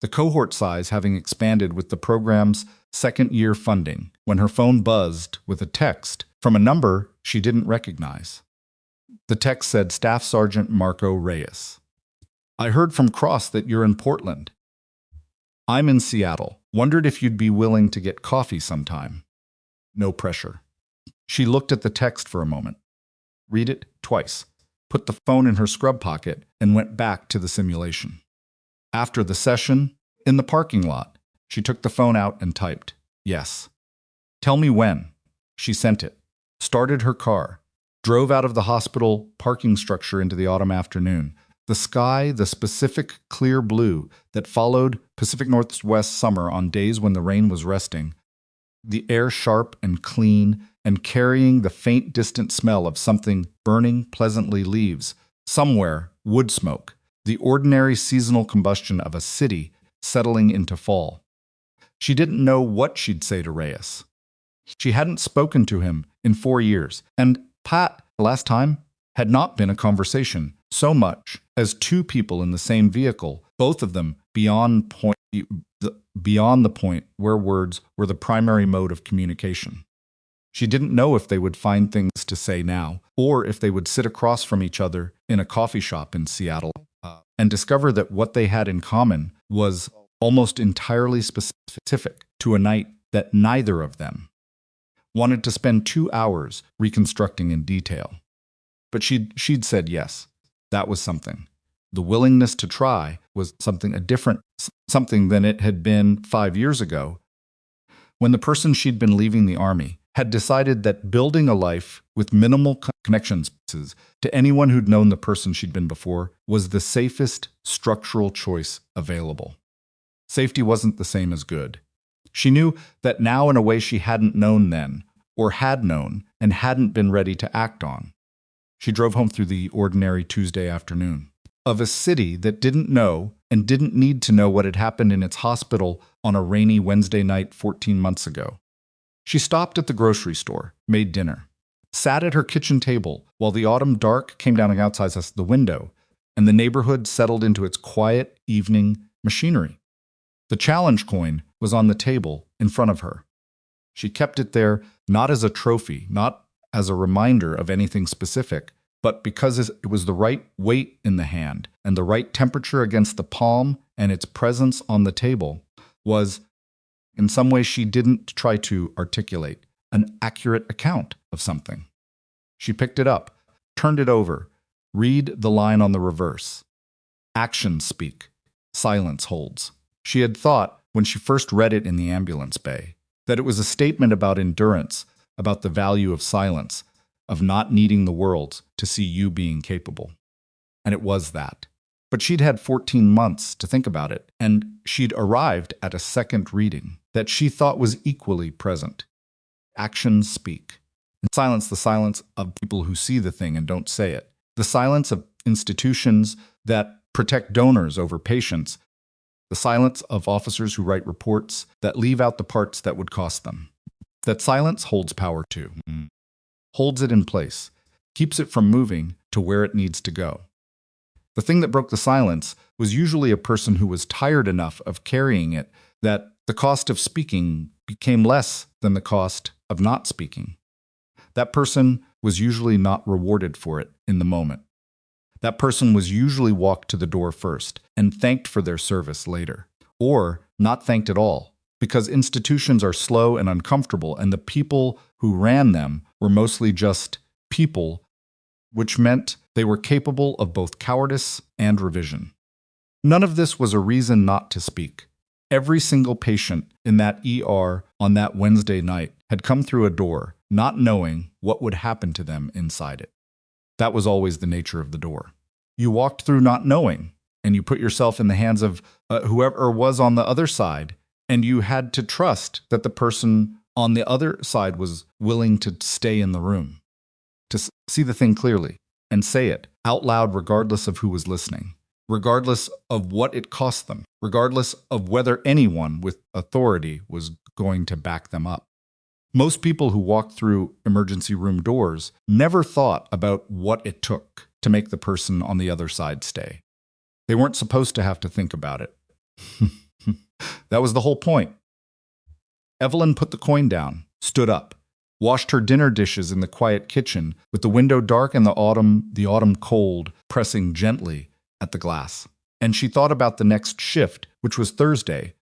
the cohort size having expanded with the program's second-year funding, when her phone buzzed with a text from a number she didn't recognize. The text said, Staff Sergeant Marco Reyes. I heard from Cross that you're in Portland. I'm in Seattle. Wondered if you'd be willing to get coffee sometime. No pressure. She looked at the text for a moment, read it twice, put the phone in her scrub pocket, and went back to the simulation. After the session, in the parking lot, she took the phone out and typed, yes. Tell me when. She sent it, started her car, drove out of the hospital parking structure into the autumn afternoon. The sky, the specific clear blue that followed Pacific Northwest summer on days when the rain was resting. The air sharp and clean and carrying the faint, distant smell of something burning pleasantly leaves, somewhere, wood smoke, the ordinary seasonal combustion of a city settling into fall. She didn't know what she'd say to Reyes. She hadn't spoken to him in 4 years, and Pat, the last time, had not been a conversation so much as two people in the same vehicle, both of them beyond the point where words were the primary mode of communication. She didn't know if they would find things to say now, or if they would sit across from each other in a coffee shop in Seattle and discover that what they had in common was almost entirely specific to a night that neither of them wanted to spend 2 hours reconstructing in detail. But she'd said yes. That was something. The willingness to try was something something than it had been 5 years ago, when the person she'd been leaving the army had decided that building a life with minimal connections to anyone who'd known the person she'd been before was the safest structural choice available. Safety wasn't the same as good. She knew that now in a way she hadn't known then, or had known and hadn't been ready to act on. She drove home through the ordinary Tuesday afternoon of a city that didn't know and didn't need to know what had happened in its hospital on a rainy Wednesday night 14 months ago. She stopped at the grocery store, made dinner, sat at her kitchen table while the autumn dark came down outside the window, and the neighborhood settled into its quiet evening machinery. The challenge coin was on the table in front of her. She kept it there not as a trophy, not as a reminder of anything specific, but because it was the right weight in the hand and the right temperature against the palm, and its presence on the table was, in some way she didn't try to articulate, an accurate account of something. She picked it up, turned it over, read the line on the reverse. Actions speak, silence holds. She had thought, when she first read it in the ambulance bay, that it was a statement about endurance, about the value of silence, of not needing the world to see you being capable. And it was that. But she'd had 14 months to think about it, and she'd arrived at a second reading that she thought was equally present. Actions speak. And silence, the silence of people who see the thing and don't say it. The silence of institutions that protect donors over patients. The silence of officers who write reports that leave out the parts that would cost them. That silence holds power too. Holds it in place, keeps it from moving to where it needs to go. The thing that broke the silence was usually a person who was tired enough of carrying it that the cost of speaking became less than the cost of not speaking. That person was usually not rewarded for it in the moment. That person was usually walked to the door first and thanked for their service later, or not thanked at all, because institutions are slow and uncomfortable, and the people who ran them were mostly just people, which meant they were capable of both cowardice and revision. None of this was a reason not to speak. Every single patient in that ER on that Wednesday night had come through a door, not knowing what would happen to them inside it. That was always the nature of the door. You walked through not knowing, and you put yourself in the hands of whoever was on the other side, and you had to trust that the person on the other side was willing to stay in the room, to see the thing clearly, and say it out loud regardless of who was listening, regardless of what it cost them, regardless of whether anyone with authority was going to back them up. Most people who walked through emergency room doors never thought about what it took to make the person on the other side stay. They weren't supposed to have to think about it. That was the whole point. Evelyn put the coin down, stood up, washed her dinner dishes in the quiet kitchen with the window dark and the autumn cold pressing gently at the glass. And she thought about the next shift, which was Thursday,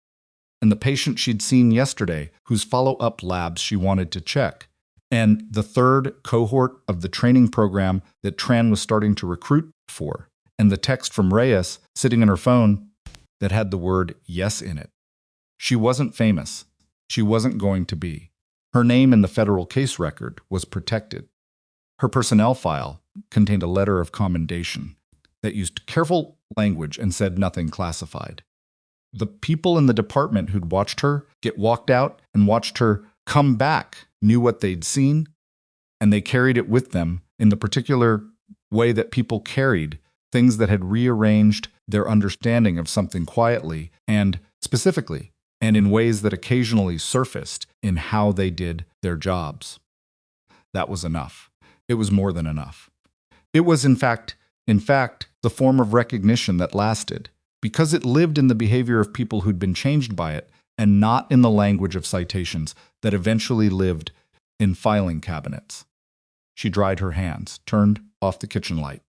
and the patient she'd seen yesterday whose follow-up labs she wanted to check, and the third cohort of the training program that Tran was starting to recruit for, and the text from Reyes sitting in her phone that had the word yes in it. She wasn't famous. She wasn't going to be. Her name in the federal case record was protected. Her personnel file contained a letter of commendation that used careful language and said nothing classified. The people in the department who'd watched her get walked out and watched her come back knew what they'd seen and they carried it with them in the particular way that people carried things that had rearranged their understanding of something quietly and specifically, and in ways that occasionally surfaced in how they did their jobs. That was enough. It was more than enough. It was, in fact, the form of recognition that lasted, because it lived in the behavior of people who'd been changed by it, and not in the language of citations that eventually lived in filing cabinets. She dried her hands, turned off the kitchen light.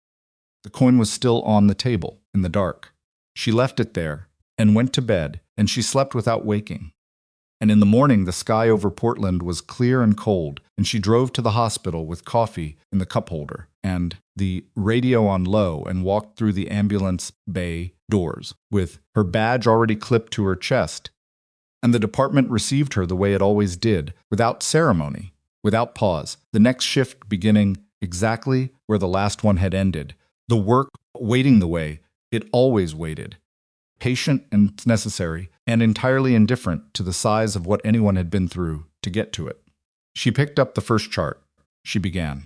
The coin was still on the table, in the dark. She left it there, and went to bed, and she slept without waking. And in the morning, the sky over Portland was clear and cold, and she drove to the hospital with coffee in the cup holder and the radio on low and walked through the ambulance bay doors with her badge already clipped to her chest. And the department received her the way it always did, without ceremony, without pause, the next shift beginning exactly where the last one had ended, the work waiting the way it always waited, patient and necessary, and entirely indifferent to the size of what anyone had been through to get to it. She picked up the first chart. She began.